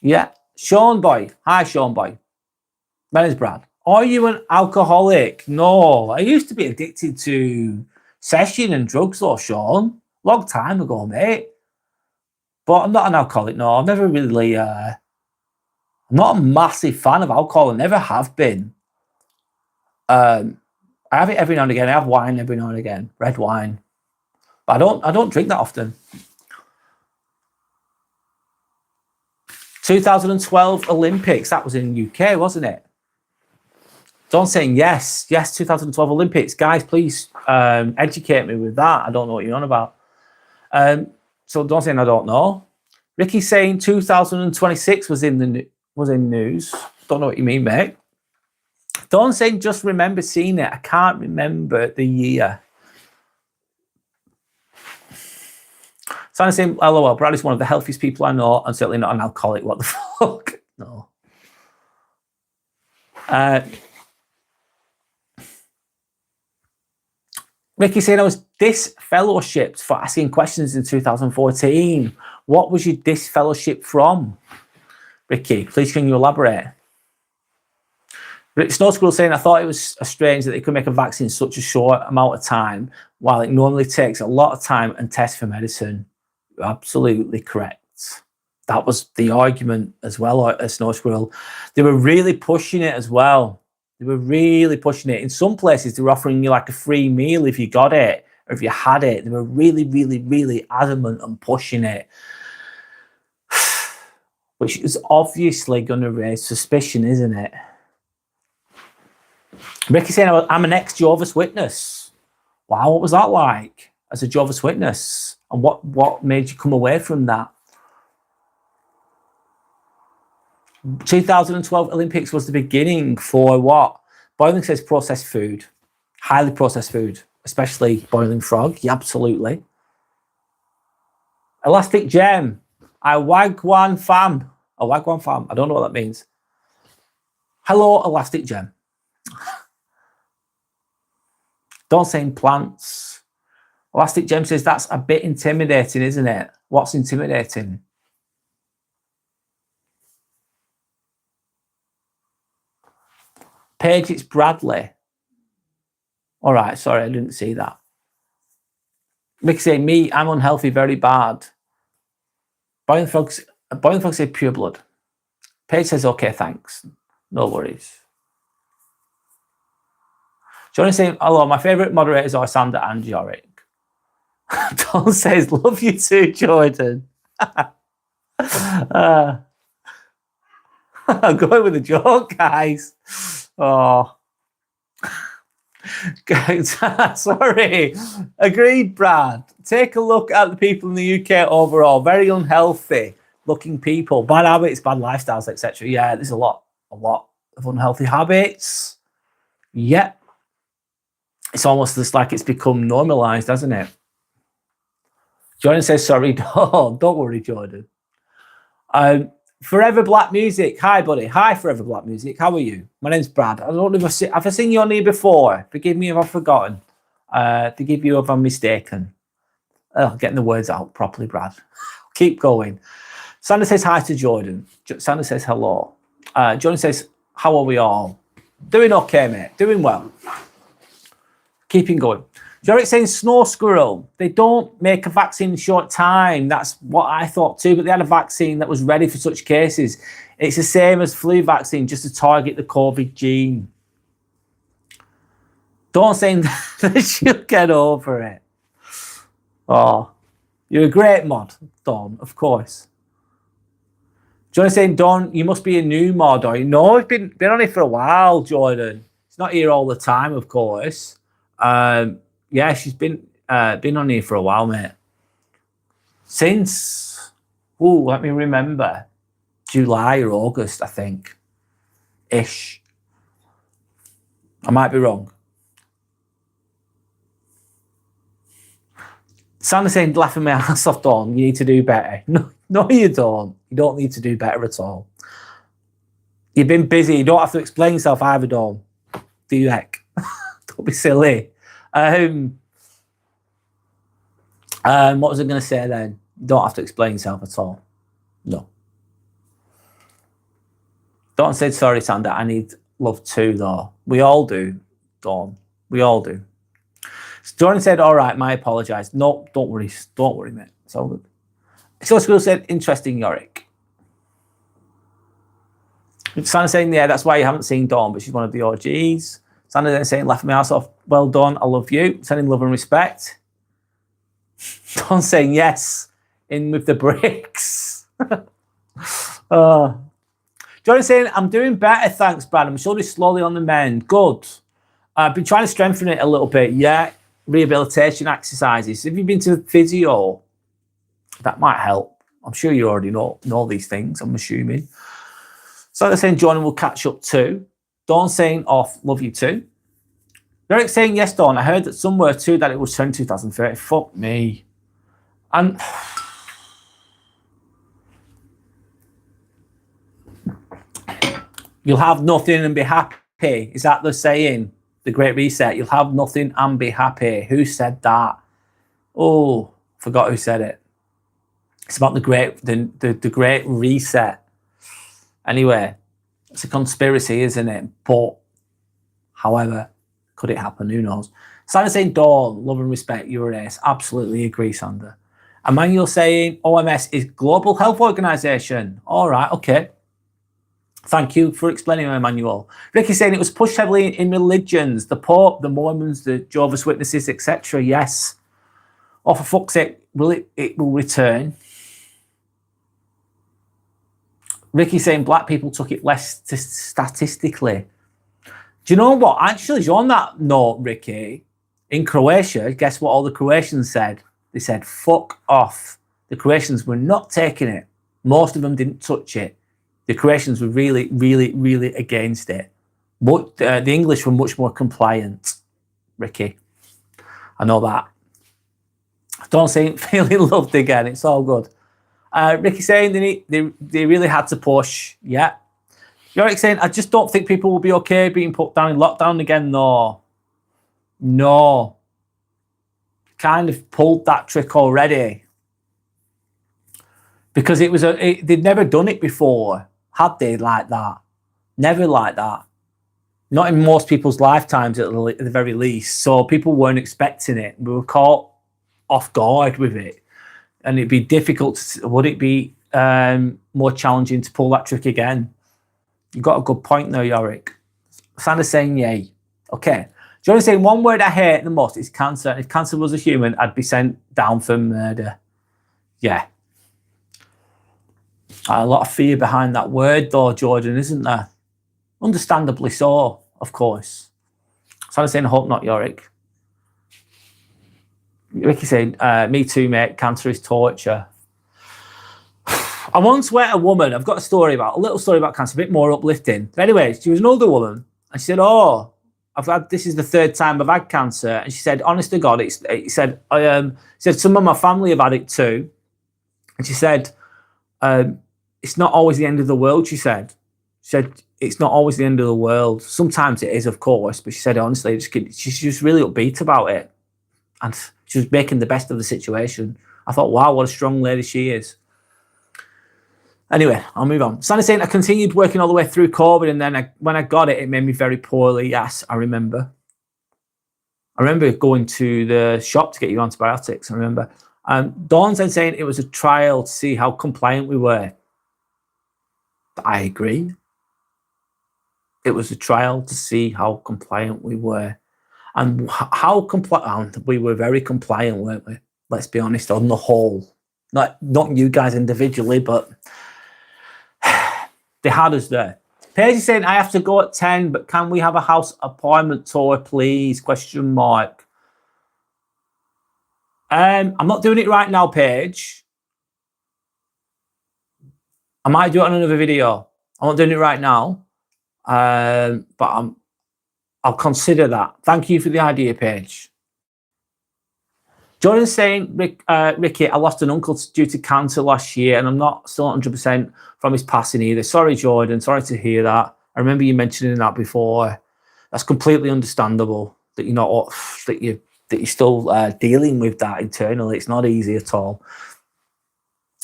Yeah. Sean Boy. Hi, Sean Boy. My name's Brad. Are you an alcoholic? No. I used to be addicted to session and drugs, though, Sean. Long time ago, mate. But I'm not an alcoholic, no. I've never really... I'm not a massive fan of alcohol. I never have been. I have it every now and again. I have wine every now and again. Red wine. But I don't drink that often. 2012 Olympics. That was in UK, wasn't it? Don saying yes. Yes, 2012 Olympics. Guys, please educate me with that. I don't know what you're on about. So Don saying I don't know. Ricky saying 2026 was in news. Don't know what you mean, mate. Don saying just remember seeing it. I can't remember the year. Santa saying, LOL, Brad is one of the healthiest people I know and certainly not an alcoholic. What the fuck? No. Ricky saying I was disfellowshipped for asking questions in 2014. What was your disfellowship from? Ricky, please can you elaborate? Snow Squirrel saying, I thought it was strange that they could make a vaccine in such a short amount of time, while it normally takes a lot of time and tests for medicine. You're absolutely correct. That was the argument as well, Snow Squirrel. They were really pushing it as well. They were really pushing it. In some places, they were offering you like a free meal if you got it, or if you had it. They were really, really, really adamant and pushing it, which is obviously going to raise suspicion, isn't it? Ricky saying, I'm an ex-Jehovah's Witness. Wow, what was that like as a Jehovah's Witness? And what made you come away from that? 2012 Olympics was the beginning for what? Boiling says processed food. Highly processed food, especially boiling frog. Yeah, absolutely. Elastic Gem. A Wagwan fam. A Wagwan fam. I don't know what that means. Hello, Elastic Gem. Don't say plants. Elastic Gem says that's a bit intimidating, isn't it? What's intimidating? Paige, it's Bradley. All right, sorry, I didn't see that. Mick saying, me, I'm unhealthy, very bad. Boiling Frog say pure blood. Paige says, okay, thanks. No worries. Johnny saying, hello, my favourite moderators are Sander and Yorick. Don says, love you too, Jordan. I'm going with a joke, guys. Oh. Sorry. Agreed, Brad. Take a look at the people in the UK overall. Very unhealthy looking people. Bad habits, bad lifestyles, etc. Yeah, there's a lot of unhealthy habits. Yep. It's almost just like it's become normalized, hasn't it? Jordan says, sorry, don't worry, Jordan. Forever Black Music. Hi, buddy. Hi, Forever Black Music. How are you? My name's Brad. I don't know if have I seen you on here before. Forgive me if I've forgotten. Forgive you if I'm mistaken. Getting the words out properly, Brad. Keep going. Sandra says hi to Jordan. Sandra says hello. Jordan says, how are we all? Doing okay, mate. Doing well. Keeping going. Jorik saying snow squirrel. They don't make a vaccine in short time. That's what I thought too, but they had a vaccine that was ready for such cases. It's the same as flu vaccine, just to target the COVID gene. Dawn saying that she'll get over it. Oh, you're a great mod, Dawn, of course. Jordan saying, Dawn, you must be a new mod. Or no, I've been on it for a while, Jordan. It's not here all the time, of course. Yeah, she's been on here for a while, mate. Since, let me remember, July or August, I think, ish. I might be wrong. Sandra's saying, laughing my ass off, Dawn. You need to do better. No, you don't. You don't need to do better at all. You've been busy. You don't have to explain yourself either, Dawn. Do you, heck? Don't be silly. What was I going to say then? You don't have to explain yourself at all. No. Dawn said, sorry, Sandra. I need love too, though. We all do, Dawn. We all do. Jordan said, all right, my apologise. No, don't worry. Don't worry, mate. It's all good. So School said, interesting, Yorick. Sandra saying, yeah, that's why you haven't seen Dawn, but she's one of the OGs. Sandra then saying, laughing my ass off. Well done. I love you. Sending love and respect. Dawn saying, yes. In with the bricks. Jordan saying, I'm doing better, thanks, Brad. I'm slowly on the mend. Good. I've been trying to strengthen it a little bit. Yeah. Rehabilitation exercises. Have you been to physio? That might help. I'm sure you already know these things, I'm assuming. So they're saying Jordan will catch up too. Dawn saying off, love you too. Derek saying, yes, Dawn, I heard that somewhere too that it was turned 2030. Fuck me. And you'll have nothing and be happy. Is that the saying? The Great Reset. You'll have nothing and be happy. Who said that? Oh, forgot who said it. It's about the Great Reset. Anyway, it's a conspiracy, isn't it? But, however, could it happen? Who knows? Sandra saying, Dawn, love and respect, you're an ace. Absolutely agree, Sandra. Emmanuel saying, OMS is Global Health Organization. All right, okay. Thank you for explaining, Emmanuel. Ricky saying it was pushed heavily in religions, the Pope, the Mormons, the Jehovah's Witnesses, etc. Yes. Oh, for fuck's sake, it will return. Ricky saying black people took it less statistically. Do you know what? Actually, on that note, Ricky, in Croatia, guess what all the Croatians said? They said, fuck off. The Croatians were not taking it. Most of them didn't touch it. The Croatians were really, really, really against it. But the English were much more compliant, Ricky. I know that. Don't say feeling loved again. It's all good. Ricky saying they really had to push. Yeah. Yorick saying, I just don't think people will be okay being put down in lockdown again, though. No. Kind of pulled that trick already. Because it was they'd never done it before, had they, like that? Never like that. Not in most people's lifetimes, at the very least. So people weren't expecting it. We were caught off guard with it. And it'd be difficult. Would it be more challenging to pull that trick again? You've got a good point there, Yorick. Sandra's saying yay. Okay. Johnny's saying one word I hate the most is cancer. If cancer was a human, I'd be sent down for murder. Yeah. A lot of fear behind that word, though, Jordan, isn't there? Understandably so, of course. Sandra's saying, I hope not, Yorick. Ricky saying, me too, mate. Cancer is torture. I once met a woman. I've got a little story about cancer, a bit more uplifting. But anyway, she was an older woman, and she said, "Oh, this is the third time I've had cancer." And she said, "Honest to God, it said some of my family have had it too." And she said, it's not always the end of the world, she said. She said, it's not always the end of the world. Sometimes it is, of course, but she said, honestly, she's just really upbeat about it. And she was making the best of the situation. I thought, wow, what a strong lady she is. Anyway, I'll move on. Sandy's saying, I continued working all the way through COVID, and then when I got it, it made me very poorly. Yes, I remember. I remember going to the shop to get you antibiotics. I remember. Dawn's then saying it was a trial to see how compliant we were. I agree. It was a trial to see how compliant we were. And how compliant, we were very compliant, weren't we? Let's be honest, on the whole. Not you guys individually, but they had us there. Paige is saying, I have to go at 10, but can we have a house appointment tour, please? Question mark. I'm not doing it right now, Paige. I might do it on another video. I'm not doing it right now. But I'll consider that. Thank you for the idea, Paige. Jordan's saying, Ricky, I lost an uncle due to cancer last year, and I'm not still 100% from his passing either. Sorry, Jordan. Sorry to hear that. I remember you mentioning that before. That's completely understandable that you're not that you're still dealing with that internally. It's not easy at all.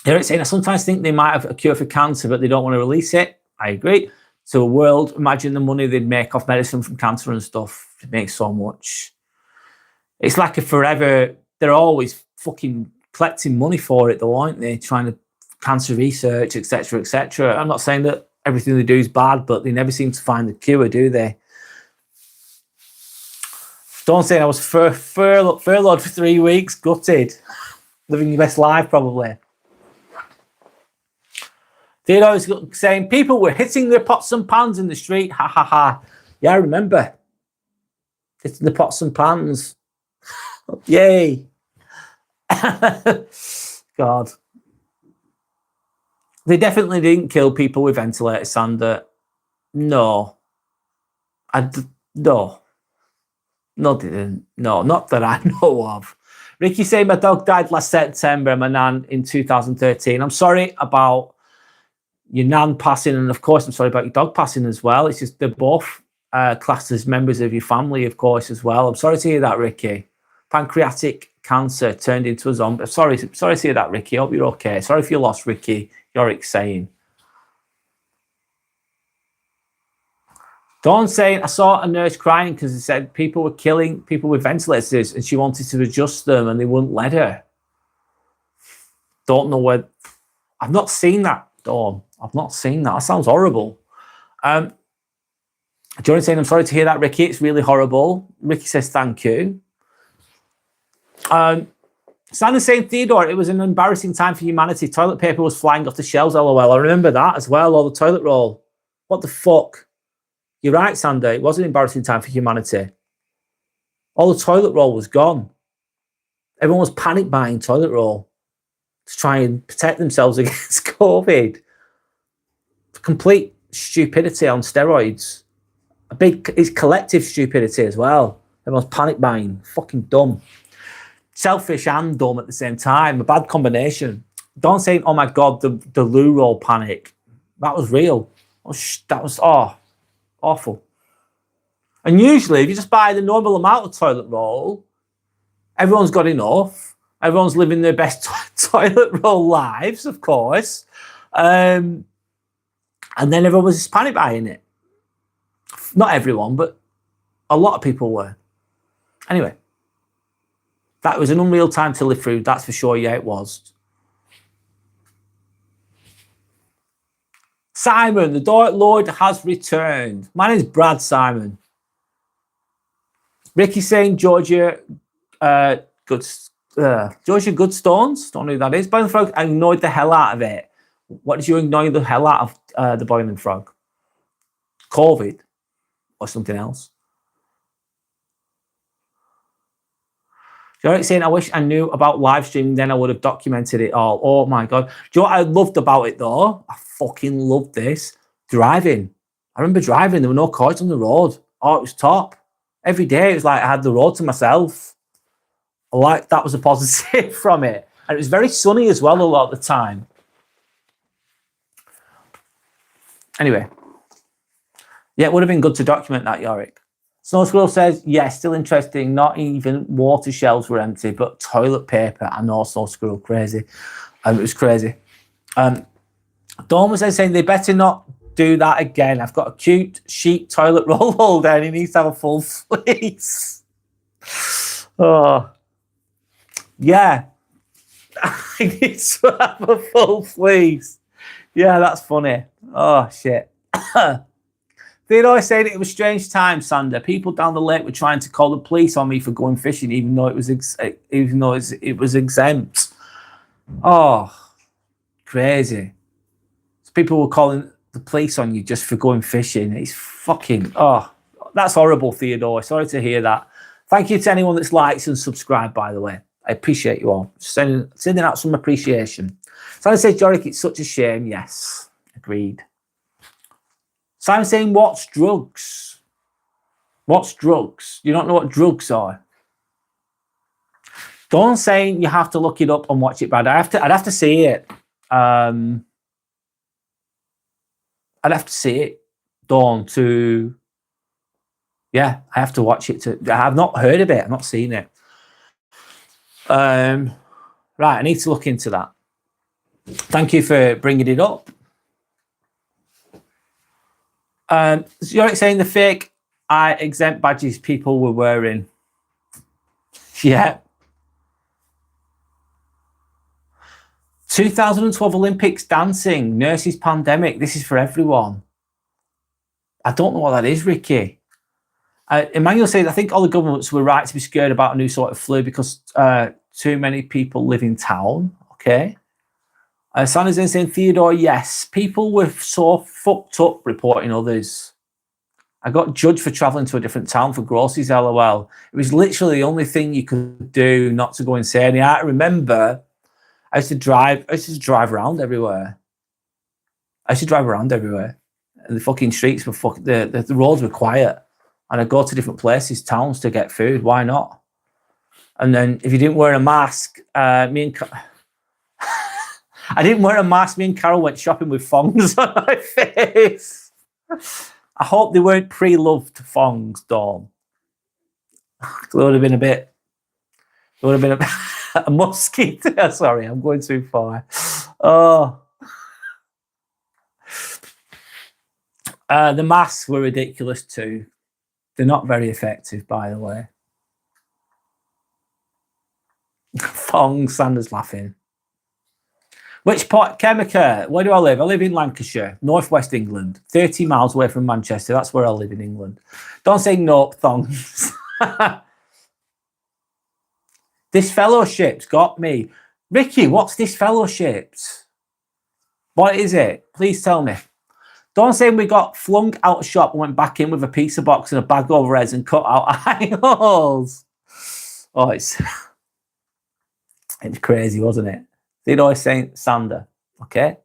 Eric's saying, I sometimes think they might have a cure for cancer, but they don't want to release it. I agree. So, world, imagine the money they'd make off medicine from cancer and stuff. It makes so much. It's like a forever. They're always fucking collecting money for it, though, aren't they? Trying to cancer research, etc., etc. I'm not saying that everything they do is bad, but they never seem to find the cure, do they? Don't say I was furloughed for 3 weeks, gutted, living your best life, probably. Theodore's saying people were hitting their pots and pans in the street. Ha ha ha. Yeah, I remember hitting the pots and pans. Yay. God. They definitely didn't kill people with ventilators, Sander. No. No. No, they didn't. No, not that I know of. Ricky saying my dog died last September, my nan in 2013. I'm sorry about your nan passing, and of course I'm sorry about your dog passing as well. It's just they're both classed as members of your family, of course, as well. I'm sorry to hear that, Ricky. Pancreatic cancer turned into a zombie. Sorry to hear that, Ricky. Hope you're okay. Sorry if you lost Ricky. Yorick's saying. Dawn saying, I saw a nurse crying because they said people were killing people with ventilators and she wanted to adjust them and they wouldn't let her. Don't know where. I've not seen that, Dawn. I've not seen that. That sounds horrible. Johnny saying, I'm sorry to hear that, Ricky. It's really horrible. Ricky says, thank you. Sandra's saying, Theodore, it was an embarrassing time for humanity. Toilet paper was flying off the shelves, LOL. I remember that as well, or the toilet roll. What the fuck? You're right, Sander. It was an embarrassing time for humanity. All the toilet roll was gone. Everyone was panic buying toilet roll to try and protect themselves against COVID. Complete stupidity on steroids. It's collective stupidity as well. Everyone's panic buying. Fucking dumb. Selfish and dumb at the same time. A bad combination. Don't say, oh my God, the loo roll panic. That was real. That was awful. And usually, if you just buy the normal amount of toilet roll, everyone's got enough. Everyone's living their best toilet roll lives, of course. And then everyone was just panic buying it. Not everyone, but a lot of people were. Anyway, that was an unreal time to live through, that's for sure. Yeah, it was. Simon, the Dark Lord has returned. My name's Brad Simon. Ricky saying Georgia Georgia Goodstones. Don't know who that is. Boiling Frog, I ignored the hell out of it. What did you ignore the hell out of the Boiling Frog? COVID or something else? You're saying, I wish I knew about live streaming, then I would have documented it all. Oh my God. Do you know what I loved about it though? I fucking loved this. Driving. I remember driving, there were no cars on the road. Oh, it was top. Every day it was like I had the road to myself. That was a positive from it. And it was very sunny as well a lot of the time. Anyway. Yeah, it would have been good to document that, Yorick. Snow Squirrel says, yeah, still interesting. Not even water shelves were empty, but toilet paper. I know, Snow Squirrel, crazy. It was crazy. Dawn was then saying they better not do that again. I've got a cute sheep toilet roll holder and he needs to have a full fleece. Oh, yeah. I need to have a full fleece. Yeah, that's funny. Oh, shit. They'd always said it was strange times, Sander. People down the lake were trying to call the police on me for going fishing, even though it was it was exempt. Oh, crazy! So people were calling the police on you just for going fishing. It's fucking that's horrible, Theodore. Sorry to hear that. Thank you to anyone that's liked and subscribed. By the way, I appreciate you all. Sending out some appreciation. Simon says, Jorick, it's such a shame. Yes, agreed. Simon saying, what's drugs? What's drugs? You don't know what drugs are. Dawn saying you have to look it up and watch it, Brad. I'd have to see it. I'd have to see it, Dawn, to... Yeah, I have to watch it. I've not heard of it. I've not seen it. Right, I need to look into that. Thank you for bringing it up. You're saying the fake exempt badges people were wearing. Yeah. 2012 Olympics dancing, nurses pandemic. This is for everyone. I don't know what that is, Ricky. Emmanuel says, I think all the governments were right to be scared about a new sort of flu because too many people live in town. Okay. Sandra's in saying, Theodore, yes. People were so fucked up reporting others. I got judged for travelling to a different town for groceries, LOL. It was literally the only thing you could do not to go insane. Yeah, I remember I used to drive around everywhere. And the fucking streets were the roads were quiet. And I'd go to different places, towns to get food. Why not? And then if you didn't wear a mask, I didn't wear a mask. Me and Carol went shopping with thongs on my face. I hope they weren't pre-loved thongs, Dawn. It would have been a mosquito. Sorry, I'm going too far. Oh. The masks were ridiculous too. They're not very effective, by the way. Thongs, Sanders laughing. Which part? Chemica. Where do I live? I live in Lancashire, northwest England, 30 miles away from Manchester. That's where I live in England. Don't say nope, thongs. This fellowship's got me. Ricky, what's this fellowships? What is it? Please tell me. Don't say we got flung out of shop and went back in with a pizza box and a bag over heads and cut out eye holes. Oh, it's crazy, wasn't it? They'd always say Sander, okay?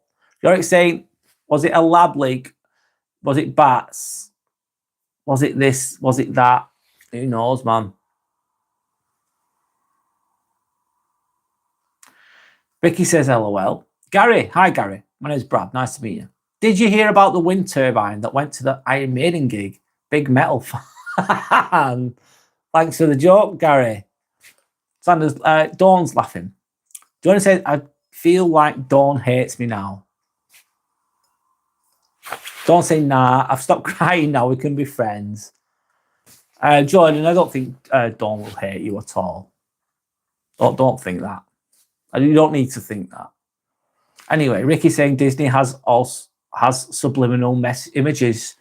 You're saying, was it a lab leak? Was it bats? Was it this? Was it that? Who knows, man? Ricky says, LOL. Gary, hi, Gary. My name's Brad. Nice to meet you. Did you hear about the wind turbine that went to the Iron Maiden gig? Big metal fan. Thanks for the joke, Gary. Sanders, Dawn's laughing. Do you want to say, I feel like Dawn hates me now? Dawn saying, nah, I've stopped crying now. We can be friends. Jordan, I don't think Dawn will hate you at all. Don't think that. You don't need to think that. Anyway, Ricky saying Disney has subliminal images.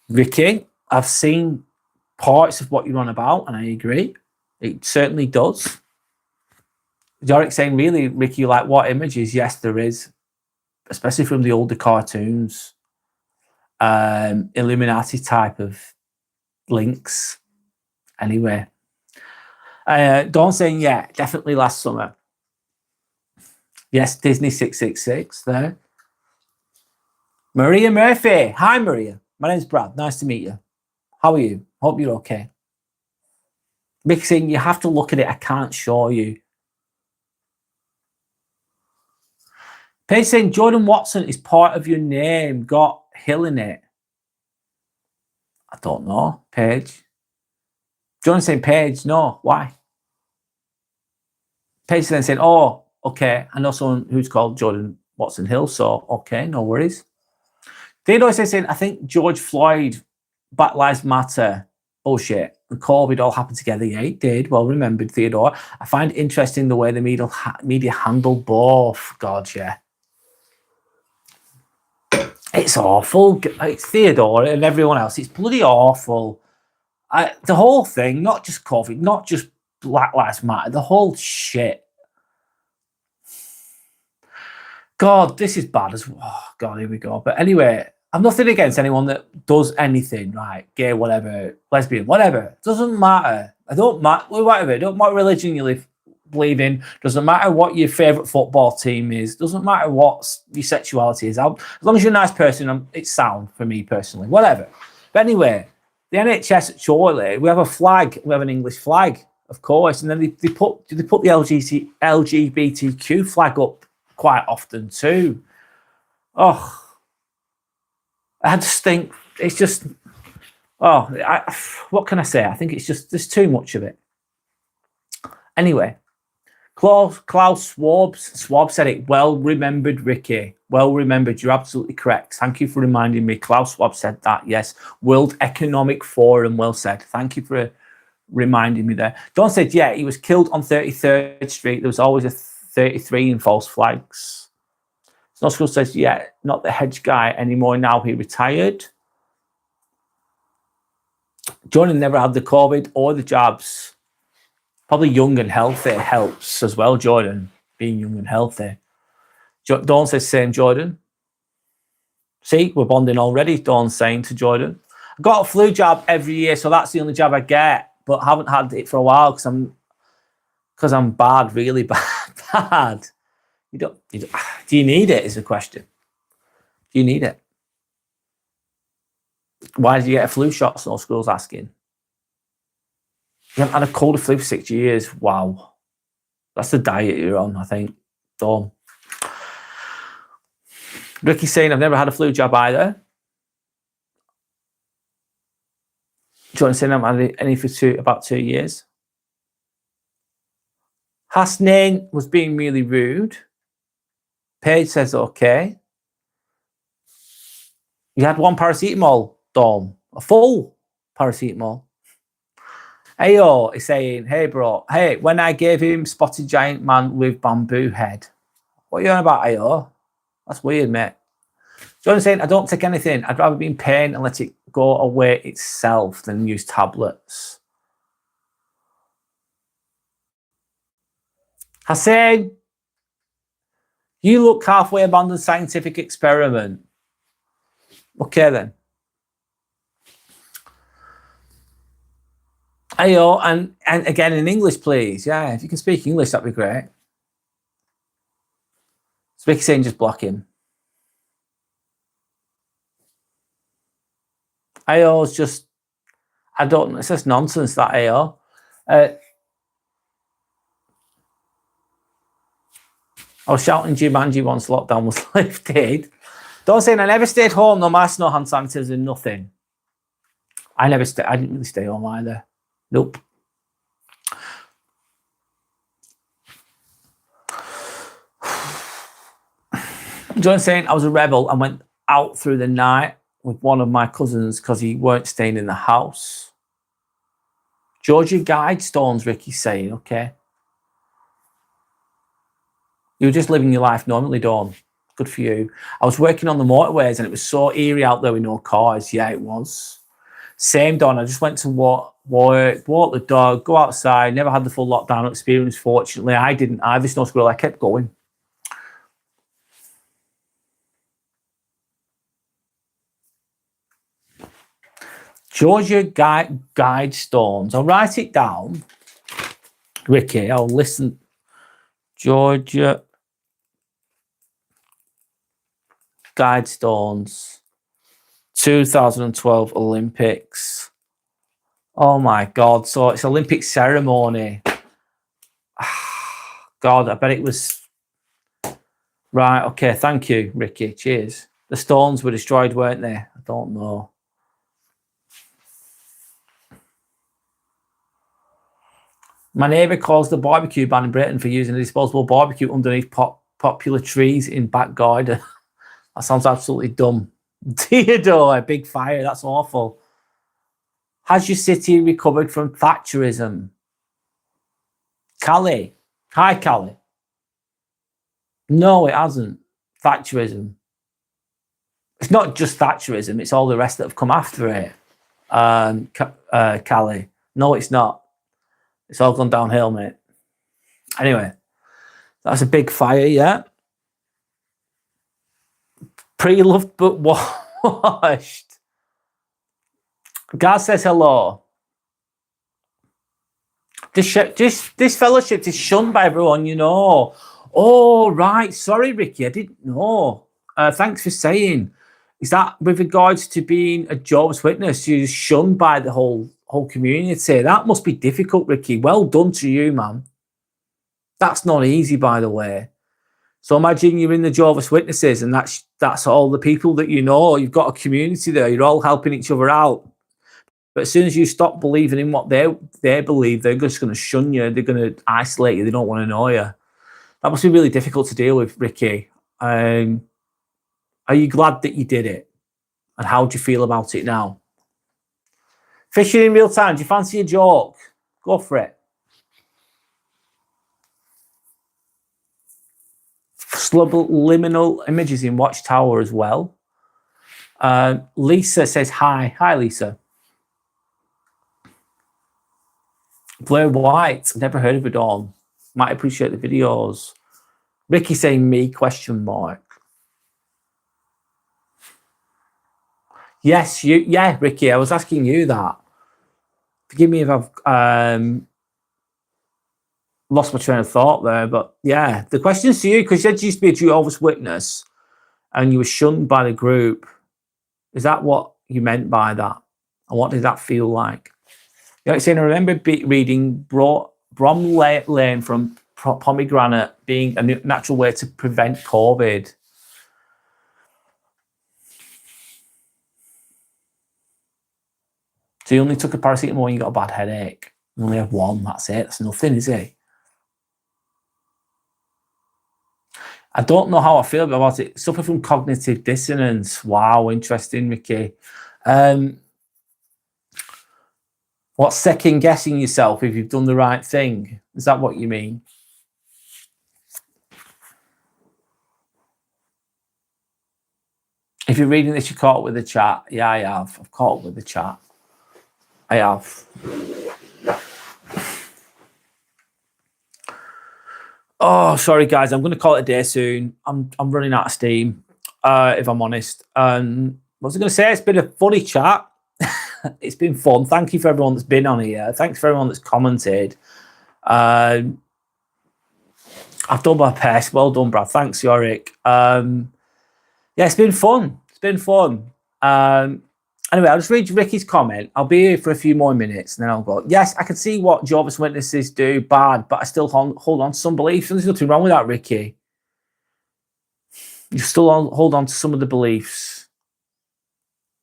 Ricky, I've seen parts of what you're on about, and I agree. It certainly does. Yorick saying, really, Ricky, like what images? Yes, there is, especially from the older cartoons. Illuminati type of links. Anyway. Dawn saying, yeah, definitely last summer. Yes, Disney 666 there. Maria Murphy. Hi, Maria. My name's Brad. Nice to meet you. How are you? Hope you're okay. Ricky saying, you have to look at it. I can't show you. Paige saying, Jordan Watson is part of your name. Got Hill in it. I don't know. Paige. John saying Paige. No. Why? Paige then saying, oh, okay. I know someone who's called Jordan Watson Hill. So, okay, no worries. Theodore saying, I think George Floyd, Black Lives Matter, bullshit, and COVID all happened together. Yeah, it did. Well remembered, Theodore. I find it interesting the way the media handled both. God, yeah. It's awful. It's Theodore and everyone else. It's bloody awful. The whole thing, not just COVID, not just Black Lives Matter, the whole shit. God, this is bad as well. Oh, God, here we go. But anyway, I'm nothing against anyone that does anything, right? Gay, whatever, lesbian, whatever. Doesn't matter. I don't matter. Whatever. Don't matter what religion you believe in. Doesn't matter what your favourite football team is. Doesn't matter what your sexuality is. As long as you're a nice person, it's sound for me personally. Whatever. But anyway, the NHS at Chorley, we have a flag. We have an English flag, of course. And then they put the LGBTQ flag up quite often too. Oh, I just think it's just, what can I say? I think it's just, there's too much of it. Anyway, Klaus Schwab said it. Well remembered, Ricky. Well remembered. You're absolutely correct. Thank you for reminding me. Klaus Schwab said that. Yes. World Economic Forum. Well said. Thank you for reminding me there. Don said, yeah, he was killed on 33rd Street. There was always a 33 in false flags. Snow says, yeah, not the hedge guy anymore. Now he retired. Jordan never had the COVID or the jabs. Probably young and healthy helps as well, Jordan, being young and healthy. Dawn says, same, Jordan. See, we're bonding already, Dawn's saying to Jordan. I got a flu jab every year, so that's the only jab I get, but I haven't had it for a while because I'm bad, really bad. Do you need it is the question. Do you need it? Why did you get a flu shot? So school's asking. You haven't had a cold or flu for 6 years. Wow. That's the diet you're on, I think. Dawn. Ricky's saying, I've never had a flu jab either. John saying, I've had any for about 2 years. Hasnain was being really rude. Paige says, okay. You had one paracetamol, Dawn. A full paracetamol. Ayo is saying, hey, bro. Hey, when I gave him spotted giant man with bamboo head. What are you on about, Ayo? That's weird, mate. John's saying, I don't take anything. I'd rather be in pain and let it go away itself than use tablets. Hassan, you look halfway abandoned scientific experiment. Okay, then. Ayo, and again in English, please. Yeah, if you can speak English, that'd be great. Speaking saying just block him. Ayo's just, I don't know, it's just nonsense, that Ayo. I was shouting Jumanji once lockdown was lifted. Don't say I never stayed home, no mask, no hand sanitizers, nothing. I didn't really stay home either. Nope. John's saying I was a rebel and went out through the night with one of my cousins because he weren't staying in the house. Georgia Guidestones, Ricky's saying, okay. You were just living your life normally, Dawn. Good for you. I was working on the motorways and it was so eerie out there with no cars. Yeah, it was. Same, Dawn. I just went to walk the dog, go outside. Never had the full lockdown experience, fortunately. I didn't either, Snow Squirrel. I kept going. Georgia Guidestones. I'll write it down. Ricky, I'll listen. Georgia Guidestones 2012 Olympics. Oh my God. So it's Olympic ceremony. God, I bet it was. Right. Okay. Thank you, Ricky. Cheers. The stones were destroyed, weren't they? I don't know. My neighbour calls the barbecue ban in Britain for using a disposable barbecue underneath popular trees in back garden. That sounds absolutely dumb. Theodore, a big fire. That's awful. Has your city recovered from Thatcherism? Callie. Hi, Callie. No, it hasn't. Thatcherism. It's not just Thatcherism. It's all the rest that have come after it. Callie. No, it's not. It's all gone downhill, mate. Anyway, that's a big fire, yeah. Pre-loved but washed. Gaz says hello. This fellowship is shunned by everyone, you know. Oh, right. Sorry, Ricky. I didn't know. Thanks for saying. Is that with regards to being a Jehovah's Witness? You're shunned by the whole community. That must be difficult, Ricky. Well done to you, man. That's not easy, by the way. So imagine you're in the Jehovah's Witnesses and that's all the people that you know. You've got a community there. You're all helping each other out. But as soon as you stop believing in what they believe, they're just going to shun you. They're going to isolate you. They don't want to know you. That must be really difficult to deal with, Ricky. Are you glad that you did it? And how do you feel about it now? Fishing in real time. Do you fancy a joke? Go for it. Subliminal images in Watchtower as well. Lisa says hi. Hi, Lisa. Blair White. Never heard of it, Dawn. Might appreciate the videos. Ricky saying me, question mark. Yes, you. Yeah, Ricky, I was asking you that. Forgive me if I've lost my train of thought there, but yeah, the question's to you, because you said you used to be a Jehovah's Witness and you were shunned by the group. Is that what you meant by that? And what did that feel like? You're like saying, I remember reading bromelain from pomegranate being a natural way to prevent COVID. So you only took a paracetamol when you got a bad headache. You only have one, that's it. That's nothing, is it? I don't know how I feel about it. Suffer from cognitive dissonance. Wow, interesting, Ricky. What's second guessing yourself if you've done the right thing? Is that what you mean? If you're reading this, you caught up with the chat. Yeah, I have. I've caught up with the chat. I have. Oh, sorry, guys. I'm going to call it a day soon. I'm running out of steam, if I'm honest. What was I going to say? It's been a funny chat. It's been fun. Thank you for everyone that's been on here. Thanks for everyone that's commented. I've done my best. Well done, Brad. Thanks, Yorick. Yeah, it's been fun. It's been fun. Anyway, I'll just read Ricky's comment. I'll be here for a few more minutes and then I'll go. Yes, I can see what Jehovah's Witnesses do bad, but I still hold on to some beliefs. And there's nothing wrong with that, Ricky. You still hold on to some of the beliefs.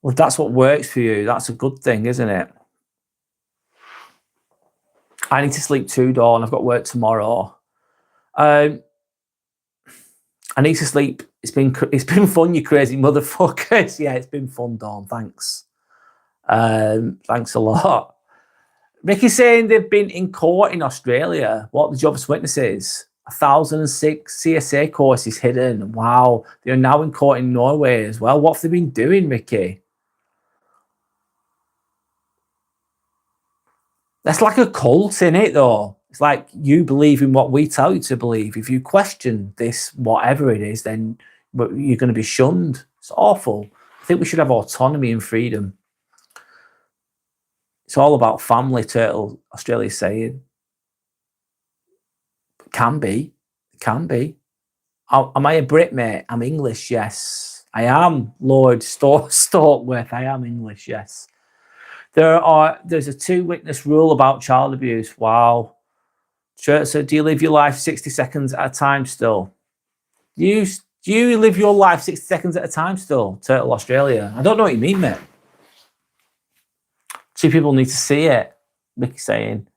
Well, if that's what works for you, that's a good thing, isn't it? I need to sleep too, Dawn. I've got work tomorrow. I need to sleep. It's been fun, you crazy motherfuckers. Yeah, it's been fun, Dawn. Thanks. Thanks a lot. Ricky's saying they've been in court in Australia. What the Jehovah's Witnesses? 1,006 CSA courses hidden. Wow. They're now in court in Norway as well. What have they been doing, Ricky? That's like a cult, isn't it, though? It's like you believe in what we tell you to believe. If you question this, whatever it is, then you're going to be shunned. It's awful. I think we should have autonomy and freedom. It's all about family, Turtle, Australia's saying. It can be. It can be. Am I a Brit, mate? I'm English, yes. I am, Lord Storkworth. I am English, yes. There's a 2-witness rule about child abuse. Wow. So do you live your life 60 seconds at a time still? Do Do you live your life 60 seconds at a time still, Turtle Australia? I don't know what you mean, mate. Two people need to see it. Mickey saying.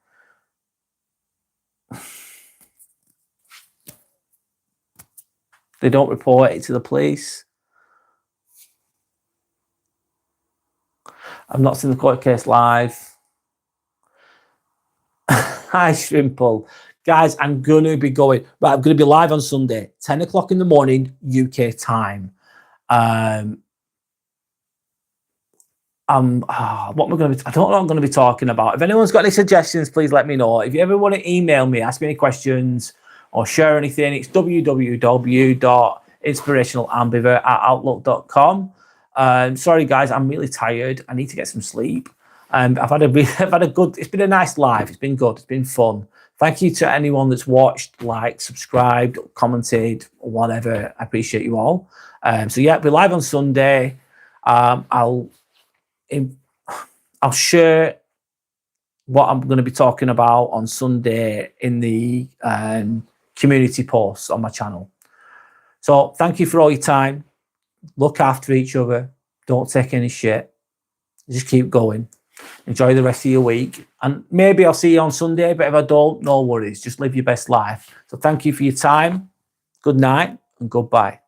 They don't report it to the police. I've not seen the court case live. Hi, Shrimple. Guys, I'm going to be going. Right, I'm going to be live on Sunday, 10 o'clock in the morning, UK time. What am I going to be? I don't know what I'm going to be talking about. If anyone's got any suggestions, please let me know. If you ever want to email me, ask me any questions, or share anything, it's www.inspirationalambivert@outlook.com. Sorry, guys, I'm really tired. I need to get some sleep. I've had a good. It's been a nice live. It's been good. It's been fun. Thank you to anyone that's watched, liked, subscribed, commented, or whatever. I appreciate you all. So yeah, we're live on Sunday. I'll share what I'm going to be talking about on Sunday in the community posts on my channel. So thank you for all your time. Look after each other. Don't take any shit. Just keep going. Enjoy the rest of your week. And maybe I'll see you on Sunday, but if I don't, no worries. Just live your best life. So thank you for your time. Good night and goodbye.